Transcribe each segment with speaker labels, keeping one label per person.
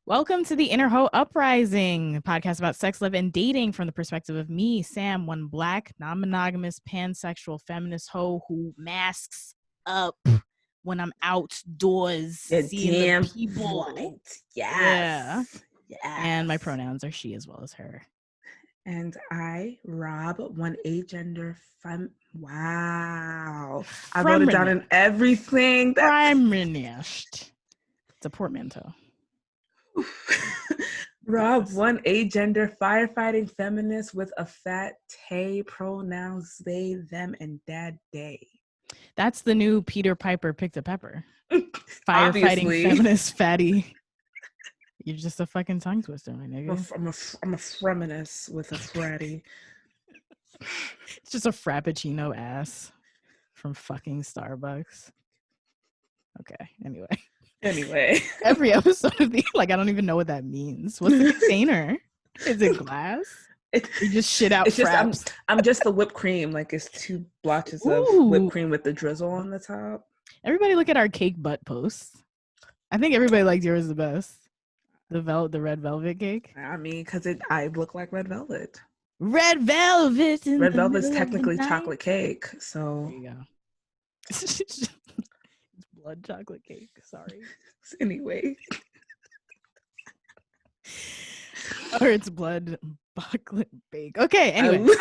Speaker 1: Welcome to the Inner Hoe Uprising, a podcast about sex, love, and dating from the perspective of me, Sam, one black, non-monogamous, pansexual, feminist hoe who masks up when I'm outdoors
Speaker 2: You're
Speaker 1: seeing
Speaker 2: damn
Speaker 1: the people.
Speaker 2: right. Yes.
Speaker 1: Yeah.
Speaker 2: Yes.
Speaker 1: And my pronouns are she as well as her.
Speaker 2: And I, Rob, one agender wow. I wrote it down in everything.
Speaker 1: Feminist. It's a portmanteau.
Speaker 2: Rob, one agender firefighting feminist with a fat tay, pronouns they, them, and dad day.
Speaker 1: That's the new Peter Piper picked a pepper. Firefighting feminist fatty. You're just a fucking tongue twister, my nigga.
Speaker 2: I'm a feminist with a fratty.
Speaker 1: It's just a frappuccino ass from fucking Starbucks. Okay, anyway. Every episode of the, I don't even know what that means. What's the container? Is it glass? You just shit out fraps.
Speaker 2: I'm just the whipped cream. It's 2 blotches of whipped cream with the drizzle on the top.
Speaker 1: Everybody look at our cake butt posts. I think everybody liked yours the best. The red velvet cake.
Speaker 2: I mean, because I look like red velvet.
Speaker 1: Red velvet.
Speaker 2: Red velvet's technically chocolate cake, so
Speaker 1: there you go. It's blood chocolate cake. Sorry.
Speaker 2: Anyway,
Speaker 1: or it's blood chocolate bake. Okay. Anyway.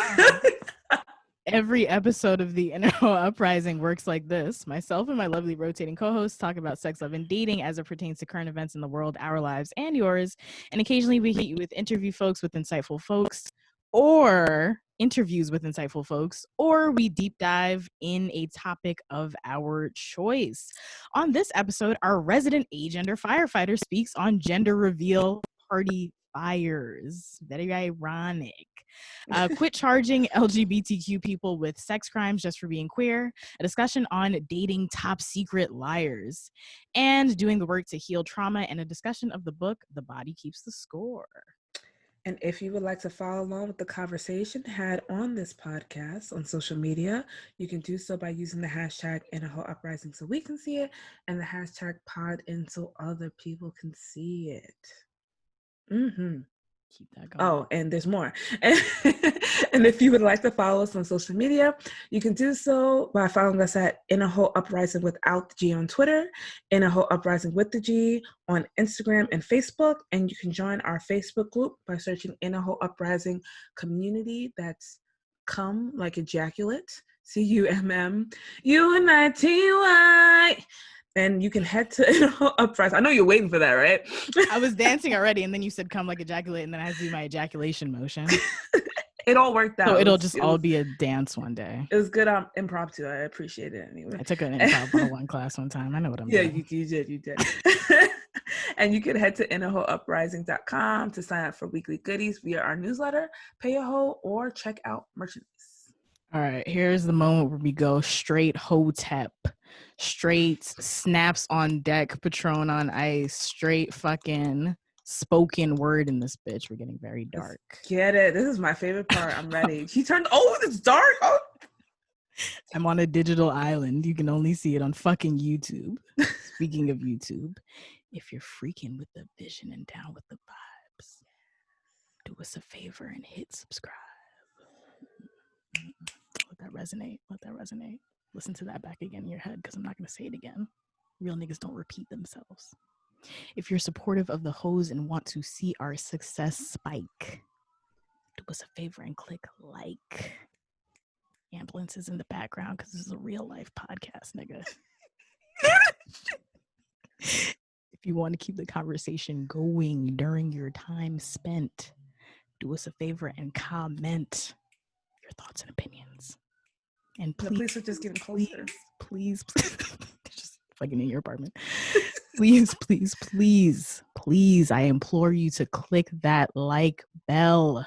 Speaker 1: Every episode of the Inner Hoe Uprising works like this. Myself and my lovely rotating co-hosts talk about sex, love, and dating as it pertains to current events in the world, our lives, and yours. And occasionally we hit you with interviews with insightful folks, or we deep dive in a topic of our choice. On this episode, our resident agender firefighter speaks on gender reveal party fires. Very ironic. Quit charging LGBTQ people with sex crimes just for being queer, a discussion on dating top secret liars, and doing the work to heal trauma, and a discussion of the book The Body Keeps the Score.
Speaker 2: And if you would like to follow along with the conversation had on this podcast on social media, you can do so by using the hashtag #InnerHoeUprising so we can see it, and the hashtag #PodIn so other people can see it.
Speaker 1: Keep that going.
Speaker 2: Oh, and there's more. And if you would like to follow us on social media, you can do so by following us at Inner Hoe Uprising without the G on Twitter, Inner Hoe Uprising with the G on Instagram and Facebook, and you can join our Facebook group by searching Inner Hoe Uprising Community. That's cum like ejaculate, CUMMUNITY. And you can head to Inner Hoe Uprising. I know you're waiting for that, right?
Speaker 1: I was dancing already, and then you said come like ejaculate, and then I had to do my ejaculation motion.
Speaker 2: It all worked out.
Speaker 1: So it'll all be a dance one day.
Speaker 2: It was good impromptu. I appreciate it anyway.
Speaker 1: I took an improv 101 class one time. I know what I'm doing.
Speaker 2: Yeah, you did. And you can head to innerhoeuprising.com to sign up for weekly goodies via our newsletter, pay a hoe, or check out merchandise.
Speaker 1: All right, here's the moment where we go straight hotep. Straight snaps on deck, Patron on ice, straight fucking spoken word in this bitch. We're getting very dark.
Speaker 2: Let's get it. This is my favorite part. I'm ready. He turned, it's dark. Oh.
Speaker 1: I'm on a digital island. You can only see it on fucking YouTube. Speaking of YouTube, if you're freaking with the vision and down with the vibes, do us a favor and hit subscribe. Let that resonate. Listen to that back again in your head, because I'm not going to say it again. Real niggas don't repeat themselves. If you're supportive of the hoes and want to see our success spike, do us a favor and click like. Ambulance is in the background because this is a real life podcast, nigga. If you want to keep the conversation going during your time spent, do us a favor and comment your thoughts and opinions. And
Speaker 2: please, we're just getting closer.
Speaker 1: Please. Just fucking in your apartment. Please. I implore you to click that like bell.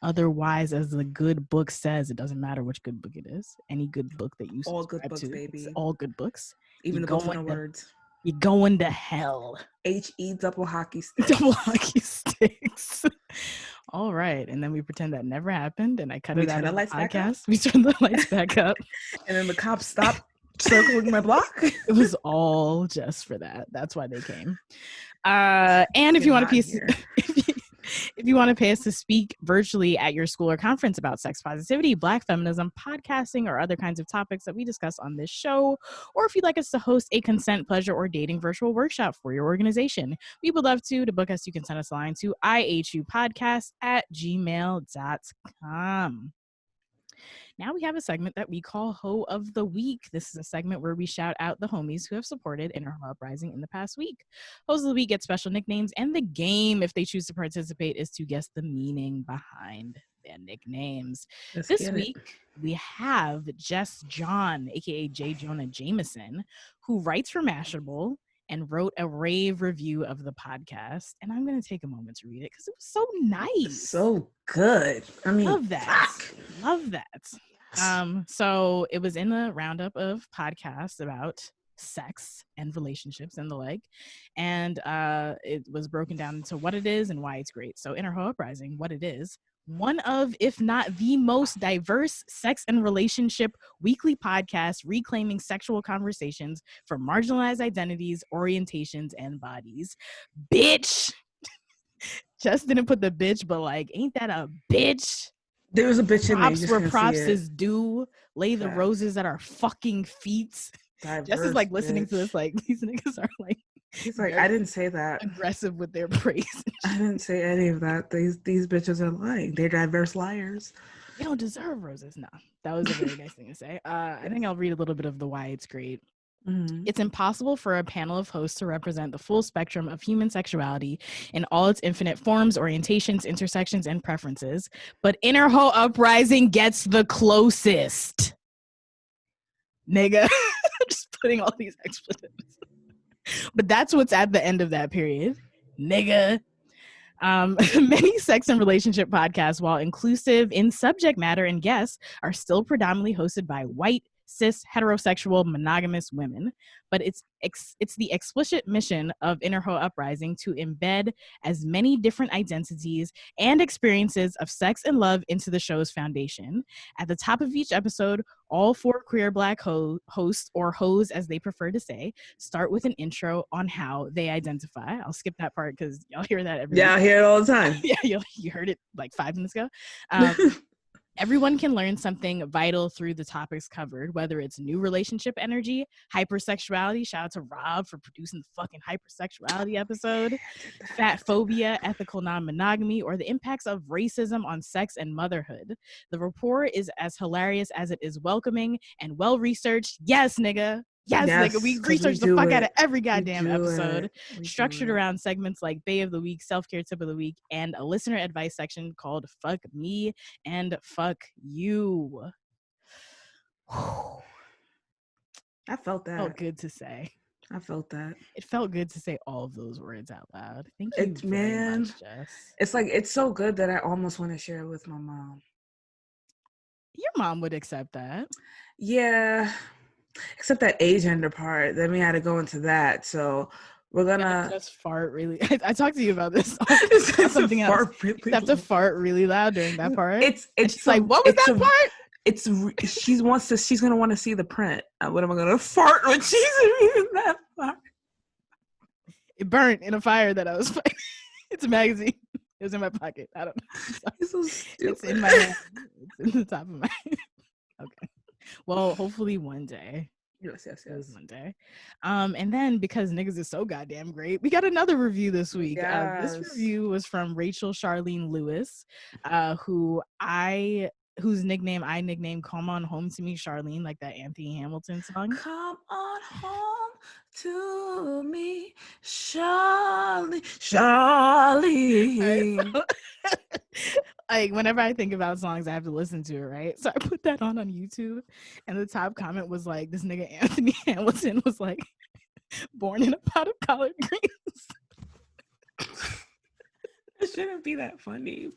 Speaker 1: Otherwise, as the good book says, it doesn't matter which good book it is. Any good book that you subscribe
Speaker 2: all good books,
Speaker 1: to,
Speaker 2: baby.
Speaker 1: All good books.
Speaker 2: Even the books with no words.
Speaker 1: You're going to hell.
Speaker 2: HE double hockey sticks.
Speaker 1: Double hockey sticks. All right. And then we pretend that never happened. And I cut it out of the podcast. We turn the lights back up.
Speaker 2: And then the cops stopped circling my block.
Speaker 1: It was all just for that. That's why they came. And if you want to
Speaker 2: Here.
Speaker 1: if you want to pay us to speak virtually at your school or conference about sex positivity, Black feminism, podcasting, or other kinds of topics that we discuss on this show, or if you'd like us to host a consent, pleasure, or dating virtual workshop for your organization, we would love to. To book us, you can send us a line to ihupodcast@gmail.com. Now we have a segment that we call Ho of the Week. This is a segment where we shout out the homies who have supported Inner Ho Uprising in the past week. Hoes of the Week get special nicknames, and the game, if they choose to participate, is to guess the meaning behind their nicknames. This week, we have Jess John, aka J. Jonah Jameson, who writes for Mashable and wrote a rave review of the podcast. And I'm going to take a moment to read it because it was so nice.
Speaker 2: So good. I mean,
Speaker 1: love that. Love that. So it was in the roundup of podcasts about sex and relationships and the like. And it was broken down into what it is and why it's great. So Inner Ho Uprising, what it is. One of, if not the most diverse sex and relationship weekly podcast reclaiming sexual conversations for marginalized identities, orientations, and bodies. Bitch. Just didn't put the bitch, but like, ain't that a bitch?
Speaker 2: There was a bitch in there.
Speaker 1: Props where props is due. Lay the roses at our fucking feet.
Speaker 2: Diverse,
Speaker 1: Jess is like listening
Speaker 2: bitch.
Speaker 1: to this, like, these niggas are like,
Speaker 2: he's like, I didn't say that.
Speaker 1: Aggressive with their praise.
Speaker 2: I didn't say any of that. These bitches are lying. They're diverse liars.
Speaker 1: They don't deserve roses. No, that was a very nice thing to say. I think I'll read a little bit of the why it's great. Mm-hmm. It's impossible for a panel of hosts to represent the full spectrum of human sexuality in all its infinite forms, orientations, intersections, and preferences. But Inner Ho Uprising gets the closest. Nigga. Just putting all these expletives. But that's what's at the end of that period. Nigga. Many sex and relationship podcasts, while inclusive in subject matter and guests, are still predominantly hosted by white, cis, heterosexual, monogamous women. But it's the explicit mission of Inner Ho Uprising to embed as many different identities and experiences of sex and love into the show's foundation. At the top of each episode, all 4 queer Black hosts, or hoes as they prefer to say, start with an intro on how they identify. I'll skip that part because y'all hear that every week.
Speaker 2: I hear it all the time.
Speaker 1: Yeah, you heard it like 5 minutes ago. Everyone can learn something vital through the topics covered, whether it's new relationship energy, hypersexuality, shout out to Rob for producing the fucking hypersexuality episode, fat phobia, ethical non-monogamy, or the impacts of racism on sex and motherhood. The rapport is as hilarious as it is welcoming and well-researched. Yes, nigga. Yes, nigga, we research the fuck out of every goddamn episode, structured around segments like Bae of the Week, Self-Care Tip of the Week, and a listener advice section called Fuck Me and Fuck You.
Speaker 2: I felt that.
Speaker 1: Felt good to say.
Speaker 2: I felt that.
Speaker 1: It felt good to say all of those words out loud. Thank you very much, Jess.
Speaker 2: It's like, it's so good that I almost want to share it with my mom.
Speaker 1: Your mom would accept that.
Speaker 2: Yeah. Except that agender part. Then we had to go into that. So we're gonna
Speaker 1: just fart really. I talked to you about this.
Speaker 2: Something else.
Speaker 1: You have to fart really loud during that part.
Speaker 2: It's
Speaker 1: like, what was that part?
Speaker 2: She's gonna want to see the print. What am I gonna fart when she's reading that part?
Speaker 1: It burnt in a fire that I was fighting. It's a magazine. It was in my pocket. I don't know.
Speaker 2: It's so stupid.
Speaker 1: It's in my hand. It's in the top of my head. Okay. Well, hopefully one day.
Speaker 2: Yes.
Speaker 1: One day. And then because niggas is so goddamn great, we got another review this week.
Speaker 2: Yes.
Speaker 1: This review was from Rachel Charlene Lewis, whose nickname I nicknamed "Come On Home to Me, Charlene," like that Anthony Hamilton song.
Speaker 2: Come on home to me, Charlene. Charlene.
Speaker 1: Like whenever I think about songs, I have to listen to it, right? So I put that on YouTube, and the top comment was like, "This nigga Anthony Hamilton was like born in a pot of collard greens."
Speaker 2: It shouldn't be that funny.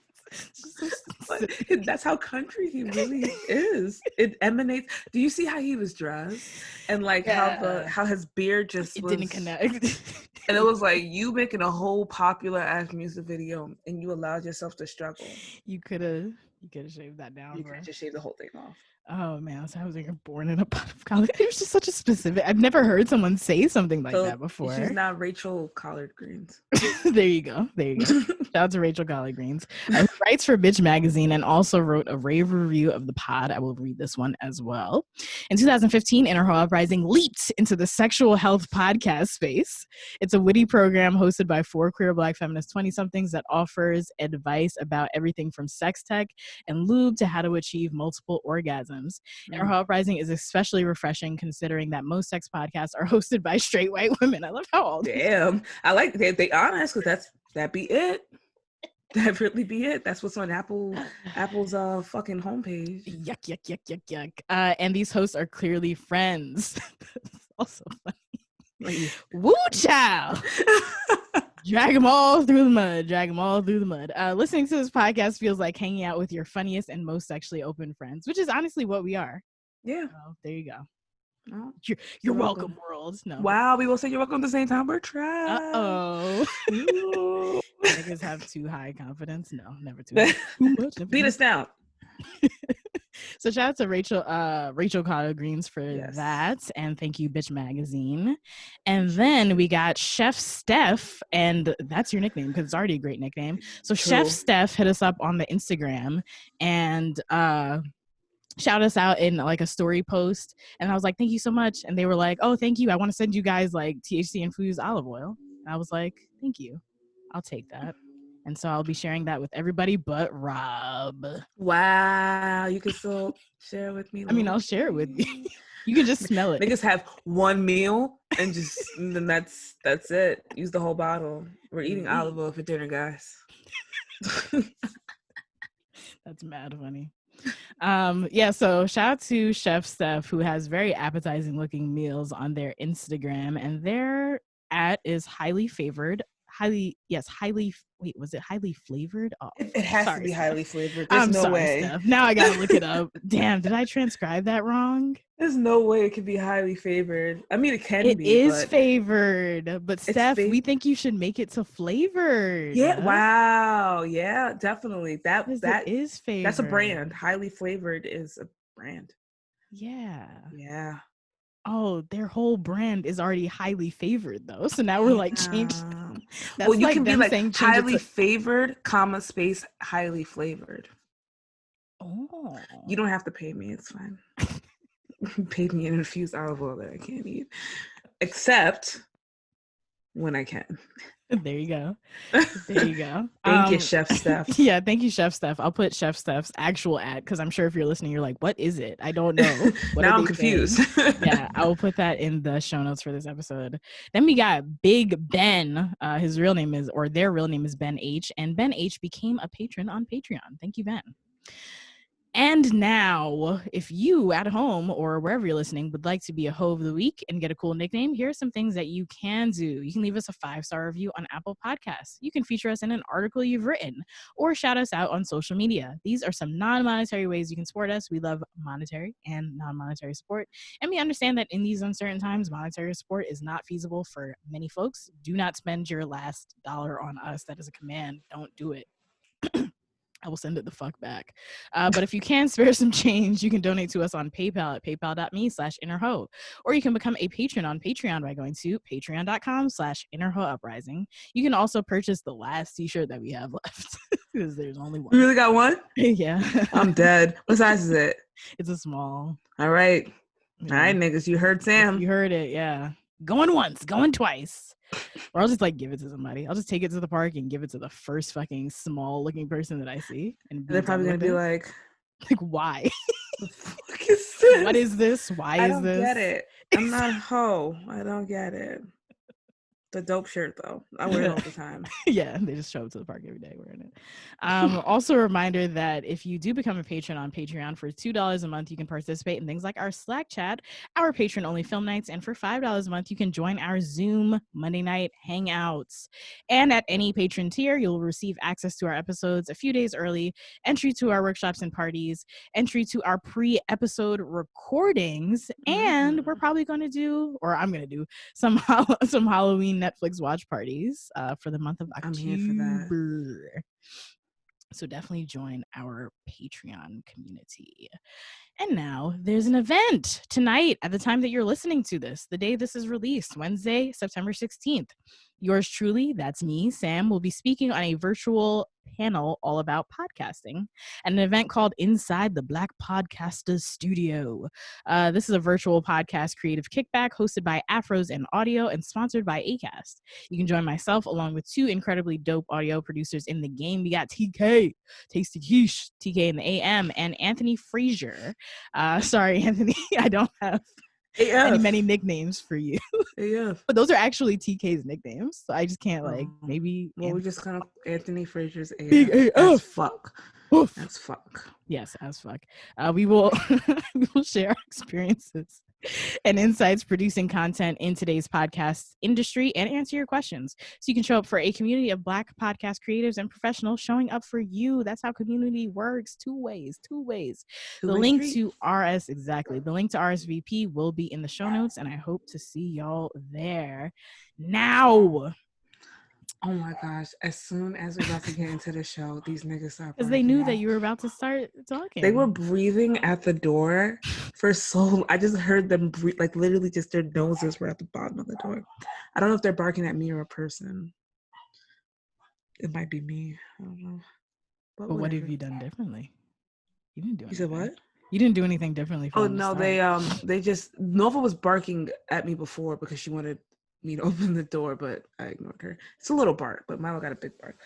Speaker 2: But that's how country he really is. It emanates. Do you see how he was dressed and like how his beard just
Speaker 1: didn't connect?
Speaker 2: And it was like you making a whole popular ass music video and you allowed yourself to struggle.
Speaker 1: You could have shaved that down.
Speaker 2: You could just shave the whole thing off.
Speaker 1: Oh man, so I was like born in a pot of collard. It was just such a specific. I've never heard someone say something like that before.
Speaker 2: She's not Rachel Collard Greens.
Speaker 1: There you go. Shout out to Rachel Collard Greens, who writes for Bitch Magazine and also wrote a rave review of the pod. I will read this one as well. In 2015, Inner Hoe Uprising leaped into the sexual health podcast space. It's a witty program hosted by 4 queer Black feminist 20-somethings that offers advice about everything from sex tech and lube to how to achieve multiple orgasms. Inner Hoe Uprising is especially refreshing considering that most sex podcasts are hosted by straight white women. I love how all
Speaker 2: damn. I like they honest because that be it. That really be it. That's what's on Apple's fucking homepage.
Speaker 1: Yuck. And these hosts are clearly friends. That's also funny. Woo child. Drag them all through the mud. Listening to this podcast feels like hanging out with your funniest and most sexually open friends, which is honestly what we are.
Speaker 2: Yeah.
Speaker 1: Oh, there you go.
Speaker 2: Oh,
Speaker 1: you're welcome, world. No.
Speaker 2: Wow, we will say you're welcome at the same time. We're trash.
Speaker 1: Uh-oh. Niggas have too high confidence. No, never too high. Too much.
Speaker 2: Beat us down.
Speaker 1: So shout out to Rachel Collard Greens for that, and thank you, Bitch Magazine. And then we got Chef Steph, and that's your nickname because it's already a great nickname. So True. Chef Steph hit us up on the Instagram and shout us out in like a story post, and I was like, thank you so much. And they were like, oh, thank you, I want to send you guys like THC infused olive oil. And I was like, thank you, I'll take that. And so I'll be sharing that with everybody but Rob.
Speaker 2: Wow, you can still share with me.
Speaker 1: I mean, I'll share it with you. You can just smell it.
Speaker 2: Niggas have one meal and just then that's it. Use the whole bottle. We're eating olive oil for dinner, guys.
Speaker 1: That's mad funny. So shout out to Chef Steph, who has very appetizing looking meals on their Instagram, and their is highly flavored. Was it highly flavored? Oh,
Speaker 2: it has to be highly flavored. There's no way.
Speaker 1: Steph. Now I gotta look it up. Damn, did I transcribe that wrong?
Speaker 2: There's no way it could be highly flavored. I mean, it can be.
Speaker 1: It is favored, but Steph, we think you should make it to flavored.
Speaker 2: Yeah. Wow. Yeah, definitely. That
Speaker 1: is flavored.
Speaker 2: That's a brand. Highly flavored is a brand.
Speaker 1: Yeah.
Speaker 2: Yeah.
Speaker 1: Oh, their whole brand is already highly favored though. So now we're like changed.
Speaker 2: Well, you can be like highly favored, space highly flavored.
Speaker 1: Oh.
Speaker 2: You don't have to pay me. It's fine. Pay me an infused olive oil that I can't eat. Except when I can.
Speaker 1: There you go.
Speaker 2: Thank you, Chef Steph.
Speaker 1: Yeah, thank you, Chef Steph. I'll put Chef Steph's actual ad because I'm sure if you're listening, you're like, what is it? I don't know.
Speaker 2: Now I'm confused.
Speaker 1: Yeah, I will put that in the show notes for this episode. Then we got Big Ben. Their real name is Ben H. And Ben H became a patron on Patreon. Thank you, Ben. And now, if you at home or wherever you're listening would like to be a hoe of the week and get a cool nickname, here are some things that you can do. You can leave us a 5-star review on Apple Podcasts. You can feature us in an article you've written or shout us out on social media. These are some non-monetary ways you can support us. We love monetary and non-monetary support. And we understand that in these uncertain times, monetary support is not feasible for many folks. Do not spend your last dollar on us. That is a command. Don't do it. I will send it the fuck back. But if you can spare some change, you can donate to us on PayPal at paypal.me/innerhoe. Or you can become a patron on Patreon by going to patreon.com/innerhoeuprising. You can also purchase the last t-shirt that we have left because there's only one.
Speaker 2: You really got one?
Speaker 1: Yeah.
Speaker 2: I'm dead. What size is it?
Speaker 1: It's a small.
Speaker 2: All right. Yeah. All right, niggas. You heard Sam.
Speaker 1: You heard it. Yeah. Going once, going twice. Or I'll just like give it to somebody. I'll just take it to the park and give it to the first fucking small looking person that I see. And
Speaker 2: they're probably gonna be like,
Speaker 1: why?
Speaker 2: What the fuck is this?
Speaker 1: What is this? Why is this?
Speaker 2: I don't get it. I'm not a hoe. I don't get it. The dope shirt though. I wear it all the time.
Speaker 1: Yeah, they just show up to the park every day wearing it. Also a reminder that if you do become a patron on Patreon for $2 a month, you can participate in things like our Slack chat, our patron only film nights, and for $5 a month, you can join our Zoom Monday night hangouts. And at any patron tier, you'll receive access to our episodes a few days early, entry to our workshops and parties, entry to our pre-episode recordings, and we're probably going to do, or I'm going to do some Halloween Netflix watch parties for the month of October.
Speaker 2: I'm here for that.
Speaker 1: So definitely join our Patreon community. And now there's an event tonight at the time that you're listening to this, the day this is released, Wednesday, September 16th. Yours truly, that's me, Sam, will be speaking on a virtual panel all about podcasting at an event called Inside the Black Podcasters Studio. This is a virtual podcast creative kickback hosted by Afros and Audio and sponsored by Acast. You can join myself along with two incredibly dope audio producers in the game. We got TK, Tasty Quiche, TK in the AM, and Anthony Frazier. Sorry, Anthony, I don't have many nicknames for you.
Speaker 2: AF.
Speaker 1: But those are actually TK's nicknames, so I just can't maybe.
Speaker 2: Well, we just kind of Anthony Frazier's AF.
Speaker 1: Big AF.
Speaker 2: As fuck.
Speaker 1: Oof.
Speaker 2: As fuck.
Speaker 1: Yes, as fuck. We will share our experiences and insights producing content in today's podcast industry and answer your questions. So you can show up for a community of Black podcast creatives and professionals showing up for you. That's how community works. Two ways. The link to RSVP will be in the show notes, and I hope to see y'all there. Now.
Speaker 2: Oh my gosh, as soon as we're about to get into the show, these niggas start
Speaker 1: because they knew that you were about to start talking.
Speaker 2: They were breathing at the door for so I just heard them breathe, like literally just their noses were at the bottom of the door. I don't know if they're barking at me or a person. It might be me. I don't know.
Speaker 1: But what have you done differently? You didn't do anything.
Speaker 2: You said what?
Speaker 1: You didn't do anything differently.
Speaker 2: Oh no, they just Nova was barking at me before because she wanted me to open the door, but I ignored her. It's a little bark, but Milo got a big bark.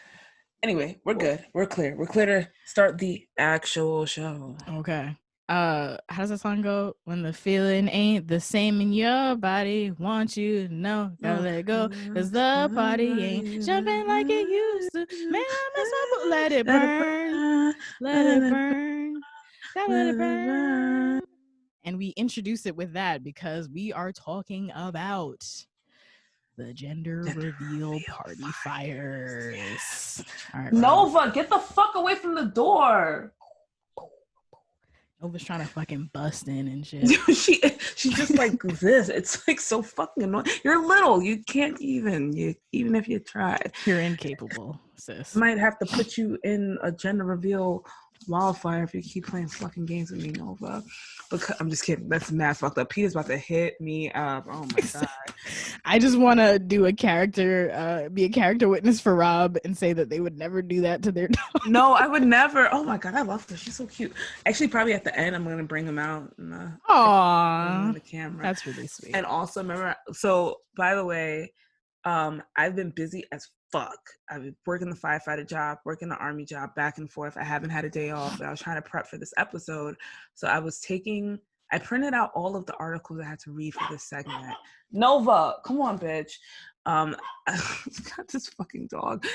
Speaker 2: Anyway, we're good. We're clear. We're clear to start the actual show.
Speaker 1: Okay. How does that song go? When the feeling ain't the same in your body, want you to know, gotta let it go, cause the party ain't jumping like it used to. Man, I mess up, let it burn, let it burn, gotta let it burn. And we introduce it with that because we are talking about the gender reveal party fires. All right,
Speaker 2: Nova, get the fuck away from the door.
Speaker 1: Nova's trying to fucking bust in and shit.
Speaker 2: She's just like this. It's like so fucking annoying. You're little. You can't even if you tried.
Speaker 1: You're incapable, sis.
Speaker 2: Might have to put you in a gender reveal wildfire if you keep playing fucking games with me, Nova. Because I'm just kidding. That's mad fucked up. Peter's about to hit me up. Oh my god.
Speaker 1: I just want to do a character, be a character witness for Rob and say that they would never do that to their dog.
Speaker 2: No, I would never. Oh my god, I love her. She's so cute. Actually, probably at the end, I'm gonna bring him out and on the camera.
Speaker 1: That's really sweet.
Speaker 2: And also, remember. So, by the way, I've been busy as fuck. I've been working the firefighter job, working the army job, back and forth. I haven't had a day off, but I was trying to prep for this episode. So I printed out all of the articles I had to read for this segment. Nova, come on, bitch. I got this fucking dog.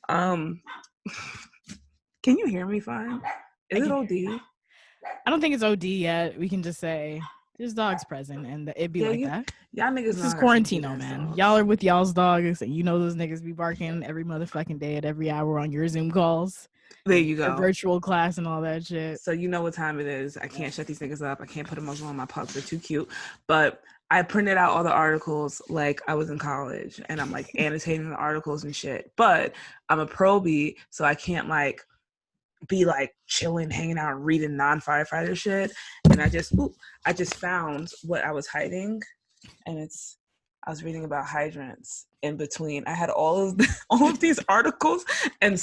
Speaker 2: Can you hear me fine? Is it OD?
Speaker 1: I don't think it's OD yet. We can just say there's dogs present, and it'd be that.
Speaker 2: Y'all niggas.
Speaker 1: This is Quarantino, man. Y'all are with y'all's dogs, and you know those niggas be barking every motherfucking day at every hour on your Zoom calls.
Speaker 2: There you go.
Speaker 1: Virtual class and all that shit.
Speaker 2: So you know what time it is. I can't shut these niggas up. I can't put them on my pups. They're too cute. But I printed out all the articles like I was in college, and I'm like annotating the articles and shit. But I'm a probie, so I can't like be like chilling, hanging out, reading non-firefighter shit. And I just found what I was hiding, and I was reading about hydrants in between. I had all of these articles and it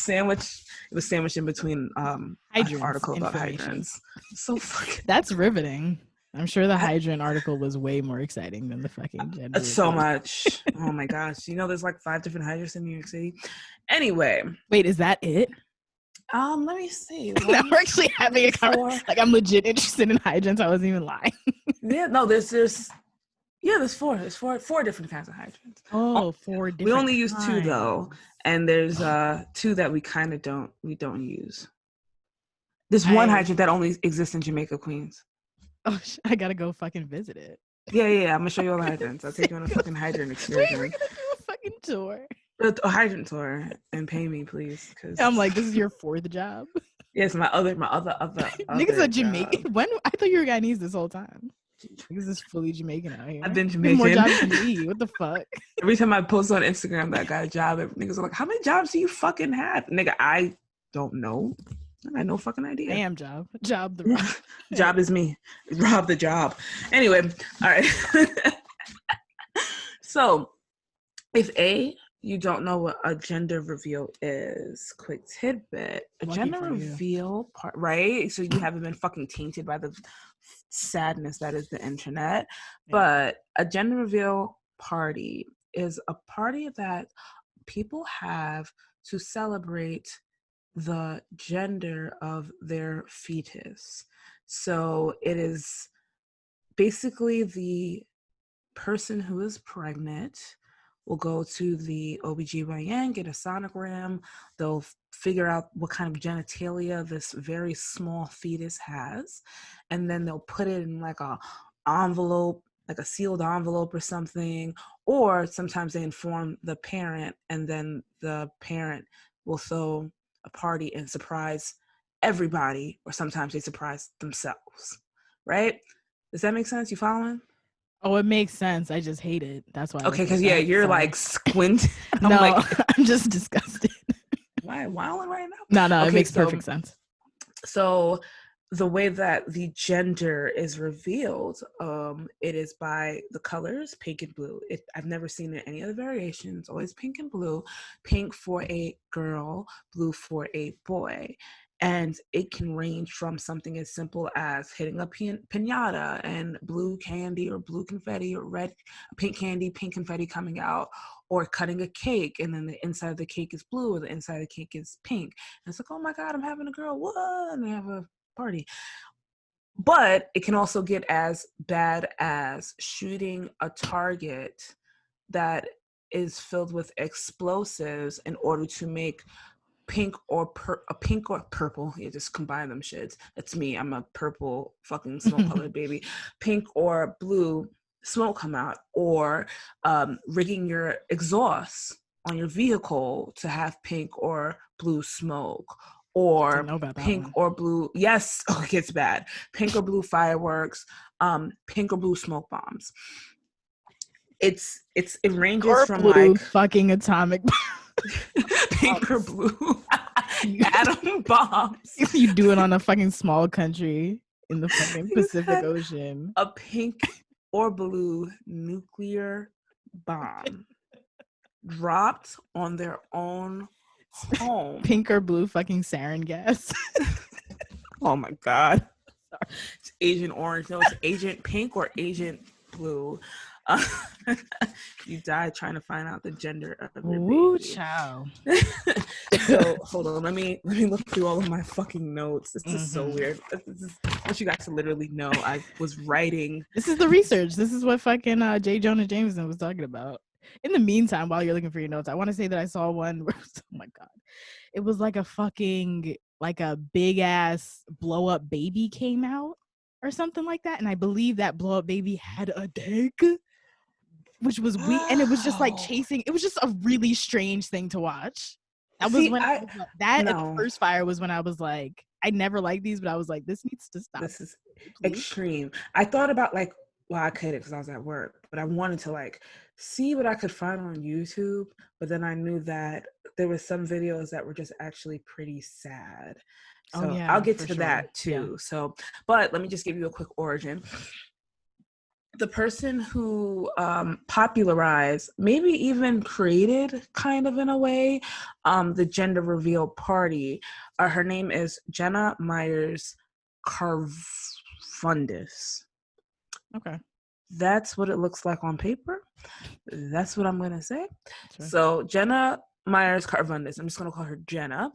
Speaker 2: was sandwiched in between an article about hydrants. So fucking
Speaker 1: that's riveting. I'm sure the hydrant article was way more exciting than the fucking gender.
Speaker 2: So much. Oh my gosh. You know there's like 5 different hydrants in New York City. Anyway.
Speaker 1: Wait, is that it?
Speaker 2: Let me see.
Speaker 1: Now we're actually having a conversation. Like I'm legit interested in hydrants. I wasn't even lying.
Speaker 2: Yeah, no, there's 4. There's four different kinds of hydrants.
Speaker 1: Oh, 4 different.
Speaker 2: We only use
Speaker 1: kinds.
Speaker 2: 2 though, and there's 2 that we kind of don't use. There's one hydrant that only exists in Jamaica, Queens.
Speaker 1: Oh, I gotta go fucking visit it.
Speaker 2: Yeah. I'm gonna show you all the hydrants. I'll take you on a fucking hydrant excursion.
Speaker 1: Wait, we're gonna do a fucking tour.
Speaker 2: A hydrant tour, and pay me, please. Cause
Speaker 1: I'm like, this is your 4th job.
Speaker 2: Yes, my other.
Speaker 1: Niggas are Jamaican. When I thought you were Guyanese this whole time. Niggas is fully Jamaican out here.
Speaker 2: I've been Jamaican.
Speaker 1: More jobs than me. What the fuck?
Speaker 2: Every time I post on Instagram that I got a job, niggas are like, "How many jobs do you fucking have, nigga?" I don't know, I had no fucking idea.
Speaker 1: I am Job the Rob.
Speaker 2: Job is me. Rob the job. Anyway, all right. So, if you don't know what a gender reveal is, quick tidbit. A gender reveal part, right? So you haven't been fucking tainted by the sadness that is the internet. Yeah. But a gender reveal party is a party that people have to celebrate the gender of their fetus. So it is basically the person who is pregnant will go to the OBGYN, get a sonogram. They'll figure out what kind of genitalia this very small fetus has. And then they'll put it in like a envelope, like a sealed envelope or something. Or sometimes they inform the parent, and then the parent will throw a party and surprise everybody, or sometimes they surprise themselves, right? Does that make sense? You following?
Speaker 1: Oh, it makes sense. I just hate it. That's why.
Speaker 2: Okay, because you're like squinting.
Speaker 1: No, like, I'm just disgusted.
Speaker 2: Why wilding right now?
Speaker 1: No, okay, it makes perfect sense.
Speaker 2: So the way that the gender is revealed, it is by the colors, pink and blue. I've never seen any other variations. Always pink and blue. Pink for a girl, blue for a boy. And it can range from something as simple as hitting a piñata and blue candy or blue confetti or pink candy, pink confetti coming out, or cutting a cake and then the inside of the cake is blue or the inside of the cake is pink. And it's like, oh my God, I'm having a girl. What? And they have a party. But it can also get as bad as shooting a target that is filled with explosives in order to make pink or purple. You just combine them shits. That's me. I'm a purple fucking smoke colored baby. Pink or blue smoke come out, or rigging your exhaust on your vehicle to have pink or blue smoke, or pink or blue. Yes, it gets bad. Pink or blue fireworks, pink or blue smoke bombs. It ranges or from
Speaker 1: blue
Speaker 2: like
Speaker 1: fucking atomic
Speaker 2: pink or blue atom bombs.
Speaker 1: You do it on a fucking small country in the fucking Pacific Ocean.
Speaker 2: A pink or blue nuclear bomb dropped on their own home.
Speaker 1: Pink or blue fucking sarin gas.
Speaker 2: Oh my God. Sorry. It's Agent Orange. No, it's Agent Pink or Agent Blue. You died trying to find out the gender of your
Speaker 1: Ooh,
Speaker 2: baby.
Speaker 1: Child.
Speaker 2: So hold on, let me look through all of my fucking notes. This is so weird. This is what you guys to literally know. I was writing.
Speaker 1: This is the research. This is what fucking Jonah Jameson was talking about. In the meantime, while you're looking for your notes, I want to say that I saw one where, oh my God, it was like a fucking, like a big ass blow up baby came out or something like that. And I believe that blow up baby had a dick, which was weird. And it was just like chasing. It was just a really strange thing to watch. That was when the first fire was when I was like, I never liked these, but I was like, this needs to stop.
Speaker 2: This is extreme. I thought about like, well, I couldn't because I was at work, but I wanted to like see what I could find on YouTube. But then I knew that there were some videos that were just actually pretty sad. So I'll get to that too. Yeah. So, but let me just give you a quick origin. The person who popularized, maybe even created kind of in a way, the gender reveal party, her name is Jenna Myers Carvundis.
Speaker 1: Okay.
Speaker 2: That's what it looks like on paper. That's what I'm going to say. Sure. So Jenna Myers Carvundis, I'm just going to call her Jenna.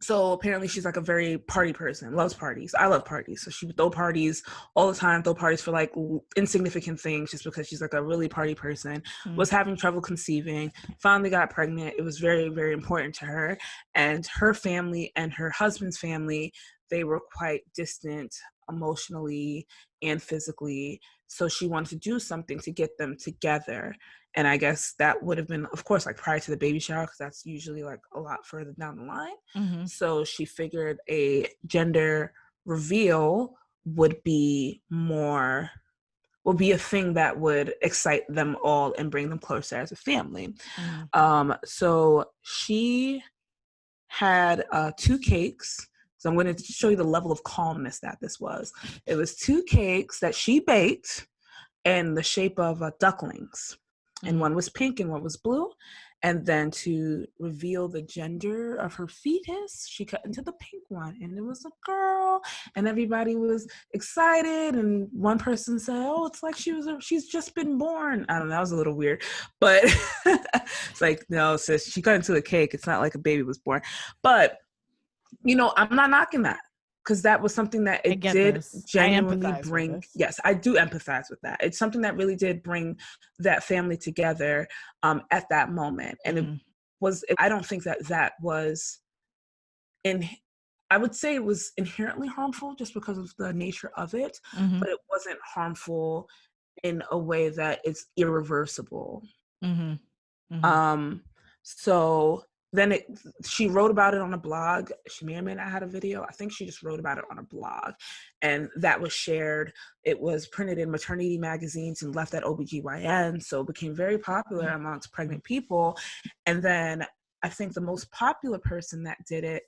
Speaker 2: So apparently she's like a very party person, loves parties. I love parties. So she would throw parties all the time, throw parties for like insignificant things just because she's like a really party person, was having trouble conceiving, finally got pregnant. It was very, very important to her. And her family and her husband's family, they were quite distant emotionally and physically. So she wanted to do something to get them together. And I guess that would have been, of course, like prior to the baby shower, because that's usually like a lot further down the line. Mm-hmm. So she figured a gender reveal would be a thing that would excite them all and bring them closer as a family. Mm-hmm. So she had 2 cakes. So I'm going to show you the level of calmness that this was. It was 2 cakes that she baked in the shape of ducklings. And one was pink and one was blue. And then to reveal the gender of her fetus, she cut into the pink one, and it was a girl, and everybody was excited. And one person said, "Oh, it's like she's just been born." I don't know, that was a little weird, but it's like, no, sis, she cut into a cake. It's not like a baby was born. But I'm not knocking that, because that was something that it did genuinely bring. Yes, I do empathize with that. It's something that really did bring that family together at that moment. And I don't think that was I would say it was inherently harmful just because of the nature of it, but it wasn't harmful in a way that it's irreversible. So then she wrote about it on a blog. She may or may not have a video. I think she just wrote about it on a blog, and that was shared. It was printed in maternity magazines and left at OBGYN, so it became very popular amongst pregnant people. And then I think the most popular person that did it,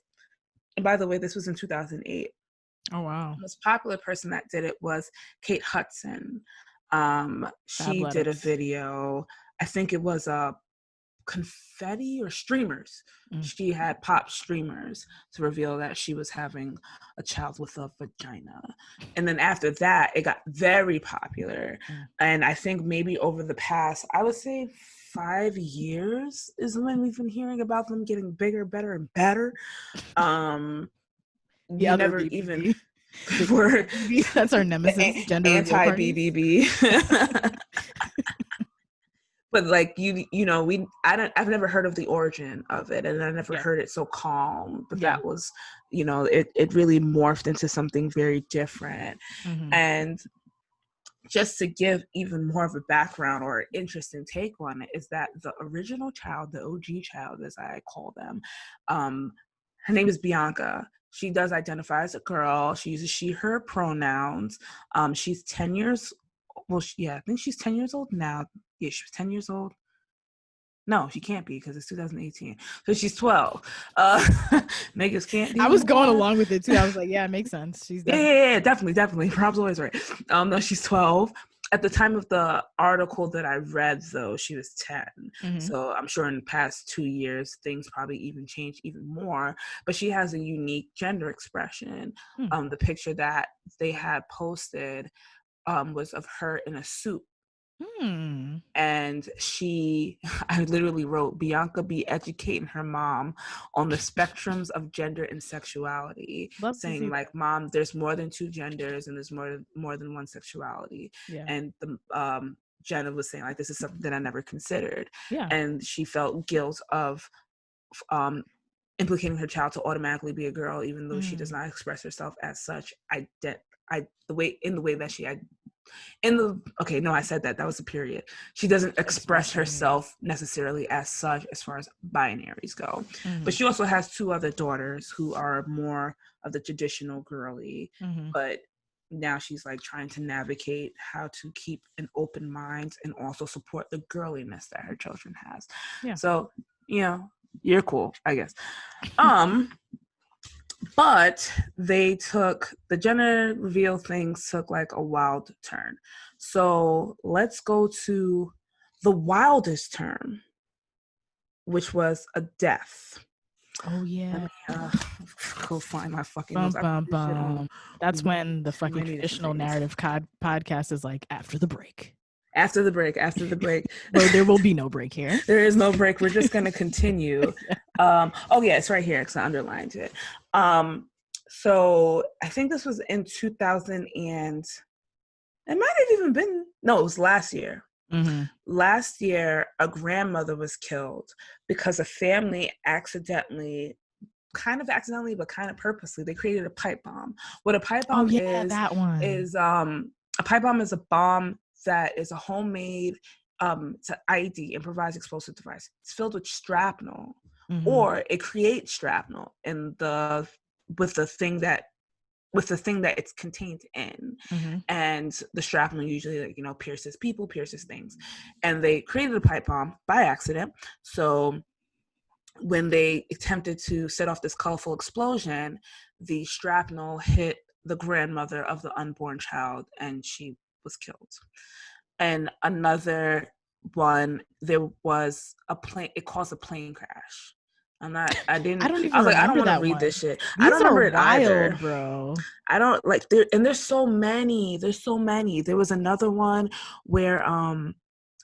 Speaker 2: and by the way, this was in 2008.
Speaker 1: Oh, wow.
Speaker 2: The most popular person that did it was Kate Hudson. She did a video. I think it was confetti or streamers. She had pop streamers to reveal that she was having a child with a vagina. And then after that, it got very popular. And I think maybe over the past, I would say 5 years is when we've been hearing about them getting bigger, better, and better.
Speaker 1: The other never BBB. Even were that's our nemesis, gender
Speaker 2: anti-BBB. But like I've never heard of the origin of it, and I never heard it so calm. But that was, it really morphed into something very different. And just to give even more of a background or interesting take on it, is that the original child, the OG child, as I call them, her name is Bianca. She does identify as a girl. She uses she/her pronouns. She's 10 years. Well, I think she's 10 years old now. Yeah, she was 10 years old. No, she can't be, because it's 2018. So she's 12. Niggas can't be.
Speaker 1: I was going along with it too. I was like, yeah, it makes sense. She's
Speaker 2: definitely. Rob's always right. No, she's 12. At the time of the article that I read, though, she was 10. So I'm sure in the past 2 years, things probably even changed even more. But she has a unique gender expression. The picture that they had posted was of her in a suit. And I literally wrote, Bianca be educating her mom on the spectrums of gender and sexuality, saying like, Mom, there's more than 2 genders and there's more than one sexuality. And the Jenna was saying like, this is something that I never considered. And she felt guilt of implicating her child to automatically be a girl, even though she does not express herself as such. I said that was a period. She doesn't express herself necessarily as such as far as binaries go. But she also has 2 other daughters who are more of the traditional girly, but now she's like trying to navigate how to keep an open mind and also support the girliness that her children has. So, you're cool, I guess. But the gender reveal things took like a wild turn. So let's go to the wildest turn, which was a death.
Speaker 1: Oh yeah.
Speaker 2: Go find my fucking
Speaker 1: notes. That's when the fucking traditional narrative podcast is like, after the break.
Speaker 2: After the break.
Speaker 1: Well, there will be no break here.
Speaker 2: There is no break. We're just going to continue. It's right here because I underlined it. So I think this was in 2000 and it might have even been, no, it was last year. Last year, a grandmother was killed because a family kind of accidentally, but kind of purposely, they created a pipe bomb. What a pipe bomb is a pipe bomb is a bomb that is a homemade it's an IED, improvised explosive device. It's filled with shrapnel, or it creates shrapnel with the thing that it's contained in. And the shrapnel usually pierces people, pierces things. And they created a pipe bomb by accident. So when they attempted to set off this colorful explosion, the shrapnel hit the grandmother of the unborn child and she was killed. And another one, there was a plane, it caused a plane crash. I
Speaker 1: don't even
Speaker 2: was like, I don't
Speaker 1: remember
Speaker 2: want to
Speaker 1: that
Speaker 2: read
Speaker 1: one.
Speaker 2: this shit. I
Speaker 1: These
Speaker 2: don't
Speaker 1: are
Speaker 2: remember it either.
Speaker 1: wild, bro.
Speaker 2: I don't like there, and there's so many. There was another one where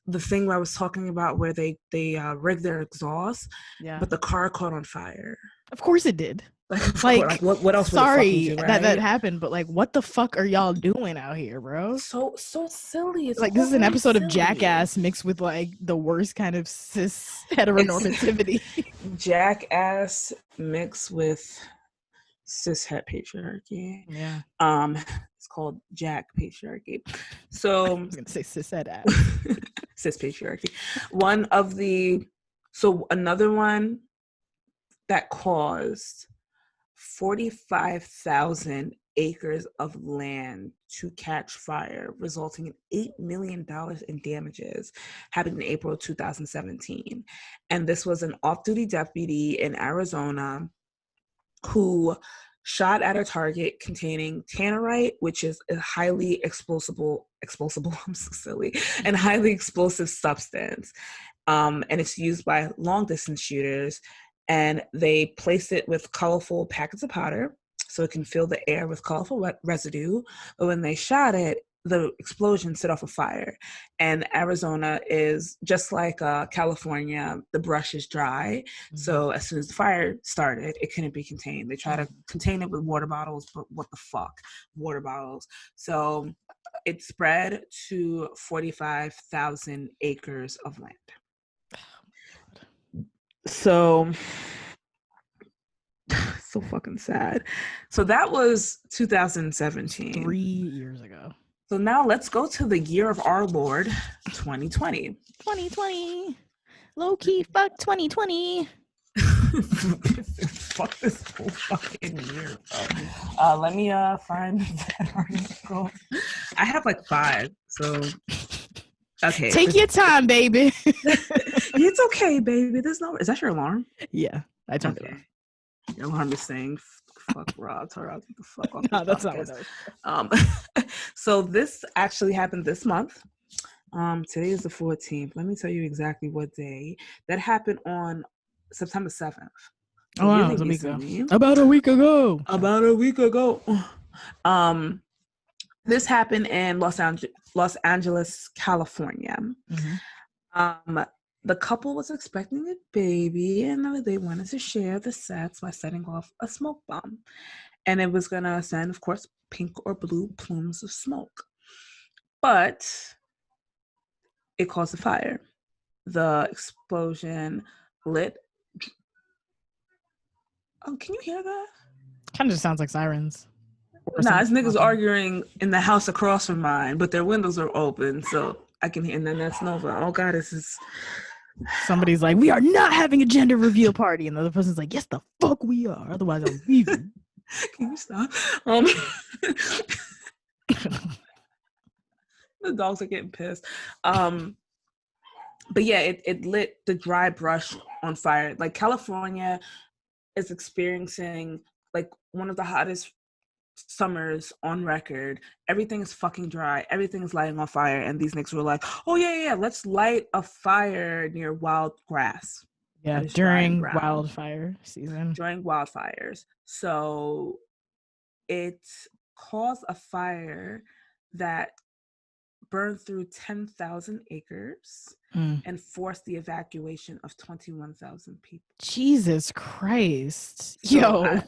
Speaker 2: the thing I was talking about where they rigged their exhaust, but the car caught on fire.
Speaker 1: Of course it did.
Speaker 2: Like what else?
Speaker 1: Sorry
Speaker 2: would it fucking do, right?
Speaker 1: that happened, but like, what the fuck are y'all doing out here, bro?
Speaker 2: So silly. It's
Speaker 1: like this is an episode
Speaker 2: silly.
Speaker 1: of Jackass mixed with like the worst kind of cis heteronormativity.
Speaker 2: Jackass mixed with cis het patriarchy.
Speaker 1: Yeah.
Speaker 2: It's called Jack patriarchy. So
Speaker 1: I was gonna say cis het ass.
Speaker 2: Cis patriarchy. Another one that caused 45,000 acres of land to catch fire, resulting in $8 million in damages, happened in April 2017. And this was an off-duty deputy in Arizona who shot at a target containing tannerite, which is a highly explosive, I'm so silly, and highly explosive substance. And it's used by long distance shooters. And they placed it with colorful packets of powder so it can fill the air with colorful residue. But when they shot it, the explosion set off a fire. And Arizona is just like California, the brush is dry. Mm-hmm. So as soon as the fire started, it couldn't be contained. They try to contain it with water bottles, but what the fuck? Water bottles. So it spread to 45,000 acres of land. So fucking sad. So that was 2017.
Speaker 1: 3 years ago.
Speaker 2: So now let's go to the year of our Lord, 2020.
Speaker 1: 2020. Low key, fuck 2020.
Speaker 2: Fuck this whole fucking year. Let me find that article. I have like 5, so okay.
Speaker 1: Take your time, baby.
Speaker 2: It's okay, baby. Is that your alarm?
Speaker 1: Yeah, I turned it off.
Speaker 2: Your alarm is saying, "Fuck Rob, tell Rob get the fuck off."
Speaker 1: No, that's not what that was.
Speaker 2: So this actually happened this month. Today is the 14th. Let me tell you exactly what day. That happened on September 7th.
Speaker 1: Oh, wow,
Speaker 2: really
Speaker 1: About a week ago.
Speaker 2: This happened in Los Angeles, California. Mm-hmm. The couple was expecting a baby and they wanted to share the sex by setting off a smoke bomb. And it was going to send, of course, pink or blue plumes of smoke. But it caused a fire. The explosion lit. Oh, can you hear that?
Speaker 1: Kind of just sounds like sirens.
Speaker 2: Nah, it's niggas arguing in the house across from mine, but their windows are open, so I can hear. And then that's Nova. Oh God, this is.
Speaker 1: Somebody's like, "We are not having a gender reveal party," and the other person's like, "Yes, the fuck we are. Otherwise, I'm leaving."
Speaker 2: Can you stop? The dogs are getting pissed. But yeah, it lit the dry brush on fire. Like California is experiencing like one of the hottest summers on record. Everything is fucking dry. Everything is lighting on fire. And these niggas were like, "Oh yeah, let's light a fire near wild grass."
Speaker 1: Yeah, during wildfire season.
Speaker 2: During wildfires. So it caused a fire that burned through 10,000 acres and forced the evacuation of 21,000 people.
Speaker 1: Jesus Christ. So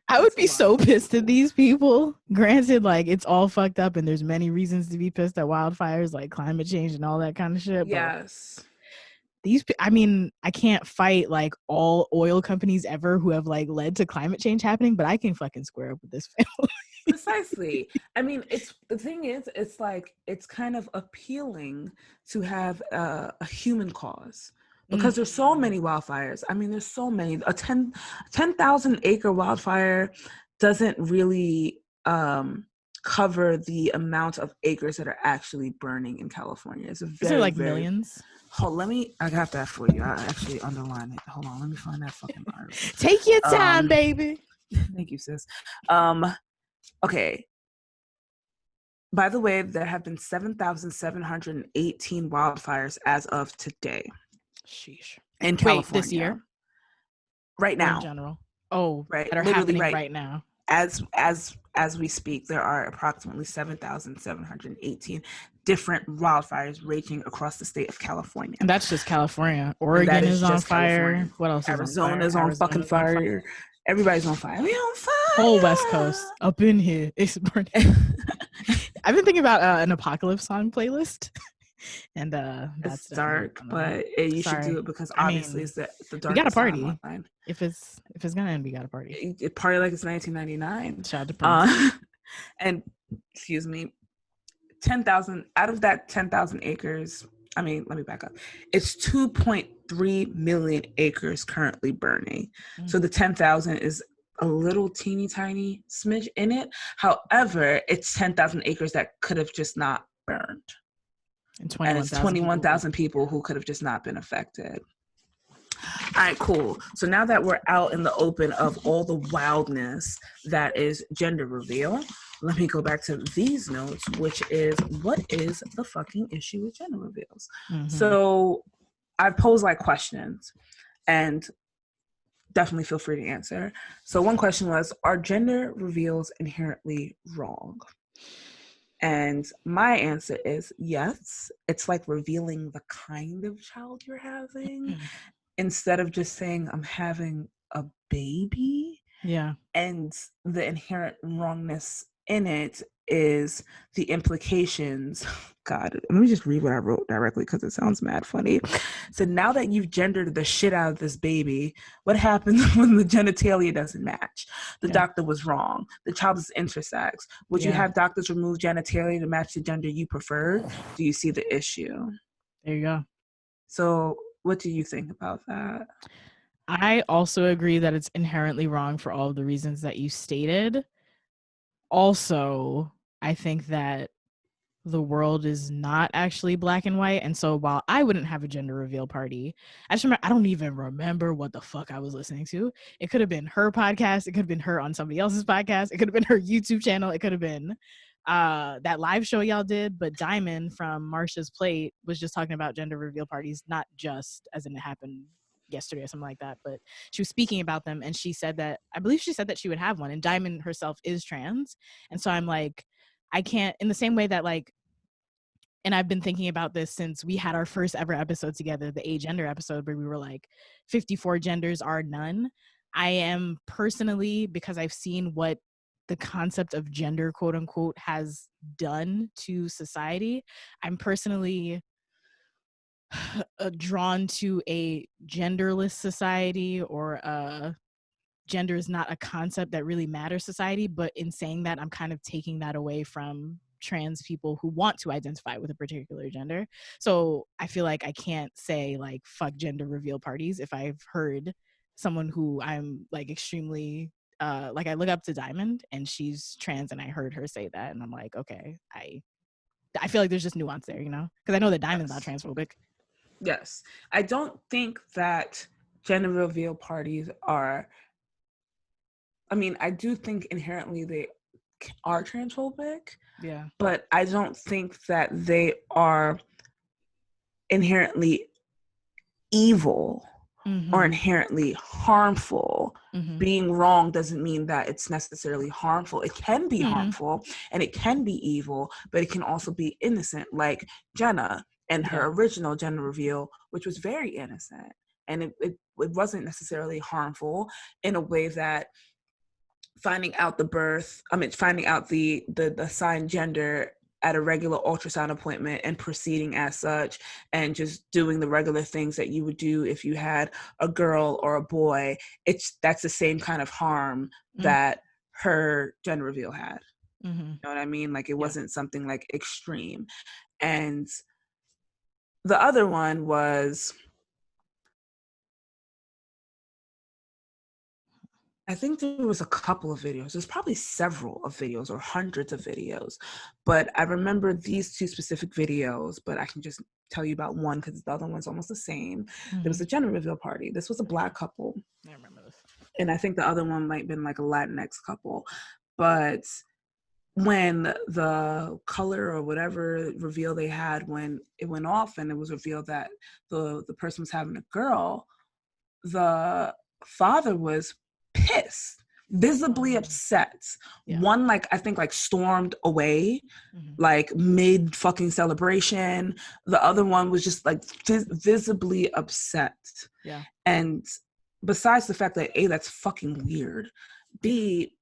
Speaker 1: I would be so pissed at these people. Granted, like, it's all fucked up and there's many reasons to be pissed at wildfires, like climate change and all that kind of shit.
Speaker 2: Yes.
Speaker 1: I can't fight like all oil companies ever who have like led to climate change happening, but I can fucking square up with this family.
Speaker 2: Precisely. I mean, it's like it's kind of appealing to have a human cause because there's so many wildfires. I mean, there's so many. A 10,000 acre wildfire doesn't really cover the amount of acres that are actually burning in California. It's
Speaker 1: Is there like millions?
Speaker 2: I got that for you. I actually underlined it. Hold on, let me find that fucking article.
Speaker 1: Take your time, baby.
Speaker 2: Thank you, sis. Okay. By the way, there have been 7,718 wildfires as of today.
Speaker 1: Sheesh.
Speaker 2: In California.
Speaker 1: Wait, this year?
Speaker 2: Right now.
Speaker 1: Or in general? Oh,
Speaker 2: right.
Speaker 1: That are
Speaker 2: Literally
Speaker 1: happening right now.
Speaker 2: As we speak, there are approximately 7,718 different wildfires raging across the state of California.
Speaker 1: And that's just California. Oregon is on fire. California. What else
Speaker 2: Arizona
Speaker 1: is on fire?
Speaker 2: Arizona's on fucking fire. Everybody's on fire. We on fire.
Speaker 1: Whole West Coast up in here. It's burning. I've been thinking about an apocalypse song playlist. And that's
Speaker 2: dark, but you should do it because obviously it's the darkest.
Speaker 1: We got a party. If it's gonna end, we got a party.
Speaker 2: Party like it's 1999.
Speaker 1: Shout out to Prince.
Speaker 2: And excuse me, 10,000 out of that 10,000 acres. I mean, let me back up. It's 2.3 million acres currently burning. Mm-hmm. So the 10,000 is a little teeny tiny smidge in it. However, it's 10,000 acres that could have just not burned. And it's 21,000 people who could have just not been affected. All right, cool. So now that we're out in the open of all the wildness that is gender reveal, let me go back to these notes, which is, what is the fucking issue with gender reveals? Mm-hmm. So I pose like questions, and definitely feel free to answer. So one question was, are gender reveals inherently wrong? And my answer is yes. It's like revealing the kind of child you're having. Mm-hmm. Instead of just saying I'm having a baby.
Speaker 1: Yeah. And
Speaker 2: the inherent wrongness in it is the implications. God, let me just read what I wrote directly because it sounds mad funny. So now that you've gendered the shit out of this baby, what happens when the genitalia doesn't match? The doctor was wrong. The child is intersex. Would you have doctors remove genitalia to match the gender you prefer? Do you see the issue?
Speaker 1: There you go.
Speaker 2: So what do you think about that?
Speaker 1: I also agree that it's inherently wrong for all of the reasons that you stated. Also, I think that the world is not actually black and white. And so while I wouldn't have a gender reveal party, I don't even remember what the fuck I was listening to. It could have been her podcast. It could have been her on somebody else's podcast. It could have been her YouTube channel. It could have been that live show y'all did. But Diamond from Marsha's Plate was just talking about gender reveal parties, not just as in it happened yesterday or something like that, but she was speaking about them, and I believe she said that she would have one, and Diamond herself is trans. And so I'm like, I can't, in the same way that like, and I've been thinking about this since we had our first ever episode together, the agender episode, where we were like 54 genders are none. I am personally, because I've seen what the concept of gender, quote unquote, has done to society, I'm personally drawn to a genderless society, or gender is not a concept that really matters society. But in saying that, I'm kind of taking that away from trans people who want to identify with a particular gender. So I feel like I can't say like fuck gender reveal parties if I've heard someone who I'm like extremely like I look up to Diamond and she's trans, and I heard her say that, and I'm like, okay, I feel like there's just nuance there, you know, because I know that Diamond's not transphobic.
Speaker 2: Yes. I don't think that gender reveal parties are, I mean, I do think inherently they are transphobic.
Speaker 1: Yeah.
Speaker 2: But I don't think that they are inherently evil or inherently harmful. Being wrong doesn't mean that it's necessarily harmful. It can be harmful and it can be evil, but it can also be innocent, like Jonah and her original gender reveal, which was very innocent. And it wasn't necessarily harmful in a way that finding out the assigned gender at a regular ultrasound appointment and proceeding as such and just doing the regular things that you would do if you had a girl or a boy, that's the same kind of harm that her gender reveal had. You know what I mean? Like it wasn't something like extreme. And the other one was, I think there was a couple of videos. There's probably several of videos or hundreds of videos, but I remember these two specific videos, but I can just tell you about one because the other one's almost the same.
Speaker 1: Mm-hmm.
Speaker 2: There was a gender reveal party. This was a Black couple.
Speaker 1: I remember this.
Speaker 2: And I think the other one might have been like a Latinx couple. But when the color or whatever reveal they had, when it went off and it was revealed that the person was having a girl, the father was pissed, visibly upset. Yeah. One, like, I think, like, stormed away, like, mid fucking celebration. The other one was just, like, visibly upset.
Speaker 1: Yeah.
Speaker 2: And besides the fact that, A, that's fucking weird, B,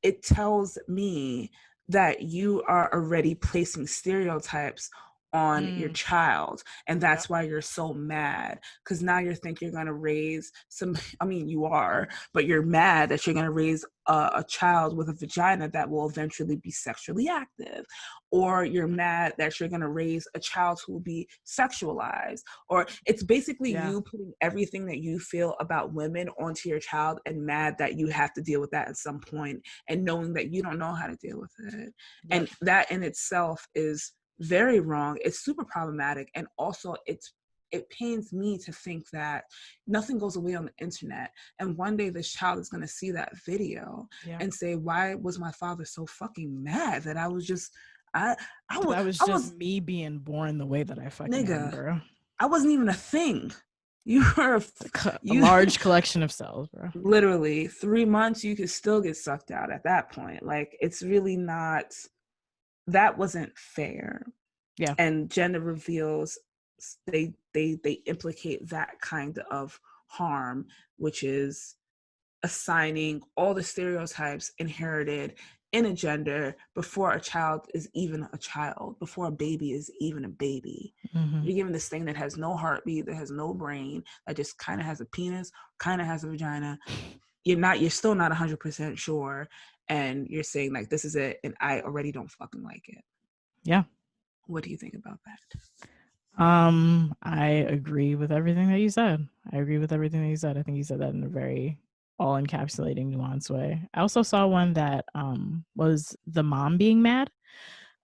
Speaker 2: it tells me that you are already placing stereotypes on your child, and that's why you're so mad, because now you think you're going to raise some, I mean, you are, but you're mad that you're going to raise a child with a vagina that will eventually be sexually active, or you're mad that you're going to raise a child who will be sexualized, or it's basically you putting everything that you feel about women onto your child and mad that you have to deal with that at some point, and knowing that you don't know how to deal with it. And that in itself is very wrong. It's super problematic. And also it pains me to think that nothing goes away on the internet, and one day this child is going to see that video and say, why was my father so fucking mad that I was just I was
Speaker 1: me being born the way that I fucking am, bro.
Speaker 2: I wasn't even a thing. You were
Speaker 1: a large collection of cells, bro.
Speaker 2: Literally 3 months, you could still get sucked out at that point. Like, it's really not, that wasn't fair.
Speaker 1: Yeah.
Speaker 2: And gender reveals, they implicate that kind of harm, which is assigning all the stereotypes inherited in a gender before a child is even a child, before a baby is even a baby. You're given this thing that has no heartbeat, that has no brain, that just kind of has a penis, kind of has a vagina. You're still not 100% sure, and you're saying, like, this is it, and I already don't fucking like it.
Speaker 1: Yeah.
Speaker 2: What do you think about that?
Speaker 1: I agree with everything that you said. I think you said that in a very all-encapsulating, nuanced way. I also saw one that was the mom being mad.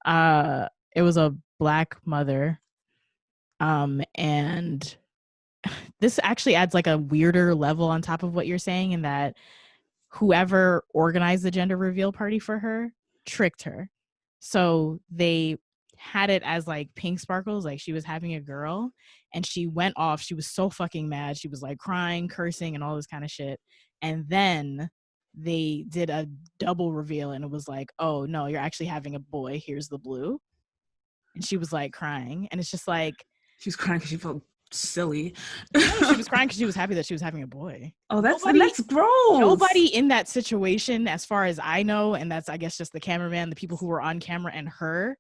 Speaker 1: It was a Black mother, and this actually adds like a weirder level on top of what you're saying, in that whoever organized the gender reveal party for her tricked her. So they had it as like pink sparkles, like she was having a girl, and she went off. She was so fucking mad. She was like crying, cursing, and all this kind of shit. And then they did a double reveal, and it was like, oh no, you're actually having a boy. Here's the blue. And she was like crying, and it's just like,
Speaker 2: she's crying because she felt silly.
Speaker 1: No, she was crying because she was happy that she was having a boy.
Speaker 2: Oh, that's gross.
Speaker 1: Nobody in that situation, as far as I know, and that's, I guess, just the cameraman, the people who were on camera, and her,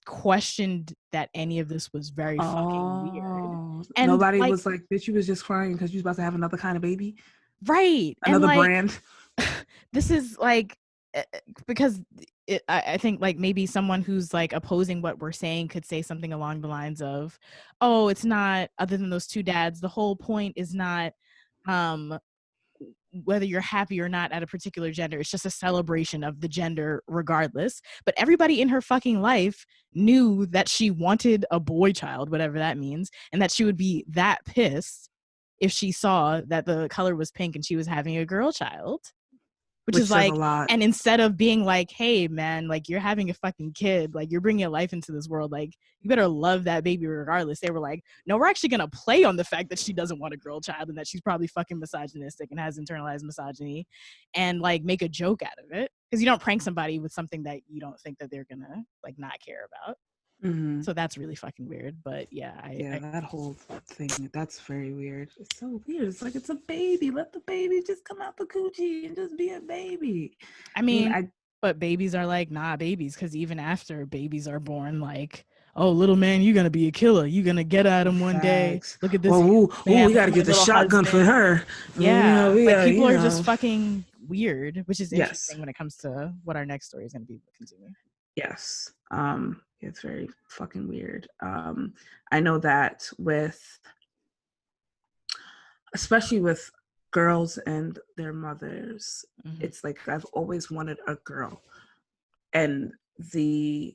Speaker 1: questioned that any of this was very fucking weird.
Speaker 2: And nobody was like, bitch, you was just crying because you was about to have another kind of baby,
Speaker 1: right?
Speaker 2: Another
Speaker 1: and, like,
Speaker 2: brand.
Speaker 1: This is like, because I think like maybe someone who's like opposing what we're saying could say something along the lines of, oh, it's not, other than those two dads, the whole point is not whether you're happy or not at a particular gender. It's just a celebration of the gender regardless. But everybody in her fucking life knew that she wanted a boy child, whatever that means, and that she would be that pissed if she saw that the color was pink and she was having a girl child. Which is like, and instead of being like, hey man, like, you're having a fucking kid, like, you're bringing a life into this world, like, you better love that baby regardless. They were like, no, we're actually gonna play on the fact that she doesn't want a girl child and that she's probably fucking misogynistic and has internalized misogyny, and like make a joke out of it, because you don't prank somebody with something that you don't think that they're gonna like not care about. So that's really fucking weird. But that
Speaker 2: whole thing, that's very weird. It's so weird. It's like, it's a baby. Let the baby just come out the coochie and just be a baby.
Speaker 1: I mean, but babies are like not babies, because even after babies are born, like, oh, little man, you're gonna be a killer. You're gonna get at him one day. Look at this.
Speaker 2: We gotta get the shotgun for her.
Speaker 1: Yeah, people are just fucking weird, which is interesting when it comes to what our next story is gonna be. Continue.
Speaker 2: Yes. It's very fucking weird. I know that especially with girls and their mothers, it's like, I've always wanted a girl. And the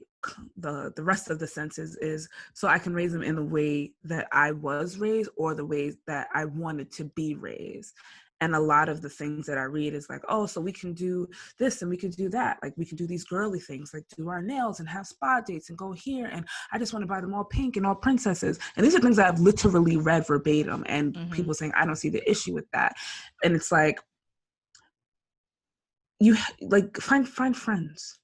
Speaker 2: the rest of the senses is so I can raise them in the way that I was raised or the ways that I wanted to be raised. And a lot of the things that I read is like, oh, so we can do this and we can do that. Like we can do these girly things, like do our nails and have spa dates and go here. And I just want to buy them all pink and all princesses. And these are things that I've literally read verbatim, and people saying, I don't see the issue with that. And it's like, you like find friends.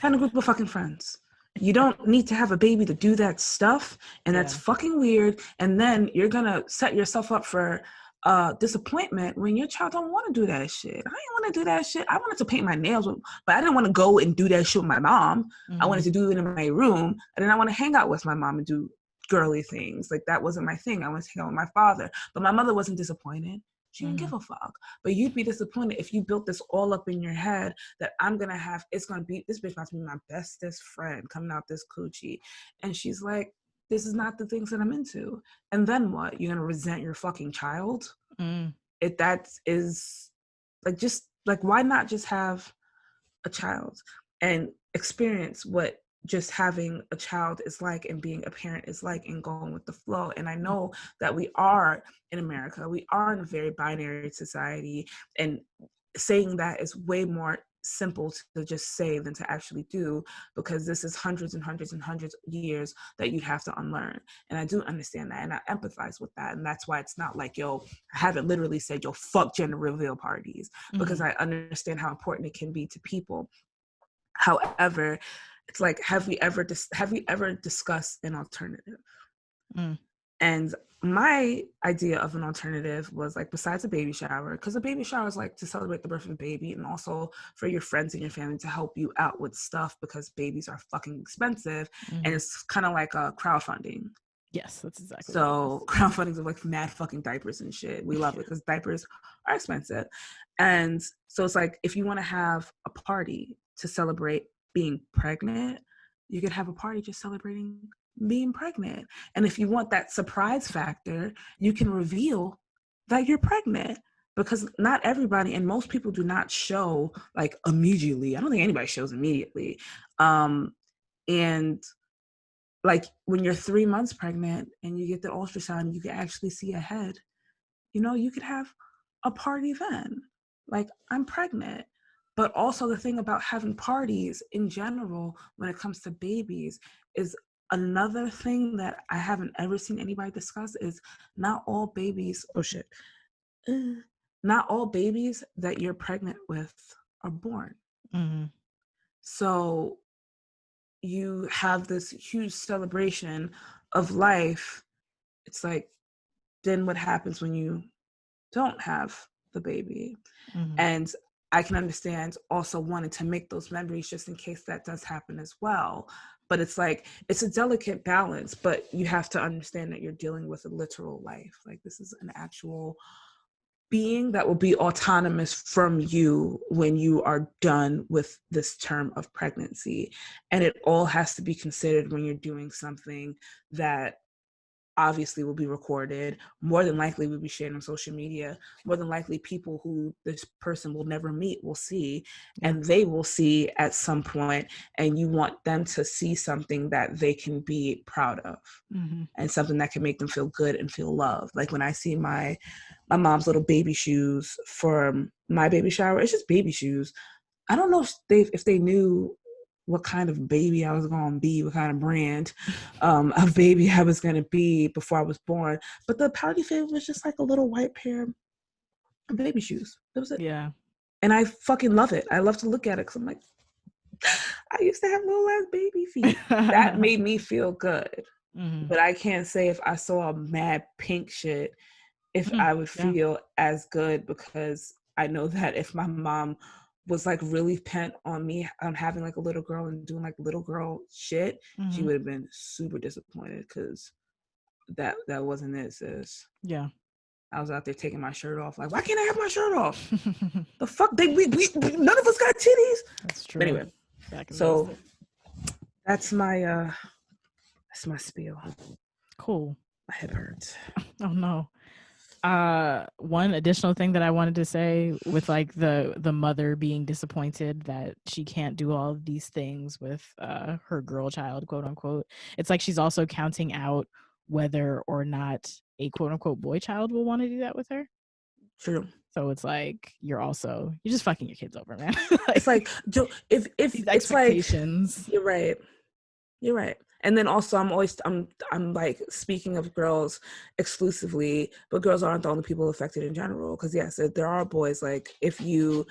Speaker 2: Find a group of fucking friends. You don't need to have a baby to do that stuff, and that's fucking weird. And then you're gonna set yourself up for disappointment when your child don't want to do that shit. I didn't want to do that shit. I wanted to paint my nails, but I didn't want to go and do that shit with my mom. I wanted to do it in my room, and then I want to hang out with my mom and do girly things. Like that wasn't my thing. I wanted to hang out with my father, but my mother wasn't disappointed. She didn't give a fuck. But you'd be disappointed if you built this all up in your head that I'm going to have, it's going to be, this bitch about to be my bestest friend coming out this coochie. And she's like, this is not the things that I'm into. And then what? You're going to resent your fucking child? If that is like, just like, why not just have a child and experience what just having a child is like and being a parent is like and going with the flow. And I know that we are in America, we are in a very binary society, and saying that is way more simple to just say than to actually do, because this is hundreds and hundreds and hundreds of years that you'd have to unlearn. And I do understand that, and I empathize with that. And that's why it's not like, yo, I haven't literally said, yo, fuck gender reveal parties, because I understand how important it can be to people. However, it's like, have we ever discussed an alternative? And my idea of an alternative was like, besides a baby shower, because a baby shower is like to celebrate the birth of a baby, and also for your friends and your family to help you out with stuff, because babies are fucking expensive. And it's kind of like a crowdfunding.
Speaker 1: Yes, that's exactly.
Speaker 2: So crowdfunding of like mad fucking diapers and shit. We love it because diapers are expensive. And so it's like, if you want to have a party to celebrate being pregnant, you could have a party just celebrating being pregnant. And if you want that surprise factor, you can reveal that you're pregnant, because not everybody, and most people do not show like immediately. I don't think anybody shows immediately. And like when you're 3 months pregnant and you get the ultrasound, you can actually see a head. You know, you could have a party then. Like, I'm pregnant. But also the thing about having parties in general when it comes to babies is another thing that I haven't ever seen anybody discuss is not all babies, not all babies that you're pregnant with are born. So you have this huge celebration of life. It's like, then what happens when you don't have the baby? And I can understand also wanting to make those memories just in case that does happen as well. But it's like, it's a delicate balance, but you have to understand that you're dealing with a literal life. Like, this is an actual being that will be autonomous from you when you are done with this term of pregnancy. And it all has to be considered when you're doing something that obviously will be recorded, more than likely will be shared on social media, more than likely people who this person will never meet will see, and they will see at some point, and you want them to see something that they can be proud of, and something that can make them feel good and feel loved. Like when I see my mom's little baby shoes for my baby shower, it's just baby shoes. I don't know if they knew what kind of baby I was going to be, what kind of brand of baby I was going to be before I was born. But the party favor was just like a little white pair of baby shoes. That was it.
Speaker 1: Yeah.
Speaker 2: And I fucking love it. I love to look at it because I'm like, I used to have little ass baby feet. That made me feel good. But I can't say if I saw a mad pink shit, if I would feel as good, because I know that if my mom was like really pent on me on having like a little girl and doing like little girl shit, she would have been super disappointed, because that wasn't it, sis.
Speaker 1: Yeah.
Speaker 2: I was out there taking my shirt off, like, why can't I have my shirt off? The fuck, we none of us got titties.
Speaker 1: That's true.
Speaker 2: But anyway, so that's my spiel.
Speaker 1: Cool.
Speaker 2: My head hurts.
Speaker 1: Oh no. One additional thing that I wanted to say with like the mother being disappointed that she can't do all of these things with her girl child, quote unquote. It's like she's also counting out whether or not a quote unquote boy child will want to do that with her.
Speaker 2: True.
Speaker 1: So it's like you're just fucking your kids over, man.
Speaker 2: It's like if
Speaker 1: these
Speaker 2: it's like,
Speaker 1: expectations.
Speaker 2: you're right. You're right. And then also I'm like, speaking of girls exclusively, but girls aren't the only people affected in general. Because yes, there are boys, like if you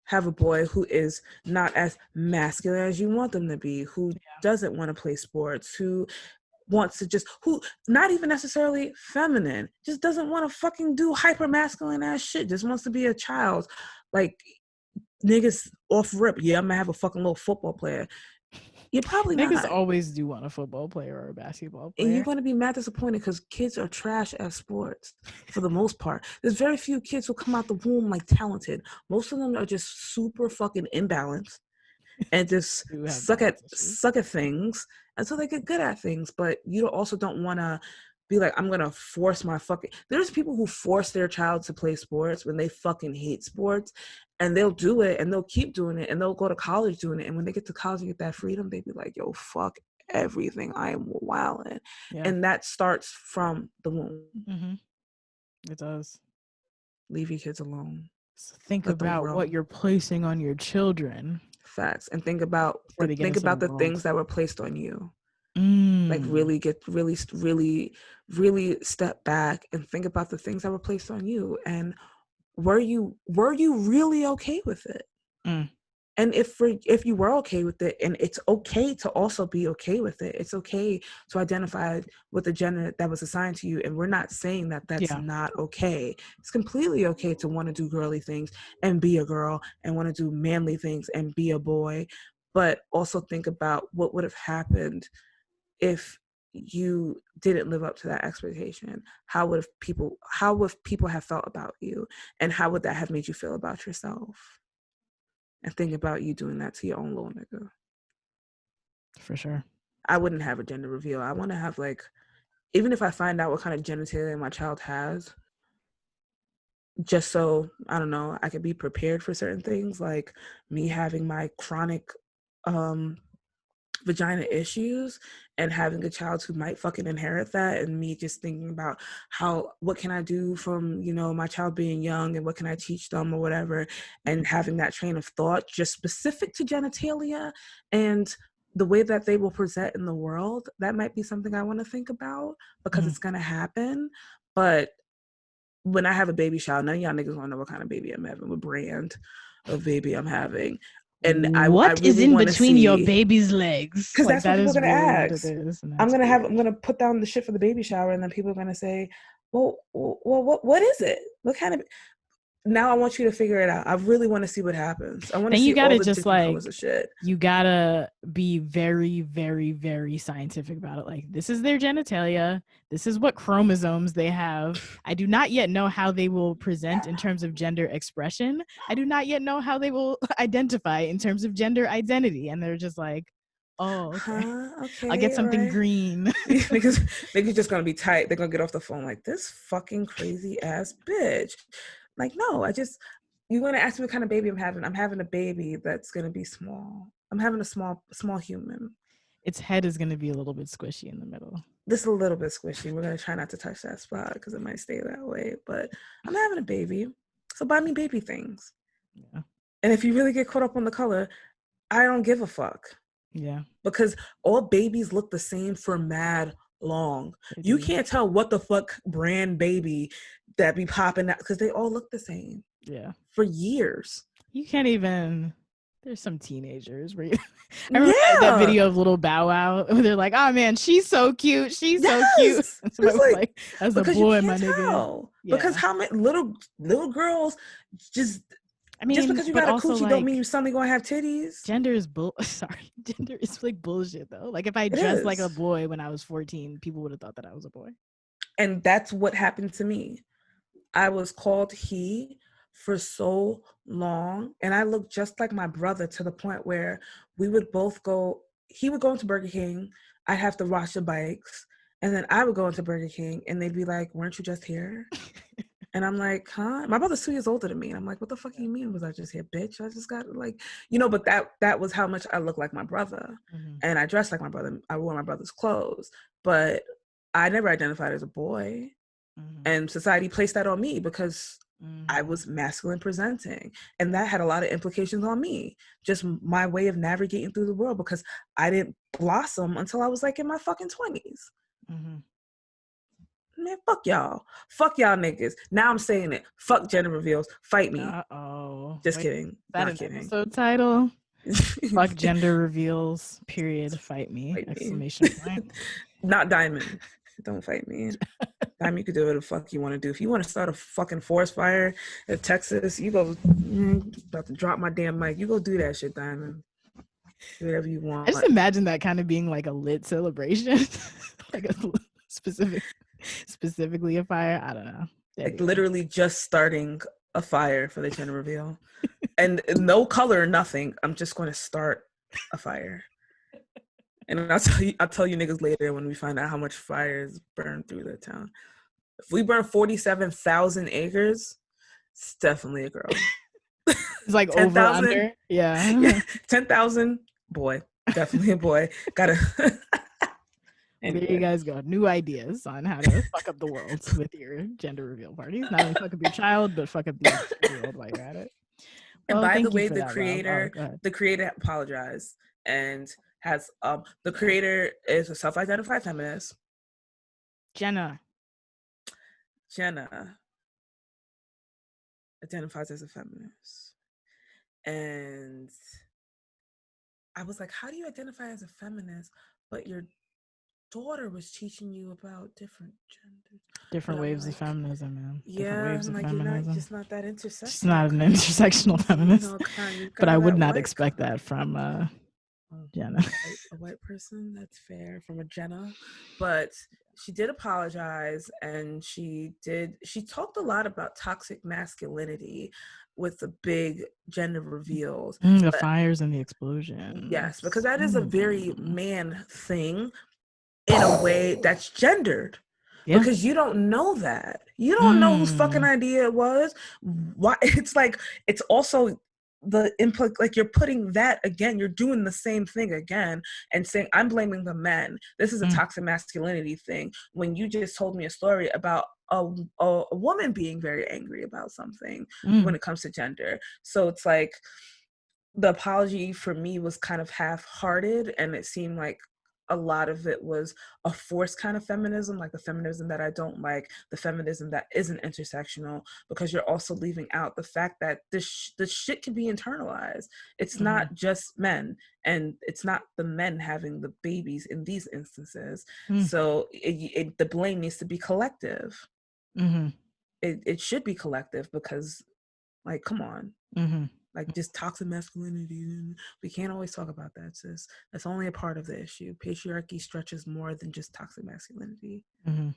Speaker 2: have a boy who is not as masculine as you want them to be, who doesn't want to play sports, who wants to who not even necessarily feminine, just doesn't want to fucking do hyper masculine ass shit, just wants to be a child, like, niggas off rip, yeah, I'm gonna have a fucking little football player. You're probably
Speaker 1: niggas
Speaker 2: not.
Speaker 1: always do want a football player or a basketball player.
Speaker 2: And you're going to be mad disappointed because kids are trash at sports for the most part. There's very few kids who come out the womb like talented. Most of them are just super fucking imbalanced and just suck at things until they get good at things. But you also don't want to be like, I'm gonna force my fucking. There's people who force their child to play sports when they fucking hate sports, and they'll do it and they'll keep doing it and they'll go to college doing it. And when they get to college and get that freedom, they be like, yo, fuck everything, I am wilding. And that starts from the womb.
Speaker 1: Mm-hmm. It does.
Speaker 2: Leave your kids alone.
Speaker 1: So think about what you're placing on your children.
Speaker 2: Facts. And think about the things that were placed on you. Like really step back and think about the things that were placed on you, and were you really okay with it? And if you were okay with it, and it's okay to also be okay with it, it's okay to identify with the gender that was assigned to you. And we're not saying that that's not okay. It's completely okay to want to do girly things and be a girl, and want to do manly things and be a boy. But also think about what would have happened if you didn't live up to that expectation. How would people have felt about you, and how would that have made you feel about yourself? And think about you doing that to your own little nigga.
Speaker 1: For sure.
Speaker 2: I wouldn't have a gender reveal. I want to have, like, even if I find out what kind of genitalia my child has, just so, I don't know, I could be prepared for certain things, like me having my chronic vagina issues and having a child who might fucking inherit that, and me just thinking about what can I do from, my child being young, and what can I teach them or whatever, and having that train of thought just specific to genitalia and the way that they will present in the world. That might be something I want to think about, because it's going to happen. But when I have a baby shower, none of y'all niggas want to know what kind of baby I'm having, what brand of baby I'm having. And I really
Speaker 1: is in between your baby's legs?
Speaker 2: Because that's what people are gonna ask. I'm gonna put down the shit for the baby shower, and then people are gonna say, "Well, what is it? What kind of?" Now I want you to figure it out. I really want to see what happens. I want to see all the different colors of shit.
Speaker 1: You gotta be very, very, very scientific about it. Like, this is their genitalia. This is what chromosomes they have. I do not yet know how they will present in terms of gender expression. I do not yet know how they will identify in terms of gender identity. And they're just like, oh, okay. I'll get something green.
Speaker 2: Because they're just gonna be tight. They're gonna get off the phone like, this fucking crazy ass bitch. Like, no, you're going to ask me what kind of baby I'm having. I'm having a baby that's going to be small. I'm having a small human.
Speaker 1: Its head is going to be a little bit squishy in the middle.
Speaker 2: Just a little bit squishy. We're going to try not to touch that spot because it might stay that way. But I'm having a baby. So buy me baby things. Yeah. And if you really get caught up on the color, I don't give a fuck.
Speaker 1: Yeah.
Speaker 2: Because all babies look the same for mad long. You can't tell what the fuck brand baby that be popping out, because they all look the same.
Speaker 1: Yeah.
Speaker 2: For years.
Speaker 1: You can't even. There's some teenagers where I remember that video of little Bow Wow where they're like, oh man, she's so cute. She's so cute. Somebody was like, as a boy, my nigga.
Speaker 2: Yeah. Because how many little girls just, I mean, just because you got a coochie don't mean you suddenly gonna have titties.
Speaker 1: Gender is gender is like bullshit though. Like, if I dressed like a boy when I was 14, people would have thought that I was a boy.
Speaker 2: And that's what happened to me. I was called he for so long, and I looked just like my brother, to the point where we would both go. He would go into Burger King. I'd have to wash the bikes, And then I would go into Burger King and they'd be like, weren't you just here? And I'm like, huh? My brother's 2 years older than me. And I'm like, what the fuck do you mean? Was I just here, bitch? I just got like, but that was how much I looked like my brother.
Speaker 1: Mm-hmm.
Speaker 2: And I dressed like my brother. I wore my brother's clothes. But I never identified as a boy.
Speaker 1: Mm-hmm.
Speaker 2: And society placed that on me because I was masculine presenting. And that had a lot of implications on me. Just my way of navigating through the world, because I didn't blossom until I was like in my fucking 20s.
Speaker 1: Mm-hmm.
Speaker 2: Man, fuck y'all niggas. Now I'm saying it. Fuck gender reveals. Fight me. Just kidding.
Speaker 1: Is that
Speaker 2: Not
Speaker 1: an
Speaker 2: kidding.
Speaker 1: episode title? Fuck gender reveals. Period. Fight me.
Speaker 2: Fight me.
Speaker 1: Exclamation point.
Speaker 2: Not Diamond. Don't fight me. Diamond, you can do whatever the fuck you want to do. If you want to start a fucking forest fire in Texas, you go. About to drop my damn mic. You go do that shit, Diamond. Do whatever you want.
Speaker 1: I just imagine that kind of being like a lit celebration, like a specifically a fire. I don't know.
Speaker 2: Like literally just starting a fire for the gender reveal, and no color, nothing. I'm just going to start a fire, and I'll tell you niggas later when we find out how much fires burn through the town. If we burn 47,000 acres, it's definitely a girl.
Speaker 1: It's like 10, over 000? Under. Yeah.
Speaker 2: 10,000. Boy, definitely a boy. Gotta.
Speaker 1: Anyway. There you guys go. New ideas on how to fuck up the world with your gender reveal parties. Not only fuck up your child, but fuck up the world while you're at it.
Speaker 2: Well, and by the way, the creator apologized and has the creator is a self-identified feminist.
Speaker 1: Jenna
Speaker 2: identifies as a feminist, and I was like, how do you identify as a feminist but your daughter was teaching you about different genders,
Speaker 1: different waves of feminism, man.
Speaker 2: Yeah,
Speaker 1: waves
Speaker 2: of feminism. You're just not that intersectional.
Speaker 1: She's not an intersectional feminist, but I would not expect that from Jenna.
Speaker 2: A white person, that's fair, from a Jenna. But she did apologize, and she talked a lot about toxic masculinity with the big gender reveals.
Speaker 1: The fires and the explosions.
Speaker 2: Yes, because that is a very man thing in a way that's gendered. Yeah. Because you don't know that. You don't know whose fucking idea it was. Why? It's like, it's also the input, like you're putting that again, you're doing the same thing again and saying, I'm blaming the men. This is a toxic masculinity thing. When you just told me a story about a woman being very angry about something when it comes to gender. So it's like the apology for me was kind of half-hearted, and it seemed like a lot of it was a forced kind of feminism, like the feminism that I don't like, the feminism that isn't intersectional, because you're also leaving out the fact that this shit can be internalized. It's not just men, and it's not the men having the babies in these instances. So the blame needs to be collective. It should be collective, because, like, come on. Like, just toxic masculinity. We can't always talk about that, sis. That's only a part of the issue. Patriarchy stretches more than just toxic masculinity. All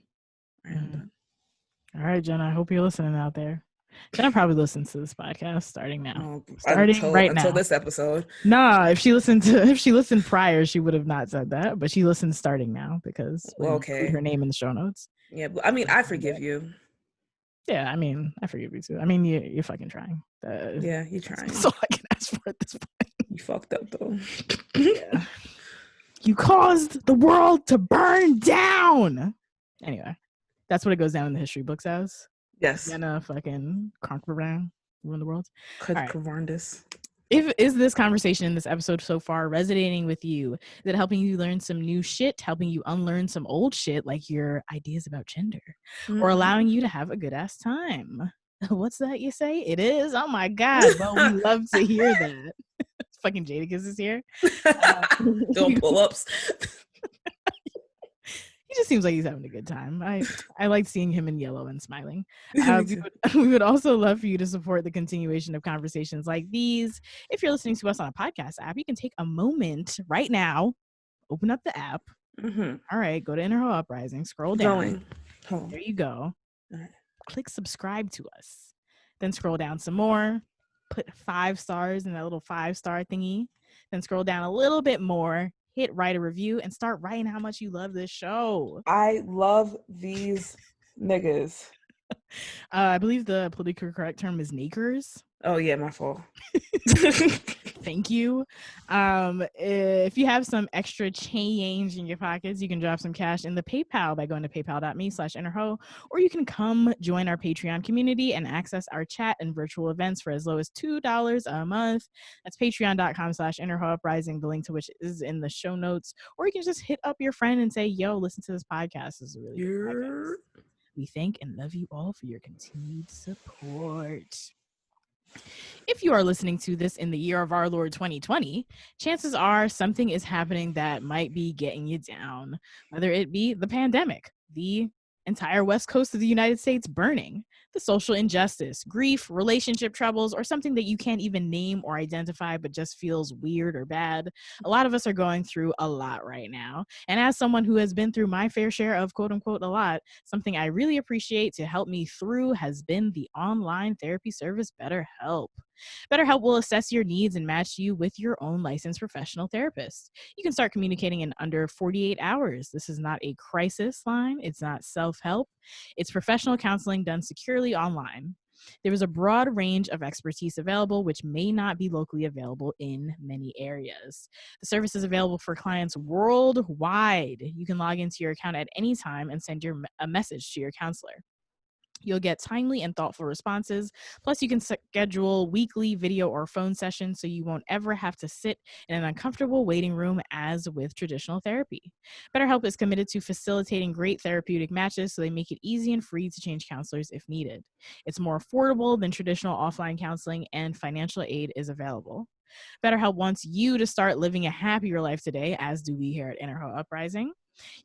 Speaker 1: right, Jenna, I hope you're listening out there. Jenna probably listens to this podcast starting now.
Speaker 2: Until this episode.
Speaker 1: No, if she listened prior, she would have not said that. But she listens starting now, because we'll put her name in the show notes.
Speaker 2: Yeah, but I mean, I forgive you.
Speaker 1: Yeah, I mean, I forgive you too. I mean, you're fucking trying.
Speaker 2: Yeah, you're trying.
Speaker 1: That's all I can ask for at this point.
Speaker 2: You fucked up, though.
Speaker 1: Yeah. You caused the world to burn down. Anyway, that's what it goes down in the history books as.
Speaker 2: Yes.
Speaker 1: Jenna fucking conquer around, ruin the world. Is this conversation in this episode so far resonating with you? Is it helping you learn some new shit, helping you unlearn some old shit, like your ideas about gender, or allowing you to have a good ass time? What's that you say? It is? Oh my God. Well, we love to hear that. Fucking Jadakiss is here.
Speaker 2: Don't pull ups.
Speaker 1: He just seems like he's having a good time. I like seeing him in yellow and smiling. We would also love for you to support the continuation of conversations like these. If you're listening to us on a podcast app, you can take a moment right now, open up the app. All right, go to Inner Ho Uprising, scroll down. There you go. All right. Click subscribe to us. Then scroll down some more. Put 5 stars in that little 5-star thingy. Then scroll down a little bit more. hit write a review and start writing how much you love this show.
Speaker 2: I love these niggas.
Speaker 1: I believe the politically correct term is nakers.
Speaker 2: Oh yeah, my fault.
Speaker 1: Thank you. If you have some extra change in your pockets, you can drop some cash in the PayPal by going to paypal.me/innerho, or you can come join our Patreon community and access our chat and virtual events for as low as $2 a month. That's patreon.com/innerhouprising, the link to which is in the show notes. Or you can just hit up your friend and say, yo, listen to this podcast. This is a really good podcast. We thank and love you all for your continued support. If you are listening to this in the year of our Lord 2020, chances are something is happening that might be getting you down, whether it be the pandemic, the entire west coast of the United States burning, the social injustice, grief, relationship troubles, or something that you can't even name or identify but just feels weird or bad. A lot of us are going through a lot right now. And as someone who has been through my fair share of quote unquote a lot, something I really appreciate to help me through has been the online therapy service BetterHelp. BetterHelp will assess your needs and match you with your own licensed professional therapist. You can start communicating in under 48 hours. This is not a crisis line. It's not self-help. It's professional counseling done securely online. There is a broad range of expertise available, which may not be locally available in many areas. The service is available for clients worldwide. You can log into your account at any time and send a message to your counselor. You'll get timely and thoughtful responses. Plus, you can schedule weekly video or phone sessions so you won't ever have to sit in an uncomfortable waiting room as with traditional therapy. BetterHelp is committed to facilitating great therapeutic matches so they make it easy and free to change counselors if needed. It's more affordable than traditional offline counseling, and financial aid is available. BetterHelp wants you to start living a happier life today, as do we here at Innerho Uprising.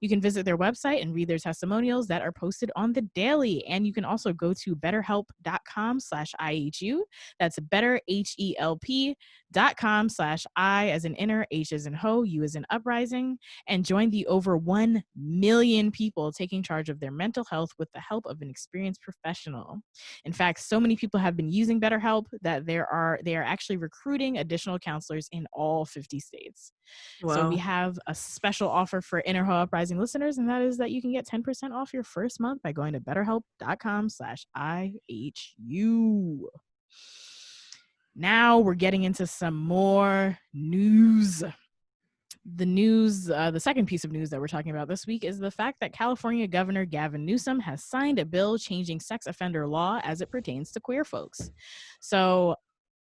Speaker 1: You can visit their website and read their testimonials that are posted on the daily. And you can also go to betterhelp.com/IHU. That's betterhelp.com/I as in inner, H as in ho, U as in uprising, and join the over 1 million people taking charge of their mental health with the help of an experienced professional. In fact, so many people have been using BetterHelp that they are actually recruiting additional counselors in all 50 states.
Speaker 2: Wow.
Speaker 1: So we have a special offer for Innerho Uprising listeners, and that is that you can get 10% off your first month by going to betterhelp.com/IHU. Now we're getting into some more news. The second piece of news that we're talking about this week is the fact that California Governor Gavin Newsom has signed a bill changing sex offender law as it pertains to queer folks. So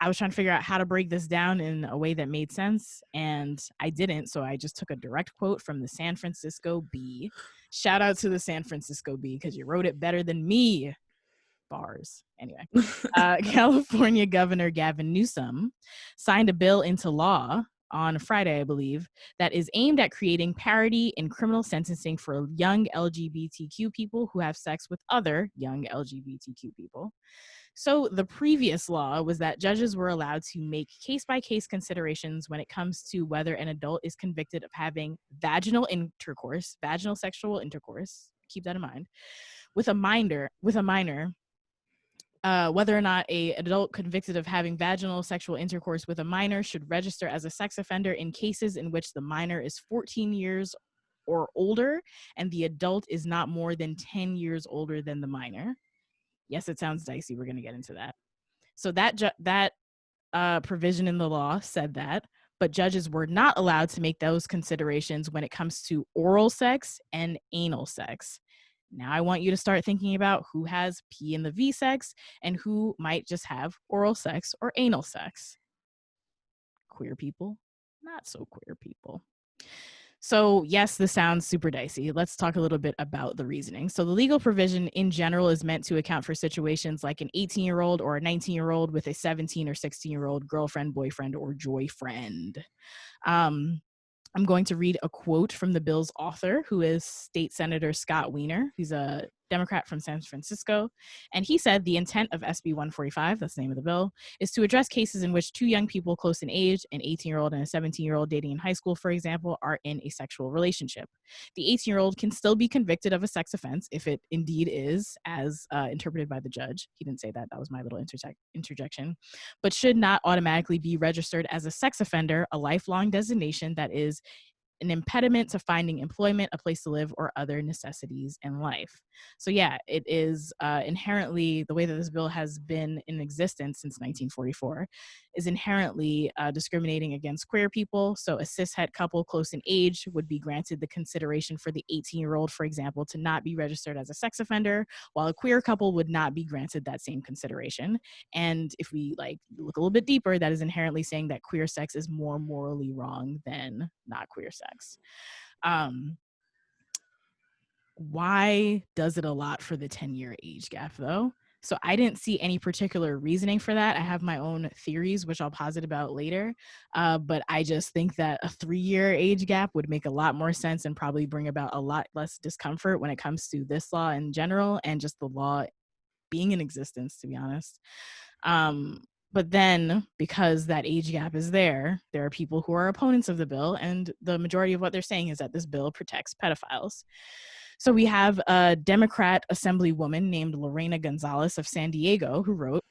Speaker 1: I was trying to figure out how to break this down in a way that made sense, and I didn't, so I just took a direct quote from the San Francisco Bee. Shout out to the San Francisco Bee, because you wrote it better than me. Bars. Anyway, California Governor Gavin Newsom signed a bill into law on Friday, I believe, that is aimed at creating parity in criminal sentencing for young LGBTQ people who have sex with other young LGBTQ people. So the previous law was that judges were allowed to make case-by-case considerations when it comes to whether an adult is convicted of having vaginal sexual intercourse, keep that in mind, with a minor, whether or not an adult convicted of having vaginal sexual intercourse with a minor should register as a sex offender in cases in which the minor is 14 years or older and the adult is not more than 10 years older than the minor. Yes, it sounds dicey. We're going to get into that. So that provision in the law said that, but judges were not allowed to make those considerations when it comes to oral sex and anal sex. Now I want you to start thinking about who has P in the V sex and who might just have oral sex or anal sex. Queer people, not so queer people. So yes, this sounds super dicey. Let's talk a little bit about the reasoning. So the legal provision in general is meant to account for situations like an 18-year-old or a 19-year-old with a 17 or 16-year-old girlfriend, boyfriend, or joyfriend. I'm going to read a quote from the bill's author, who is State Senator Scott Wiener. He's a Democrat from San Francisco. And he said the intent of SB 145, that's the name of the bill, is to address cases in which two young people close in age, an 18-year-old and a 17-year-old dating in high school, for example, are in a sexual relationship. The 18-year-old can still be convicted of a sex offense if it indeed is, as interpreted by the judge. He didn't say that. That was my little interjection. But should not automatically be registered as a sex offender, a lifelong designation that is an impediment to finding employment, a place to live, or other necessities in life. So yeah, it is inherently, the way that this bill has been in existence since 1944 is inherently discriminating against queer people. So a cishet couple close in age would be granted the consideration for the 18-year-old, for example, to not be registered as a sex offender, while a queer couple would not be granted that same consideration. And if we like look a little bit deeper, that is inherently saying that queer sex is more morally wrong than not queer sex. Why does it a lot for the 10-year age gap though? So I didn't see any particular reasoning for that. I have my own theories, which I'll posit about later. But I just think that a 3-year age gap would make a lot more sense and probably bring about a lot less discomfort when it comes to this law in general and just the law being in existence, to be honest. But then, because that age gap is there are people who are opponents of the bill, and the majority of what they're saying is that this bill protects pedophiles. So we have a Democrat Assemblywoman named Lorena Gonzalez of San Diego who wrote,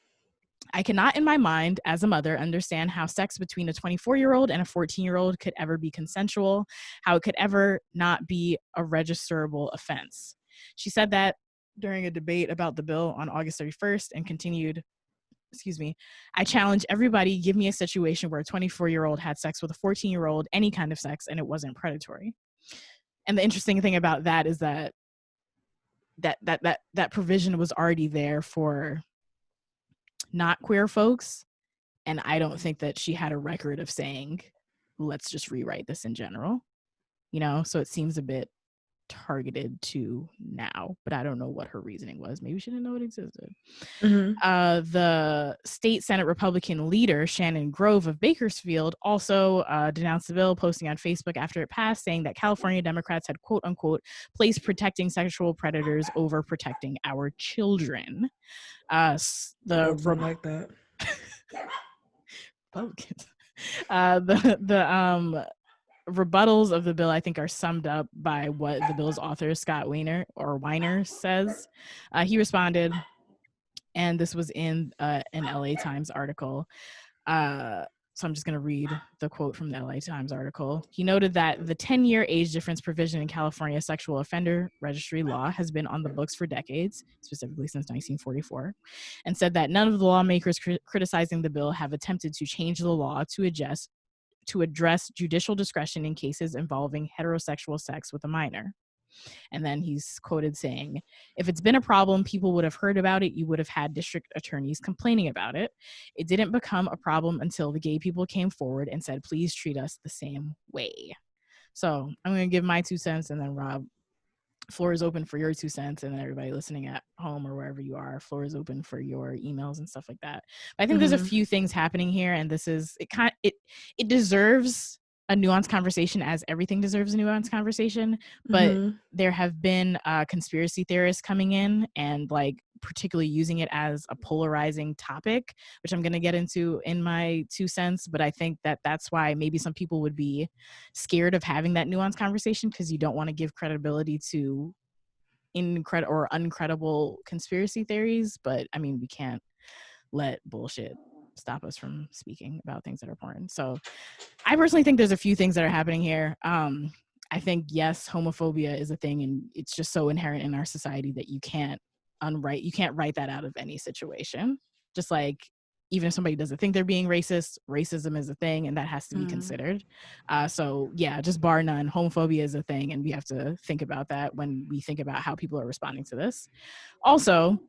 Speaker 1: "I cannot in my mind, as a mother, understand how sex between a 24-year-old and a 14-year-old could ever be consensual, how it could ever not be a registerable offense." She said that during a debate about the bill on August 31st and continued, "I challenge everybody, give me a situation where a 24-year-old had sex with a 14-year-old, any kind of sex, and it wasn't predatory." And the interesting thing about that is that provision was already there for not queer folks. And I don't think that she had a record of saying, let's just rewrite this in general, so it seems a bit targeted to now, but I don't know what her reasoning was. Maybe she didn't know it existed. The state Senate Republican leader, Shannon Grove of Bakersfield, also denounced the bill, posting on Facebook after it passed, saying that California Democrats had, quote unquote, placed protecting sexual predators over protecting our children.
Speaker 2: Like that.
Speaker 1: Republicans. The rebuttals of the bill, I think, are summed up by what the bill's author, Scott Weiner says. He responded, and this was in an LA Times article. So I'm just going to read the quote from the LA Times article. He noted that the 10-year age difference provision in California sexual offender registry law has been on the books for decades, specifically since 1944, and said that none of the lawmakers criticizing the bill have attempted to change the law to address judicial discretion in cases involving heterosexual sex with a minor. And then he's quoted saying, "If it's been a problem, people would have heard about it. You would have had district attorneys complaining about it. It didn't become a problem until the gay people came forward and said, please treat us the same way." So I'm going to give my 2 cents, and then Rob, floor is open for your 2 cents, and then everybody listening at home or wherever you are, floor is open for your emails and stuff like that. But I think there's a few things happening here, and this is it deserves a nuanced conversation, as everything deserves a nuanced conversation. But there have been conspiracy theorists coming in and like particularly using it as a polarizing topic, which I'm going to get into in my 2 cents. But I think that that's why maybe some people would be scared of having that nuanced conversation, because you don't want to give credibility to uncredible conspiracy theories. But I mean, we can't let bullshit stop us from speaking about things that are important. So I personally think there's a few things that are happening here. I think, yes, homophobia is a thing, and it's just so inherent in our society that you can't write that out of any situation. Just like, even if somebody doesn't think they're being racist, racism is a thing, and that has to be considered. So yeah, just bar none, homophobia is a thing, and we have to think about that when we think about how people are responding to this. Also,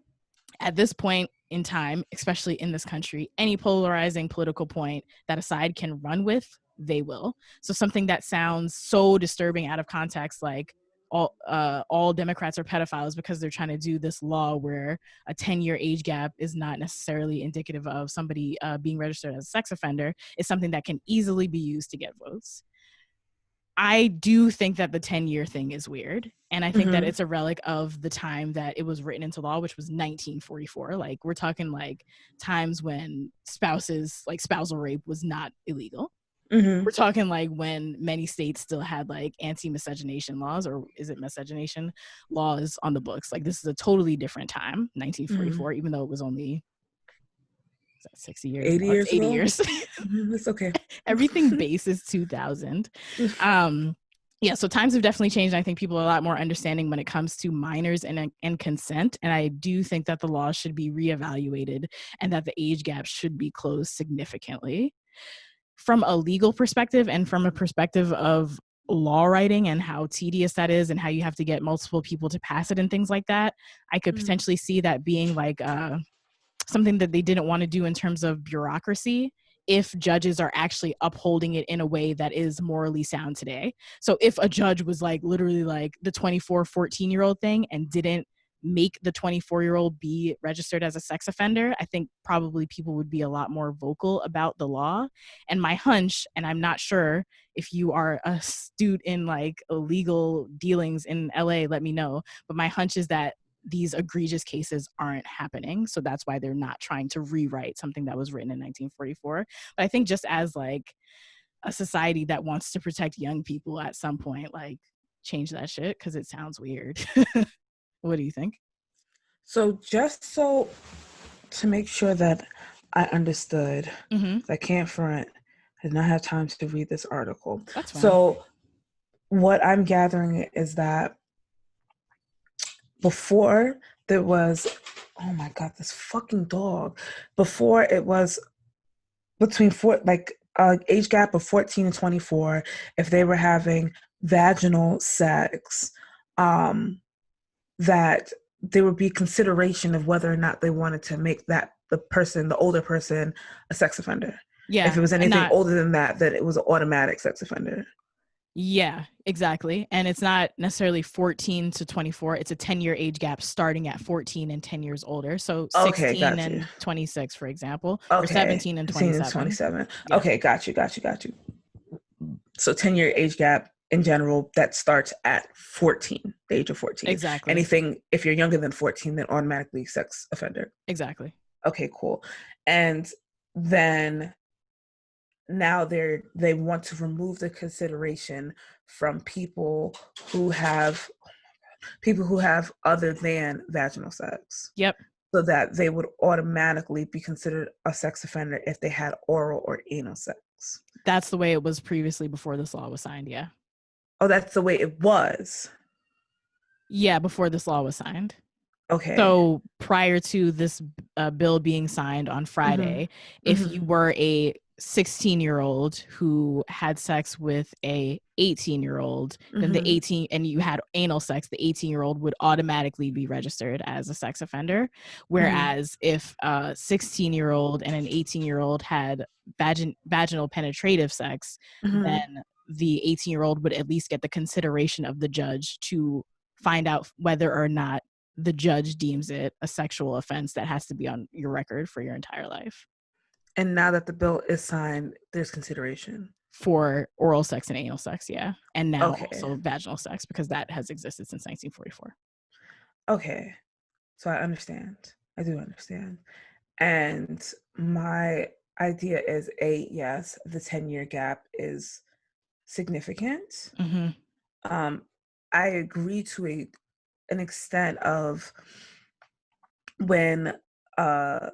Speaker 1: at this point in time, especially in this country, any polarizing political point that a side can run with, they will. So something that sounds so disturbing out of context, like all Democrats are pedophiles because they're trying to do this law where a 10-year age gap is not necessarily indicative of somebody being registered as a sex offender, is something that can easily be used to get votes. I do think that the 10-year thing is weird. And I think that it's a relic of the time that it was written into law, which was 1944. Like, we're talking like times when spousal rape was not illegal. We're talking like when many states still had like anti-miscegenation laws, or is it miscegenation laws, on the books. Like, this is a totally different time, 1944, even though it was only 60 years
Speaker 2: 80 years
Speaker 1: 80 years.
Speaker 2: It's okay.
Speaker 1: Everything base is 2000. Yeah, so times have definitely changed. I think people are a lot more understanding when it comes to minors and consent. And I do think that the law should be reevaluated and that the age gap should be closed significantly. From a legal perspective and from a perspective of law writing and how tedious that is and how you have to get multiple people to pass it and things like that, I could potentially see that being like something that they didn't want to do in terms of bureaucracy if judges are actually upholding it in a way that is morally sound today. So if a judge was like literally like the 24, 14-year-old thing and didn't make the 24-year-old be registered as a sex offender, I think probably people would be a lot more vocal about the law. And my hunch, and I'm not sure if you are astute in like illegal dealings in LA, let me know, but my hunch is that these egregious cases aren't happening. So that's why they're not trying to rewrite something that was written in 1944. But I think just as like a society that wants to protect young people at some point, like change that shit because it sounds weird. What do you think?
Speaker 2: So just so to make sure that I understood, I can't front, I did not have time to read this article.
Speaker 1: That's fine.
Speaker 2: So what I'm gathering is that before there was, oh my God, this fucking dog. Before it was between age gap of 14 and 24, if they were having vaginal sex, that there would be consideration of whether or not they wanted to make the older person, a sex offender.
Speaker 1: Yeah.
Speaker 2: If it was anything older than that, that it was an automatic sex offender.
Speaker 1: Yeah, exactly. And it's not necessarily 14 to 24. It's a 10-year age gap starting at 14 and 10 years older. So 16 and 26, for example, or 17 and 27.
Speaker 2: Yeah. Okay, got you. So 10-year age gap in general, that starts at 14, the age of 14.
Speaker 1: Exactly.
Speaker 2: Anything, if you're younger than 14, then automatically sex offender.
Speaker 1: Exactly.
Speaker 2: Okay, cool. And then now they want to remove the consideration from people who have other than vaginal sex.
Speaker 1: Yep.
Speaker 2: So that they would automatically be considered a sex offender if they had oral or anal sex.
Speaker 1: That's the way it was previously before this law was signed, yeah.
Speaker 2: Oh, that's the way it was?
Speaker 1: Yeah, before this law was signed.
Speaker 2: Okay.
Speaker 1: So prior to this bill being signed on Friday, if you were a 16-year-old who had sex with a 18-year-old, then the 18 and you had anal sex, the 18-year-old would automatically be registered as a sex offender. Whereas if a 16-year-old and an 18-year-old had vaginal penetrative sex, then the 18-year-old would at least get the consideration of the judge to find out whether or not the judge deems it a sexual offense that has to be on your record for your entire life.
Speaker 2: And now that the bill is signed, there's consideration
Speaker 1: for oral sex and anal sex, yeah. And now also vaginal sex, because that has existed since 1944.
Speaker 2: Okay. So I understand. I do understand. And my idea is yes, the 10-year gap is significant. I agree to an extent of when the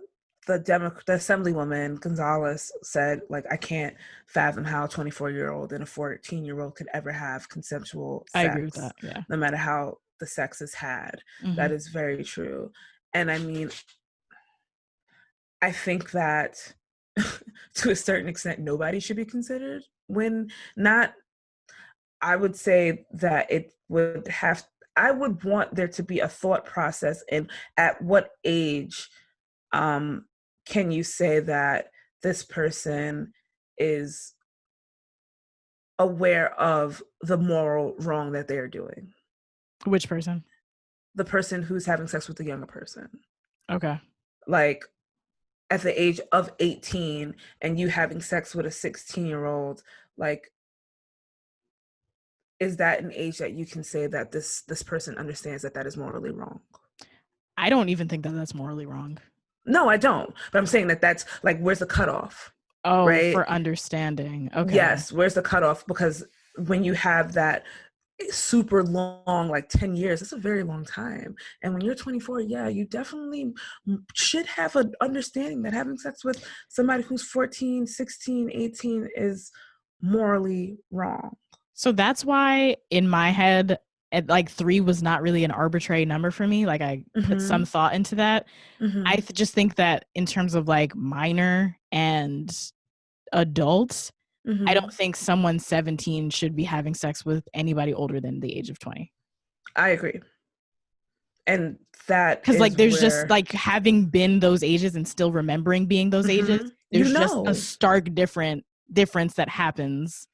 Speaker 2: Assemblywoman Gonzalez said, like, I can't fathom how a 24-year-old and a 14-year-old could ever have consensual sex.
Speaker 1: I agree with that, yeah.
Speaker 2: No matter how the sex is had. That is very true. And I mean, I think that to a certain extent, nobody should be considered I would say that I would want there to be a thought process in at what age can you say that this person is aware of the moral wrong that they're doing?
Speaker 1: Which person?
Speaker 2: The person who's having sex with the younger person.
Speaker 1: Okay.
Speaker 2: Like at the age of 18 and you having sex with a 16-year-old, like, is that an age that you can say that this person understands that is morally wrong?
Speaker 1: I don't even think that that's morally wrong.
Speaker 2: No, I don't. But I'm saying that's like, where's the cutoff?
Speaker 1: Oh,
Speaker 2: right?
Speaker 1: For understanding. Okay.
Speaker 2: Yes, where's the cutoff? Because when you have that super long, like 10 years, that's a very long time. And when you're 24, yeah, you definitely should have an understanding that having sex with somebody who's 14, 16, 18 is morally wrong.
Speaker 1: So that's why in my head, at like 3 was not really an arbitrary number for me. Like I put some thought into that. I just think that in terms of like minor and adults, I don't think someone 17 should be having sex with anybody older than the age of 20.
Speaker 2: I agree. And that
Speaker 1: because
Speaker 2: is
Speaker 1: like there's
Speaker 2: where,
Speaker 1: just like having been those ages and still remembering being those ages, there's just a stark difference that happens.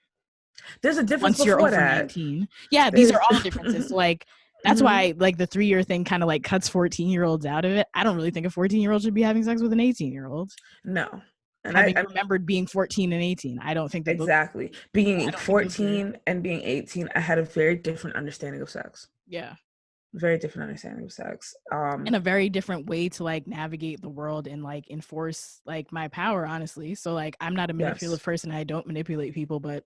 Speaker 2: There's a difference
Speaker 1: once you're
Speaker 2: before
Speaker 1: over
Speaker 2: that.
Speaker 1: 19. Yeah, these are all differences. So like that's why like the 3-year thing kind of like cuts 14-year-olds out of it. I don't really think a 14-year-old should be having sex with an 18-year-old.
Speaker 2: No. And
Speaker 1: having remembered being 14 and 18. I don't think that
Speaker 2: exactly. Being 14 and being 18, I had a very different understanding of sex.
Speaker 1: Yeah.
Speaker 2: Very different understanding of sex.
Speaker 1: And a very different way to like navigate the world and like enforce like my power, honestly. So like I'm not a manipulative person. I don't manipulate people, but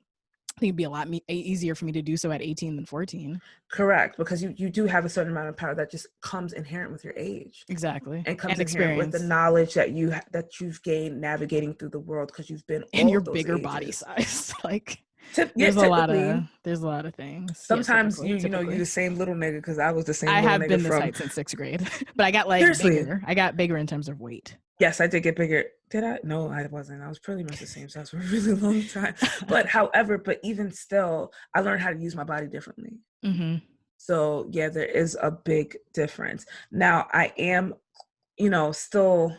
Speaker 1: I think it'd be a lot easier for me to do so at 18 than 14.
Speaker 2: Correct, because you do have a certain amount of power that just comes inherent with your age.
Speaker 1: Exactly.
Speaker 2: And comes inherent with the knowledge that you've gained navigating through the world because you've been
Speaker 1: and
Speaker 2: all
Speaker 1: your
Speaker 2: those
Speaker 1: bigger
Speaker 2: ages.
Speaker 1: body size. Like
Speaker 2: there's a lot
Speaker 1: of things.
Speaker 2: Sometimes you're the same little nigga because I was the same.
Speaker 1: I have been this height since 6th grade, but I got like bigger. I got bigger in terms of weight.
Speaker 2: Yes, I did get bigger. Did I? No, I wasn't. I was pretty much the same size for a really long time. But even still, I learned how to use my body differently. So yeah, there is a big difference. Now I am, still,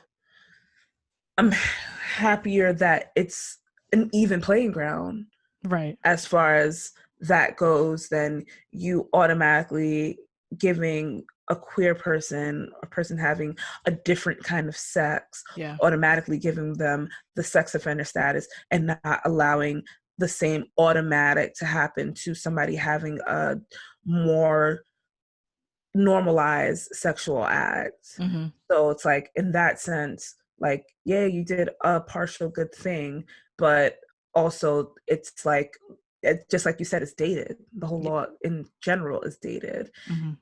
Speaker 2: I'm happier that it's an even playing ground.
Speaker 1: Right.
Speaker 2: As far as that goes, then you automatically giving a queer person, a person having a different kind of sex, automatically giving them the sex offender status and not allowing the same automatic to happen to somebody having a more normalized sexual act. So it's like, in that sense, like, yeah, you did a partial good thing, but also it's like, just like you said, it's dated. The whole law in general is dated.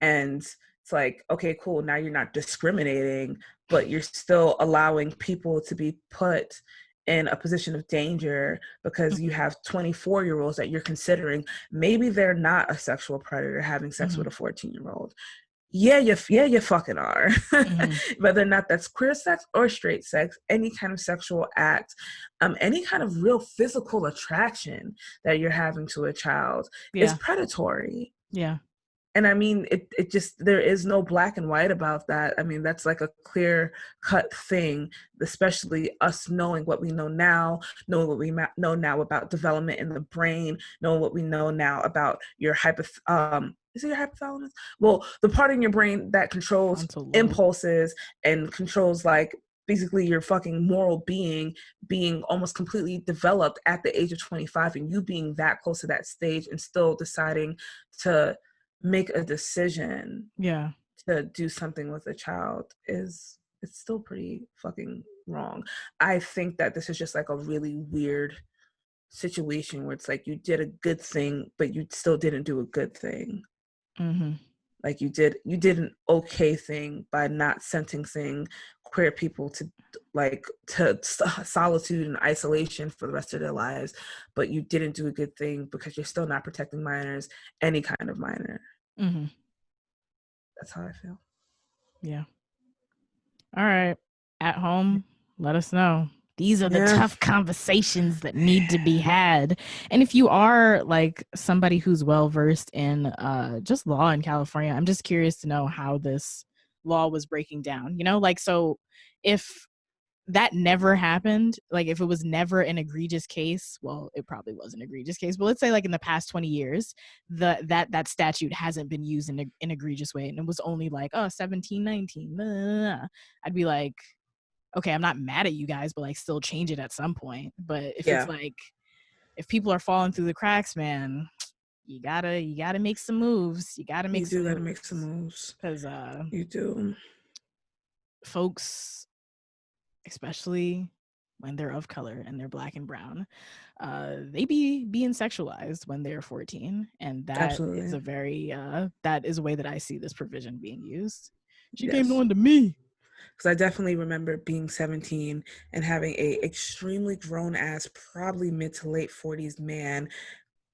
Speaker 2: And it's like, okay, cool. Now you're not discriminating, but you're still allowing people to be put in a position of danger because you have 24-year-olds that you're considering. Maybe they're not a sexual predator having sex with a 14-year-old. Yeah, you fucking are. Whether or not that's queer sex or straight sex, any kind of sexual act, any kind of real physical attraction that you're having to a child is predatory.
Speaker 1: Yeah.
Speaker 2: And I mean, it just, there is no black and white about that. I mean, that's like a clear cut thing, especially us knowing what we know now, knowing what we know now about development in the brain, knowing what we know now about your is it your hypothalamus? Well, the part in your brain that controls impulses and controls like basically your fucking moral being almost completely developed at the age of 25, and you being that close to that stage and still deciding to make a decision to do something with a child it's still pretty fucking wrong. I think that this is just like a really weird situation where it's like you did a good thing, but you still didn't do a good thing. Like you did an okay thing by not sentencing queer people to solitude and isolation for the rest of their lives, but you didn't do a good thing because you're still not protecting minors, any kind of minor. That's how I feel.
Speaker 1: Yeah. All right. At home, let us know. These are the tough conversations that need to be had. And if you are like somebody who's well versed in just law in California, I'm just curious to know how this law was breaking down. Like, so if that never happened, like if it was never an egregious case, well, it probably was an egregious case, but let's say like in the past 20 years, that statute hasn't been used in an egregious way, and it was only like 17, 19, blah, blah, blah. I'd be like, okay, I'm not mad at you guys, but like still change it at some point. But if it's like, if people are falling through the cracks, man, you gotta make some moves. You gotta make some
Speaker 2: moves.
Speaker 1: Because
Speaker 2: you do.
Speaker 1: Folks, especially when they're of color and they're Black and brown, they being sexualized when they're 14. And that is a very, that is a way that I see this provision being used. She came on to me.
Speaker 2: Because I definitely remember being 17 and having a extremely grown ass, probably mid to late 40s man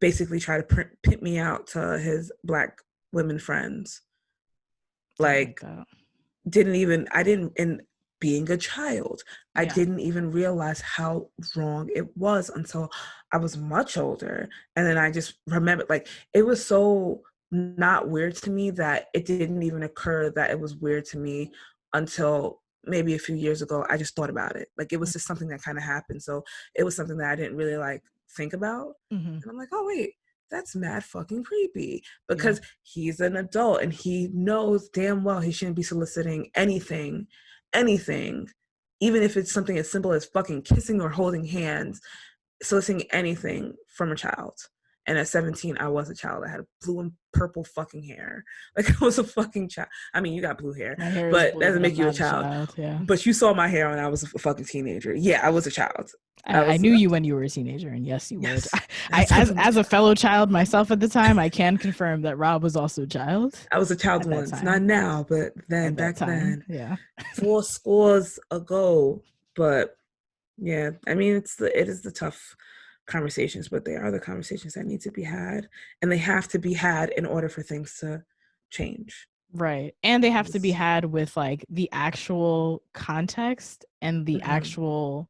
Speaker 2: basically try to pimp me out to his Black women friends. Like, and being a child, I didn't even realize how wrong it was until I was much older. And then I just remembered, like, it was so not weird to me that it didn't even occur that it was weird to me until maybe a few years ago. I just thought about it. Like, it was just something that kind of happened. So it was something that I didn't really like think about. And I'm like, oh wait, that's mad fucking creepy, because he's an adult and he knows damn well he shouldn't be soliciting anything, even if it's something as simple as fucking kissing or holding hands, soliciting anything from a child. And at 17, I was a child. I had blue and purple fucking hair. Like, I was a fucking child. I mean, you got blue hair, but that doesn't make you a child. But you saw my hair when I was a fucking teenager. Yeah, I was a child.
Speaker 1: I knew you when you were a teenager, and yes, you were. As a fellow child myself at the time, I can confirm that Rob was also a child.
Speaker 2: I was a child once, not now, but then back then, 4 scores ago. But yeah, I mean, it is the tough conversations, but they are the conversations that need to be had, and they have to be had in order for things to change.
Speaker 1: Right. And they have to be had with like the actual context and the actual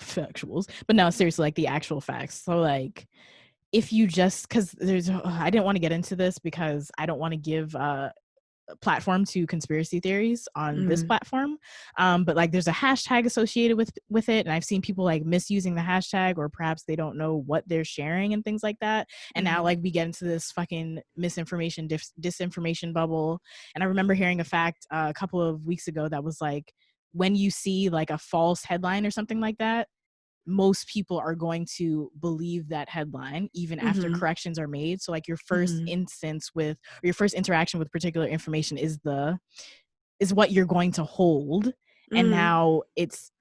Speaker 1: factuals, but no, seriously, like the actual facts. So like, if you just, because I didn't want to get into this because I don't want to give platform to conspiracy theories on this platform, but like there's a hashtag associated with it, and I've seen people like misusing the hashtag, or perhaps they don't know what they're sharing and things like that, and now like we get into this fucking misinformation disinformation bubble. And I remember hearing a fact a couple of weeks ago that was like, when you see like a false headline or something like that, most people are going to believe that headline even after corrections are made. So like your first instance with, or your first interaction with particular information is what you're going to hold. And now it's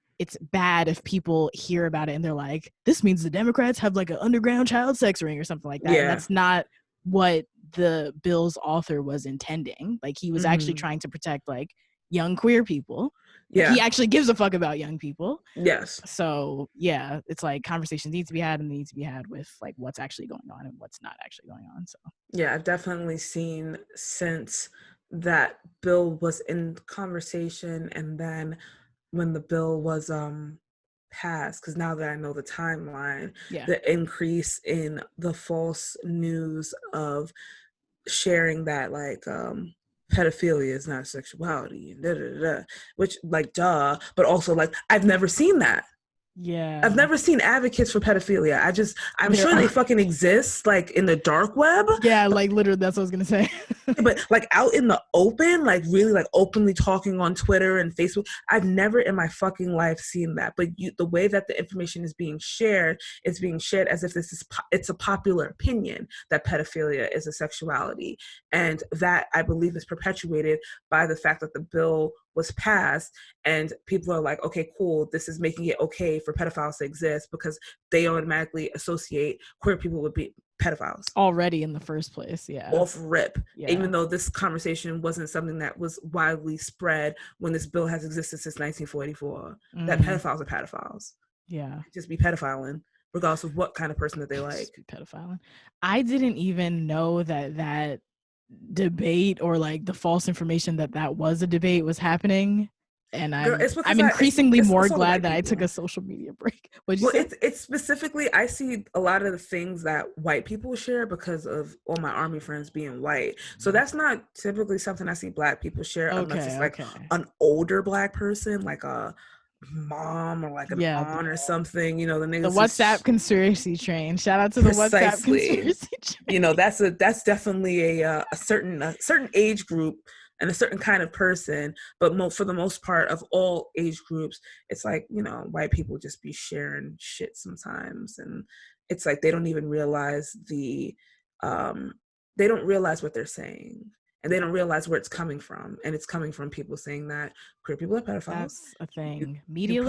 Speaker 1: bad if people hear about it and they're like, this means the Democrats have like an underground child sex ring or something like that. And that's not what the bill's author was intending. Like, he was actually trying to protect like young queer people. He actually gives a fuck about young people.
Speaker 2: Yes.
Speaker 1: So yeah, it's like conversations need to be had, and they need to be had with like what's actually going on and what's not actually going on. So
Speaker 2: yeah, I've definitely seen since that bill was in conversation, and then when the bill was passed, because now that I know the timeline, the increase in the false news of sharing that like pedophilia is not sexuality, and which, like, duh, but also like I've never seen that. I've never seen advocates for pedophilia. I'm sure they fucking exist, like in the dark web.
Speaker 1: Yeah, like literally, that's what I was gonna say.
Speaker 2: But like out in the open, like really like openly talking on Twitter and Facebook, I've never in my fucking life seen that. But the way that the information is being shared, it's being shared as if it's a popular opinion that pedophilia is a sexuality. And that, I believe, is perpetuated by the fact that the bill was passed, and people are like, okay, cool, this is making it okay for pedophiles to exist, because they automatically associate queer people with pedophiles
Speaker 1: already in the first place.
Speaker 2: Off rip. Even though this conversation wasn't something that was widely spread when this bill has existed since 1944, that pedophiles are pedophiles. Just be pedophiling regardless of what kind of person that they like.
Speaker 1: Just be pedophiling. I didn't even know that debate, or like the false information that was a debate, was happening. And I'm increasingly more glad that I took a social media break. What'd you say?
Speaker 2: It's specifically, I see a lot of the things that white people share because of all my army friends being white. So that's not typically something I see black people share, unless it's like an older black person, like a mom or like an aunt or something, you know, the
Speaker 1: WhatsApp conspiracy train. Shout out to the WhatsApp conspiracy train.
Speaker 2: You know, that's definitely a certain age group and a certain kind of person, but for the most part of all age groups, it's like, you know, white people just be sharing shit sometimes, and it's like they don't even realize they don't realize what they're saying. And they don't realize where it's coming from. And it's coming from people saying that queer people are pedophiles.
Speaker 1: That's a thing. Media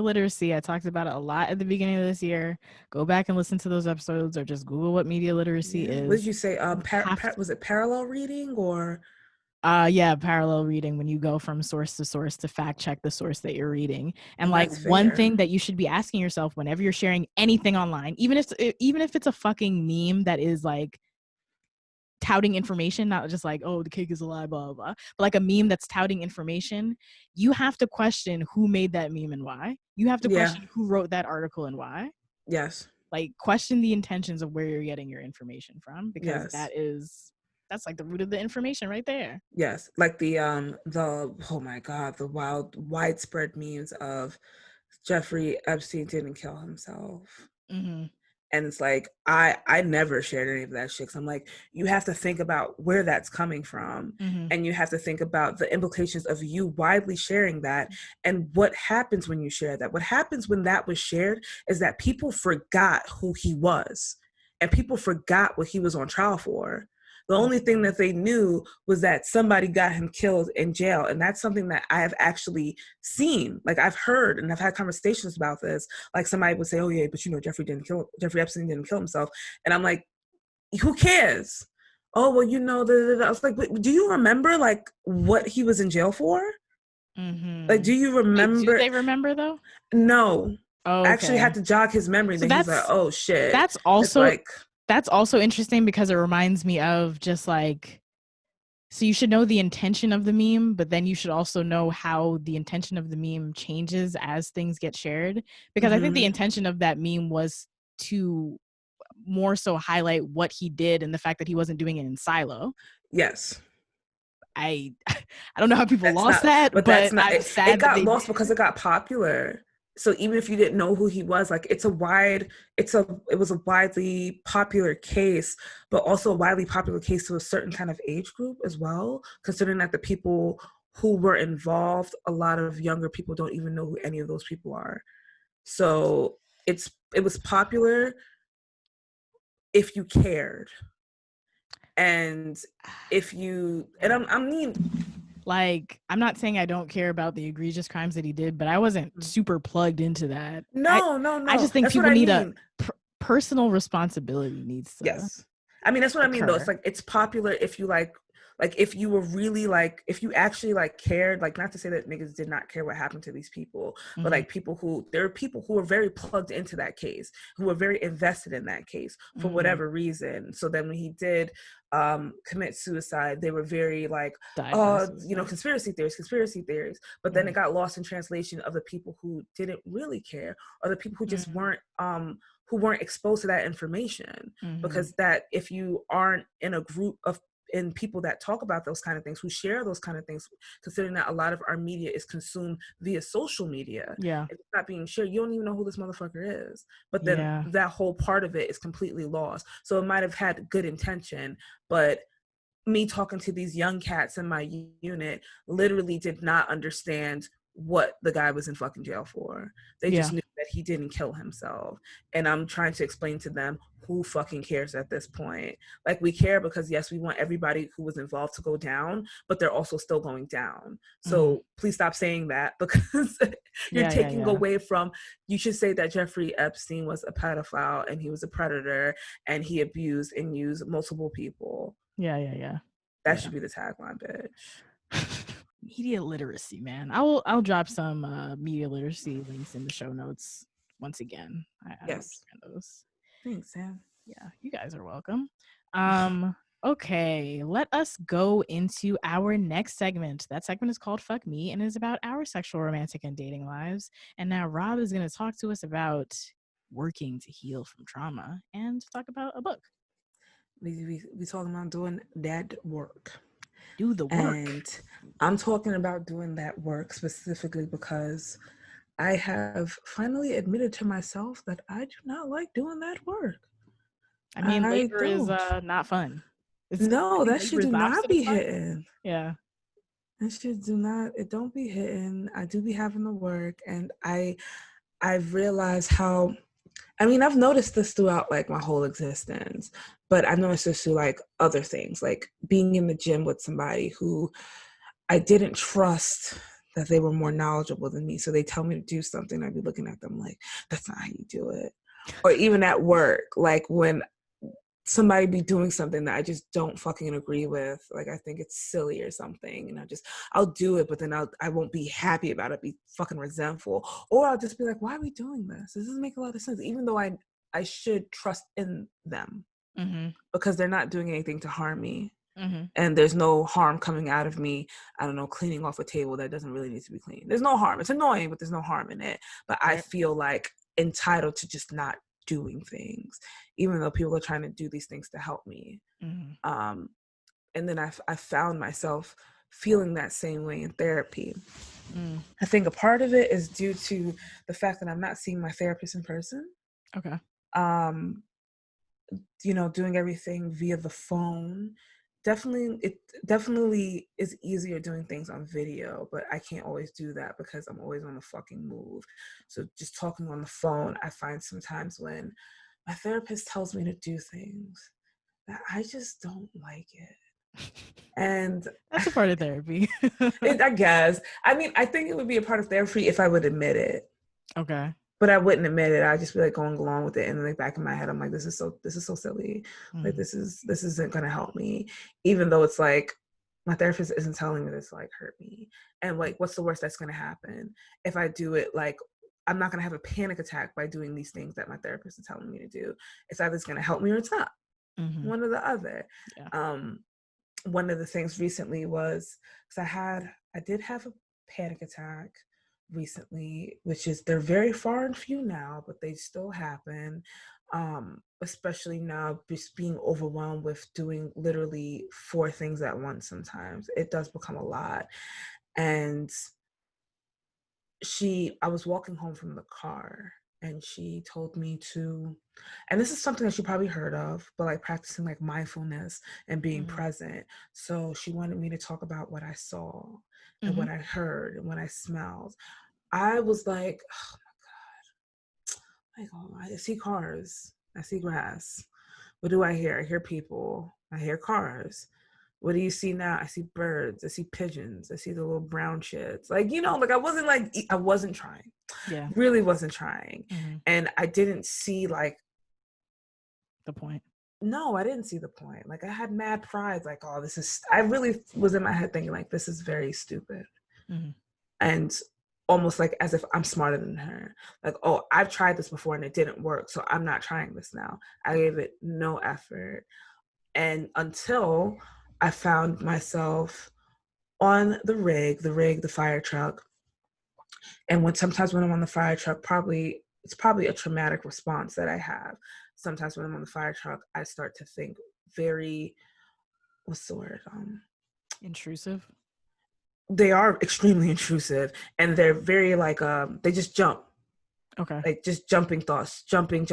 Speaker 1: literacy. I talked about it a lot at the beginning of this year. Go back and listen to those episodes, or just Google what media literacy is.
Speaker 2: What did you say? Was it parallel reading or?
Speaker 1: Yeah, parallel reading, when you go from source to source to fact check the source that you're reading. And like,
Speaker 2: That's
Speaker 1: one
Speaker 2: fair.
Speaker 1: thing that you should be asking yourself whenever you're sharing anything online, even if it's a fucking meme that is like touting information, not just like, oh, the cake is a lie, blah, blah, blah, but like a meme that's touting information, you have to question who made that meme and why. You have to question who wrote that article and why.
Speaker 2: Yes.
Speaker 1: Like, question the intentions of where you're getting your information from, because
Speaker 2: Yes.
Speaker 1: that's like the root of the information right there.
Speaker 2: Yes. Like the oh my God, the widespread memes of Jeffrey Epstein didn't kill himself.
Speaker 1: Mm-hmm.
Speaker 2: And it's like, I never shared any of that shit. Cause I'm like, you have to think about where that's coming from.
Speaker 1: Mm-hmm.
Speaker 2: And you have to think about the implications of you widely sharing that. And what happens when you share that? What happens when that was shared is that people forgot who he was. And people forgot what he was on trial for. The only thing that they knew was that somebody got him killed in jail. And that's something that I have actually seen. Like, I've heard and I've had conversations about this. Like, somebody would say, oh yeah, but you know, Jeffrey Epstein didn't kill himself. And I'm like, who cares? Oh, well, you know, I was like, do you remember like what he was in jail for?
Speaker 1: Mm-hmm.
Speaker 2: Like, do you remember?
Speaker 1: Wait, do they remember though?
Speaker 2: No.
Speaker 1: Oh,
Speaker 2: I actually had to jog his memory.
Speaker 1: So
Speaker 2: then he's like, oh shit.
Speaker 1: That's also
Speaker 2: like,
Speaker 1: that's also interesting, because it reminds me of just like, so you should know the intention of the meme, but then you should also know how the intention of the meme changes as things get shared. Because I think the intention of that meme was to more so highlight what he did and the fact that he wasn't doing it in silo.
Speaker 2: Yes.
Speaker 1: I don't know how people lost that, but
Speaker 2: that's not,
Speaker 1: I'm sad
Speaker 2: it got
Speaker 1: that
Speaker 2: lost because it got popular. So even if you didn't know who he was, like, it was a widely popular case, but also a widely popular case to a certain kind of age group as well, considering that the people who were involved, a lot of younger people don't even know who any of those people are. So it was popular if you cared. And if you, and I mean,
Speaker 1: like, I'm not saying I don't care about the egregious crimes that he did, but I wasn't super plugged into that.
Speaker 2: No.
Speaker 1: I just think
Speaker 2: that's
Speaker 1: people need
Speaker 2: a
Speaker 1: personal responsibility needs to.
Speaker 2: Yes. I mean, that's what I mean, though. It's like, it's popular if you like if you were really like, if you actually like cared, like, not to say that niggas did not care what happened to these people, but like there are people who are very plugged into that case, who are very invested in that case for whatever reason. So then when he did commit suicide, they were very like, you know, conspiracy theories. But then it got lost in translation of the people who didn't really care, or the people who just weren't exposed to that information. Because that, if you aren't in a group of people that talk about those kind of things, who share those kind of things, considering that a lot of our media is consumed via social media, if it's not being shared, you don't even know who this motherfucker is. But then that whole part of it is completely lost. So it might have had good intention, but me talking to these young cats in my unit literally did not understand what the guy was in fucking jail for. They just knew that he didn't kill himself. And I'm trying to explain to them, who fucking cares at this point? Like, we care because, yes, we want everybody who was involved to go down, but they're also still going down. So please stop saying that, because you're taking away from, you should say that Jeffrey Epstein was a pedophile and he was a predator and he abused and used multiple people. That should be the tagline, bitch.
Speaker 1: Media literacy, man. I'll drop some media literacy links in the show notes once again. I understand those.
Speaker 2: Thanks, Sam.
Speaker 1: Yeah, you guys are welcome. Okay, let us go into our next segment. That segment is called Fuck Me and is about our sexual, romantic, and dating lives. And now Rob is going to talk to us about working to heal from trauma and talk about a book.
Speaker 2: We talking about doing that work.
Speaker 1: Do the work.
Speaker 2: And I'm talking about doing that work specifically because I have finally admitted to myself that I do not like doing that work.
Speaker 1: I mean, labor is not fun.
Speaker 2: No, that shit do not be hitting.
Speaker 1: Yeah.
Speaker 2: That shit it don't be hitting. I do be having to work, and I've realized how, I mean, I've noticed this throughout like my whole existence, but I've noticed this through like other things, like being in the gym with somebody who I didn't trust that they were more knowledgeable than me. So they tell me to do something, I'd be looking at them like, that's not how you do it. Or even at work, like when somebody be doing something that I just don't fucking agree with. Like, I think it's silly or something, and I'll do it, but then I won't be happy about it, be fucking resentful, or I'll just be like, why are we doing this? This doesn't make a lot of sense, even though I should trust in them because they're not doing anything to harm me. And there's no harm coming out of me, I don't know, cleaning off a table that doesn't really need to be cleaned. There's no harm. It's annoying, but there's no harm in it. But I feel like entitled to just not doing things, even though people are trying to do these things to help me. And then I found myself feeling that same way in therapy. I think a part of it is due to the fact that I'm not seeing my therapist in person.
Speaker 1: Okay.
Speaker 2: You know, doing everything via the phone. It definitely is easier doing things on video, but I can't always do that because I'm always on the fucking move. So just talking on the phone, I find sometimes when my therapist tells me to do things that I just don't like it. And
Speaker 1: that's a part of therapy.
Speaker 2: I guess. I mean, I think it would be a part of therapy if I would admit it.
Speaker 1: Okay.
Speaker 2: But I wouldn't admit it. I'd just be like going along with it. And in the back of my head, I'm like, this is so silly. Like, this isn't going to help me. Even though it's like, my therapist isn't telling me this to like hurt me. And like, what's the worst that's going to happen? If I do it, like, I'm not going to have a panic attack by doing these things that my therapist is telling me to do. It's either it's going to help me or it's not. One or the other. Yeah. One of the things recently was, because I did have a panic attack recently, which is, they're very far and few now, but they still happen, especially now, just being overwhelmed with doing literally 4 things at once. Sometimes it does become a lot. And I was walking home from the car, and she told me to, and this is something that she probably heard of, but like practicing like mindfulness and being present. So she wanted me to talk about what I saw and what I heard and what I smelled. I was like, oh my God, like, oh, I see cars, I see grass. What do I hear? I hear people, I hear cars. What do you see now? I see birds, I see pigeons, I see the little brown shits. Like, you know, like I wasn't trying. Yeah. Really wasn't trying. And I didn't see like
Speaker 1: the point.
Speaker 2: No, I didn't see the point. Like, I had mad pride, like, oh, I really was in my head thinking like, this is very stupid. And almost like as if I'm smarter than her. Like, oh, I've tried this before and it didn't work, so I'm not trying this now. I gave it no effort. And until I found myself on the fire truck. And sometimes when I'm on the fire truck, it's probably a traumatic response that I have. Sometimes when I'm on the fire truck, I start to think very, what's the word?
Speaker 1: Intrusive.
Speaker 2: They are extremely intrusive, and they're very like, they just jump.
Speaker 1: Okay.
Speaker 2: Like just jumping thoughts, jumping,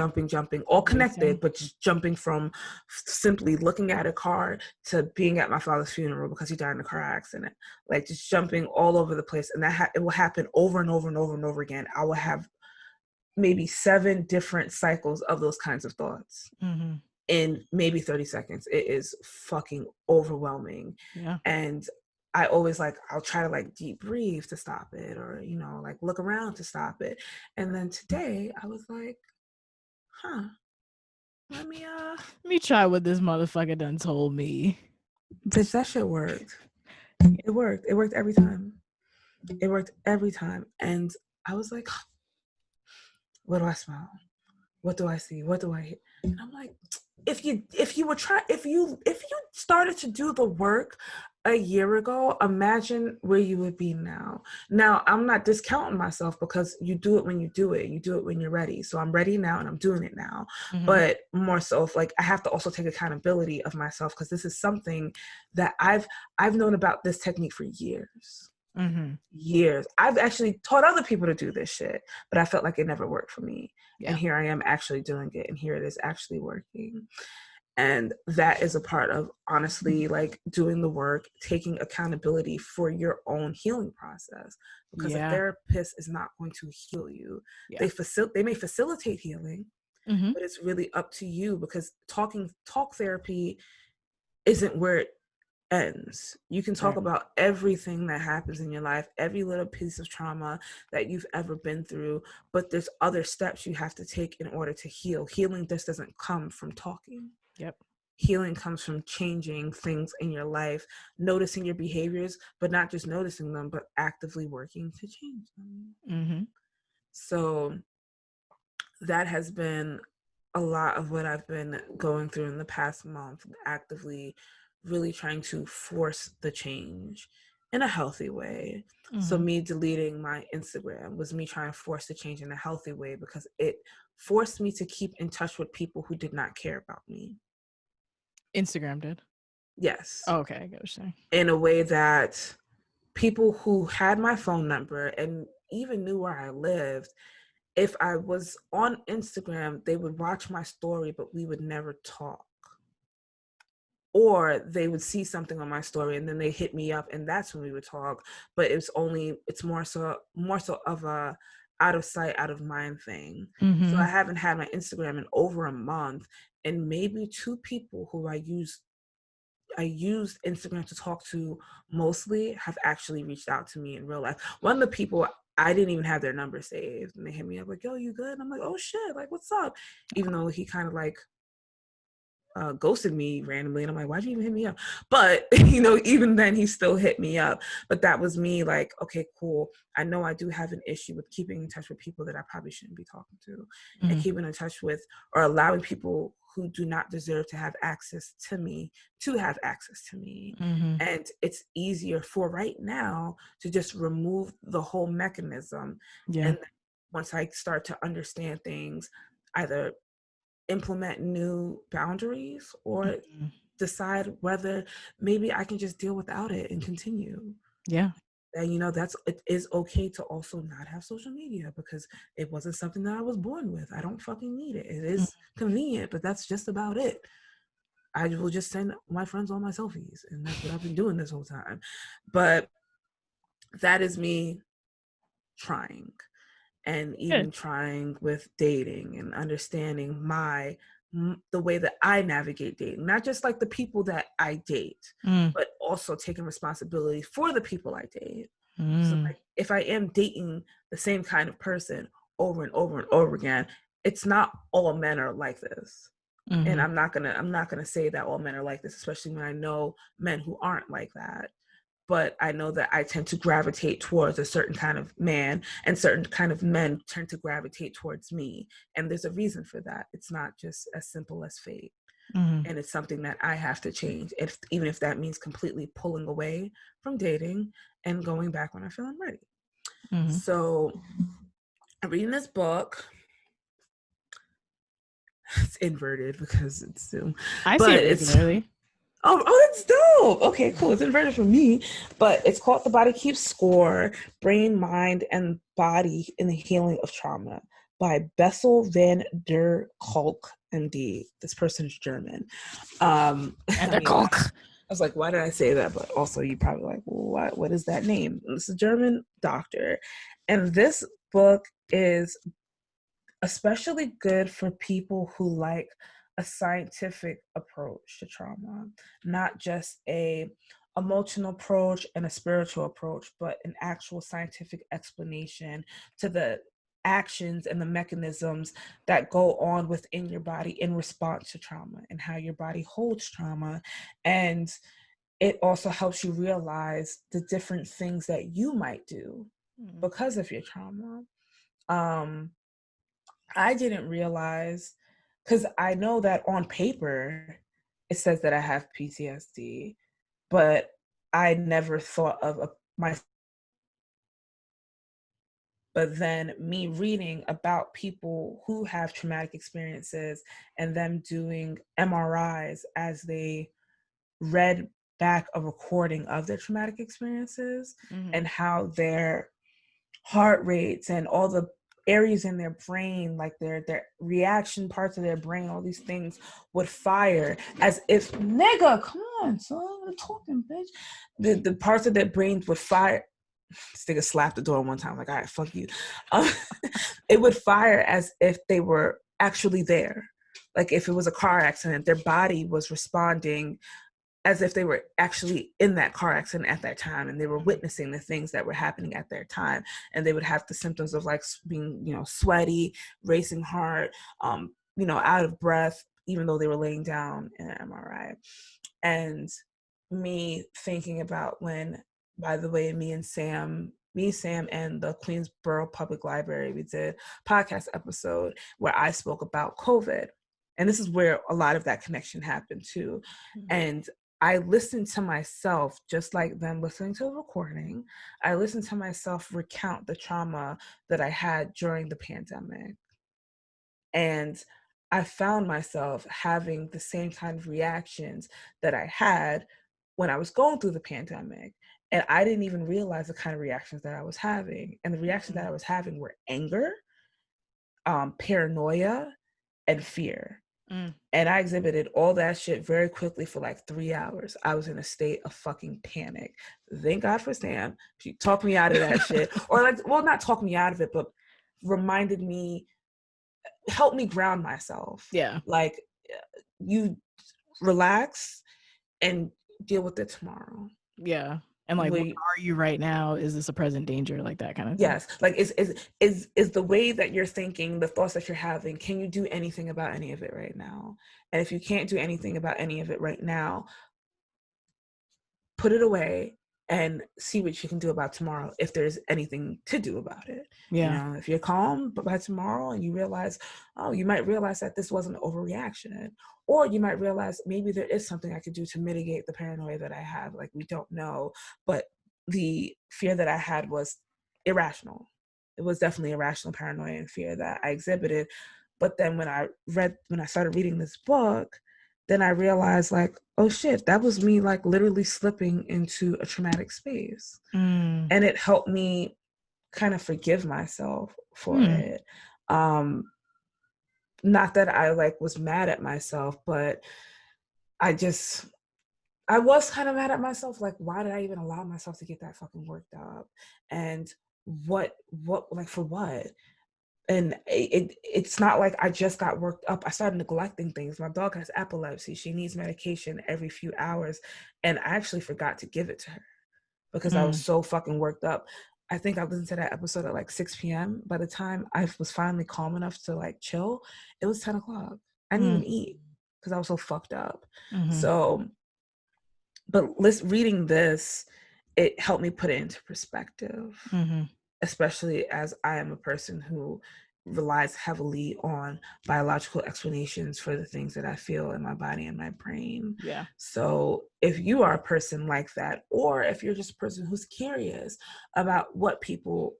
Speaker 2: all connected, but just jumping from simply looking at a car to being at my father's funeral because he died in a car accident. Like just jumping all over the place. And it will happen over and over and over and over again. I will have maybe 7 different cycles of those kinds of thoughts in maybe 30 seconds. It is fucking overwhelming.
Speaker 1: Yeah.
Speaker 2: And I always I'll try to deep breathe to stop it, or, look around to stop it. And then today I was like, let me
Speaker 1: try what this motherfucker done told me.
Speaker 2: Bitch, that shit worked. It worked. It worked every time. And I was like, what do I smell? What do I see? What do I hear? And I'm like, if you started to do the work a year ago, imagine where you would be now. Now, I'm not discounting myself, because you do it when you do it. You do it when you're ready. So I'm ready now and I'm doing it now. But more so, I have to also take accountability of myself, because this is something that I've known about this technique for years. Years. I've actually taught other people to do this shit, but I felt like it never worked for me. Yeah. And here I am actually doing it, and here it is actually working. And that is a part of, honestly, doing the work, taking accountability for your own healing process, because a therapist is not going to heal you. Yeah. They may facilitate healing, but it's really up to you, because talk therapy isn't where it ends. You can talk about everything that happens in your life, every little piece of trauma that you've ever been through, but there's other steps you have to take in order to heal. Healing just doesn't come from talking.
Speaker 1: Yep.
Speaker 2: healing comes from changing things in your life, noticing your behaviors, but not just noticing them, but actively working to change them.
Speaker 1: Mm-hmm.
Speaker 2: So that has been a lot of what I've been going through in the past month, actively really trying to force the change in a healthy way.
Speaker 1: Mm-hmm.
Speaker 2: So me deleting my Instagram was me trying to force the change in a healthy way, because it forced me to keep in touch with people who did not care about me.
Speaker 1: Instagram did?
Speaker 2: Yes.
Speaker 1: Oh, okay, I get what you're saying.
Speaker 2: In a way that people who had my phone number and even knew where I lived, if I was on Instagram, they would watch my story, but we would never talk. Or they would see something on my story and then they hit me up, and that's when we would talk. But it's more so of a out of sight, out of mind thing.
Speaker 1: Mm-hmm.
Speaker 2: So I haven't had my Instagram in over a month, and maybe 2 people who I used Instagram to talk to mostly have actually reached out to me in real life. One of the people, I didn't even have their number saved, and they hit me up like, yo, you good? And I'm like, oh shit, like, what's up? Even though he kind of like ghosted me randomly, and I'm like, why'd you even hit me up? But even then he still hit me up. But that was me like, okay, cool, I know I do have an issue with keeping in touch with people that I probably shouldn't be talking to,
Speaker 1: Mm-hmm.
Speaker 2: and keeping in touch with or allowing people who do not deserve to have access to me have access to me.
Speaker 1: Mm-hmm.
Speaker 2: And it's easier for right now to just remove the whole mechanism.
Speaker 1: Yeah.
Speaker 2: And once I start to understand things, either implement new boundaries or
Speaker 1: Mm-hmm.
Speaker 2: decide whether maybe I can just deal without it and continue.
Speaker 1: Yeah.
Speaker 2: And it is okay to also not have social media, because it wasn't something that I was born with. I don't fucking need it. It is convenient, but that's just about it. I will just send my friends all my selfies, and that's what I've been doing this whole time. But that is me trying. And even trying with dating and understanding the way that I navigate dating, not just like the people that I date, but also taking responsibility for the people I date. So like, if I am dating the same kind of person over and over and over again, it's not all men are like this.
Speaker 1: Mm-hmm.
Speaker 2: And I'm not gonna say that all men are like this, especially when I know men who aren't like that. But I know that I tend to gravitate towards a certain kind of man, and certain kind of men tend to gravitate towards me. And there's a reason for that. It's not just as simple as fate.
Speaker 1: Mm-hmm.
Speaker 2: And it's something that I have to change, even if that means completely pulling away from dating and going back when I feel I'm ready.
Speaker 1: Mm-hmm.
Speaker 2: So I'm reading this book. It's inverted because it's Zoom.
Speaker 1: I see it regularly.
Speaker 2: Oh, that's dope. Okay, cool. It's inverted for me, but it's called The Body Keeps Score: Brain, Mind, and Body in the Healing of Trauma by Bessel van der Kolk, MD. This person is German. I was like, why did I say that? But also, you probably like, well, what is that name? It's a German doctor. And this book is especially good for people who like a scientific approach to trauma, not just a emotional approach and a spiritual approach, but an actual scientific explanation to the actions and the mechanisms that go on within your body in response to trauma, and how your body holds trauma. And it also helps you realize the different things that you might do because of your trauma. I didn't realize, because I know that on paper it says that I have PTSD, but I never thought of my. But then me reading about people who have traumatic experiences and them doing MRIs as they read back a recording of their traumatic experiences, and how their heart rates and all the areas in their brain, like their reaction parts of their brain, all these things would fire as if, nigga, come on, son, I'm talking, bitch. The parts of their brains would fire. This nigga slapped the door one time, like, all right, fuck you. It would fire as if they were actually there. Like if it was a car accident, their body was responding as if they were actually in that car accident at that time, and they were witnessing the things that were happening at their time. And they would have the symptoms of like being, sweaty, racing heart, out of breath, even though they were laying down in an MRI. And me thinking about when, by the way, Sam, and the Queensboro Public Library, we did a podcast episode where I spoke about COVID. And this is where a lot of that connection happened too. And I listened to myself, just like them listening to a recording. I listened to myself recount the trauma that I had during the pandemic. And I found myself having the same kind of reactions that I had when I was going through the pandemic. And I didn't even realize the kind of reactions that I was having. And the reactions that I was having were anger, paranoia, and fear. And I exhibited all that shit very quickly for like 3 hours. I was in a state of fucking panic. Thank God for Sam. She talked me out of that shit. Or like, well, not talk me out of it, but reminded me, helped me ground myself.
Speaker 1: Yeah.
Speaker 2: Like, you relax and deal with it tomorrow.
Speaker 1: Yeah. And like, where are you right now? Is this a present danger? Like that kind of thing.
Speaker 2: Yes. Like, is the way that you're thinking, the thoughts that you're having, can you do anything about any of it right now? And if you can't do anything about any of it right now, put it away and see what you can do about tomorrow, if there's anything to do about it.
Speaker 1: Yeah.
Speaker 2: You know, if you're calm by tomorrow and you realize, oh, you might realize that this wasn't an overreaction, or you might realize maybe there is something I could do to mitigate the paranoia that I have. Like, we don't know, but the fear that I had was irrational. It was definitely irrational paranoia and fear that I exhibited. But then when I started reading this book, then I realized, like, oh shit, that was me, like, literally slipping into a traumatic space. And it helped me kind of forgive myself for it. Not that I like was mad at myself, but I was kind of mad at myself. Like, why did I even allow myself to get that fucking worked up? And what like, for what? And it's not like I just got worked up. I started neglecting things. My dog has epilepsy. She needs medication every few hours. And I actually forgot to give it to her because I was so fucking worked up. I think I listened to that episode at like 6 p.m. By the time I was finally calm enough to like chill, it was 10 o'clock. I didn't even eat because I was so fucked up. So, but reading this, it helped me put it into perspective. Especially as I am a person who relies heavily on biological explanations for the things that I feel in my body and my brain.
Speaker 1: Yeah.
Speaker 2: So if you are a person like that, or if you're just a person who's curious about what people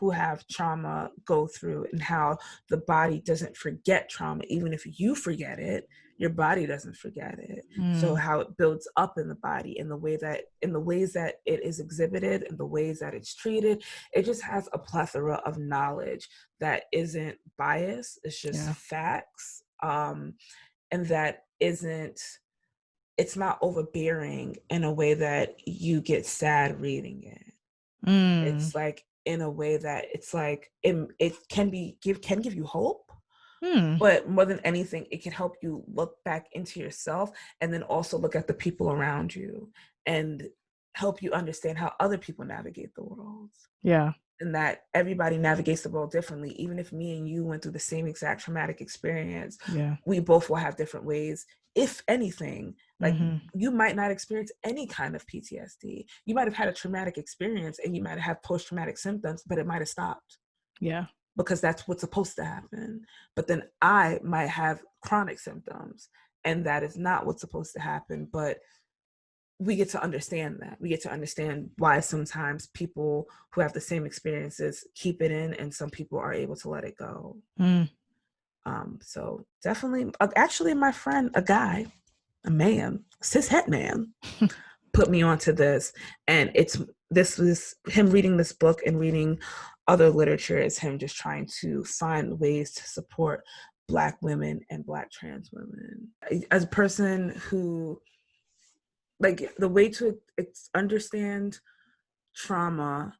Speaker 2: who have trauma go through and how the body doesn't forget trauma, even if you forget it, your body doesn't forget it. So how it builds up in the body, in the ways that it is exhibited, in the ways that it's treated, it just has a plethora of knowledge that isn't biased. It's just facts, and that it's not overbearing in a way that you get sad reading it. It's like in a way that it's like it can give you hope. But more than anything, it can help you look back into yourself and then also look at the people around you and help you understand how other people navigate the world.
Speaker 1: Yeah.
Speaker 2: And that everybody navigates the world differently. Even if me and you went through the same exact traumatic experience, we both will have different ways, if anything. Like, you might not experience any kind of PTSD. You might have had a traumatic experience and you might have post-traumatic symptoms, but it might have stopped.
Speaker 1: Yeah.
Speaker 2: Because that's what's supposed to happen. But then I might have chronic symptoms and that is not what's supposed to happen. But we get to understand that. We get to understand why sometimes people who have the same experiences keep it in and some people are able to let it go. So definitely, actually my friend, a cishet man, put me onto this. And this was him reading this book and reading other literature, is him just trying to find ways to support Black women and Black trans women. As a person who, like, the way to understand trauma,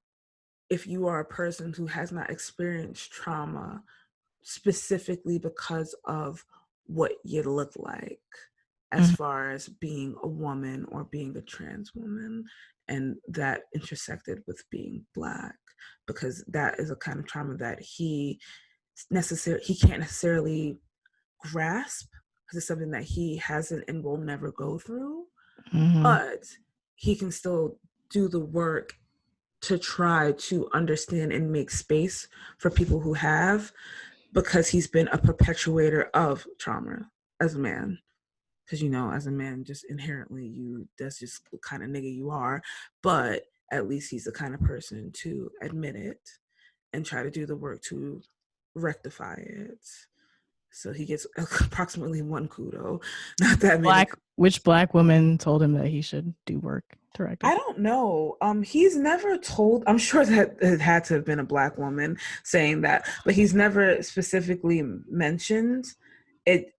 Speaker 2: if you are a person who has not experienced trauma, specifically because of what you look like, as far as being a woman or being a trans woman, and that intersected with being Black, because that is a kind of trauma that he can't necessarily grasp, because it's something that he hasn't and will never go through.
Speaker 1: Mm-hmm.
Speaker 2: But he can still do the work to try to understand and make space for people who have, because he's been a perpetuator of trauma as a man. Because, you know, as a man, just inherently, that's just the kind of nigga you are. But at least he's the kind of person to admit it and try to do the work to rectify it. So he gets approximately 1 kudo. Not that many.
Speaker 1: Which black woman told him that he should do work to rectify?
Speaker 2: I don't know. He's never told. I'm sure that it had to have been a black woman saying that, but he's never specifically mentioned it.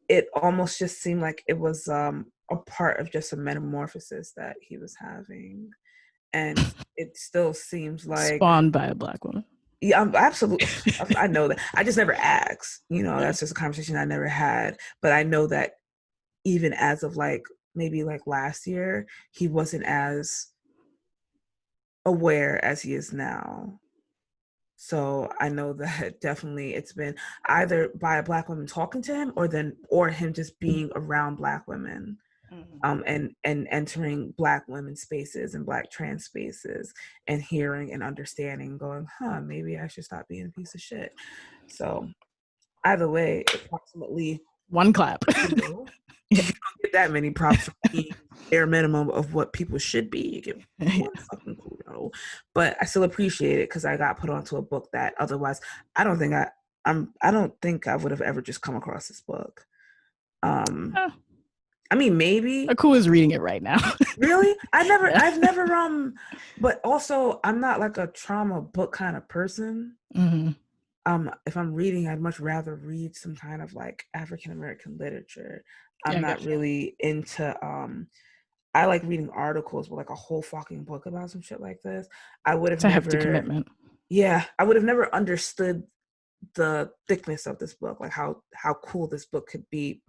Speaker 2: It almost just seemed like it was a part of just a metamorphosis that he was having, and it still seems like
Speaker 1: spawned by a black woman.
Speaker 2: Yeah, I'm absolutely. I know that. I just never asked. You know, that's just a conversation I never had. But I know that even as of like maybe like last year, he wasn't as aware as he is now. So I know that definitely it's been either by a black woman talking to him, or him just being around black women. And entering black women's spaces and black trans spaces and hearing and understanding, going, maybe I should stop being a piece of shit. So either way, approximately
Speaker 1: 1 clap.
Speaker 2: You don't get that many props from being bare minimum of what people should be. You get 1 fucking kudo. But I still appreciate it because I got put onto a book that otherwise I don't think I would have ever just come across this book. I mean, maybe
Speaker 1: Aku is reading it right now.
Speaker 2: Really? I've never but also I'm not like a trauma book kind of person.
Speaker 1: Mm-hmm.
Speaker 2: If I'm reading, I'd much rather read some kind of like African American literature. I'm not really into I like reading articles, but like a whole fucking book about some shit like this, I would have
Speaker 1: never. It's a hefty commitment.
Speaker 2: Yeah, I would have never understood the thickness of this book, like how cool this book could be.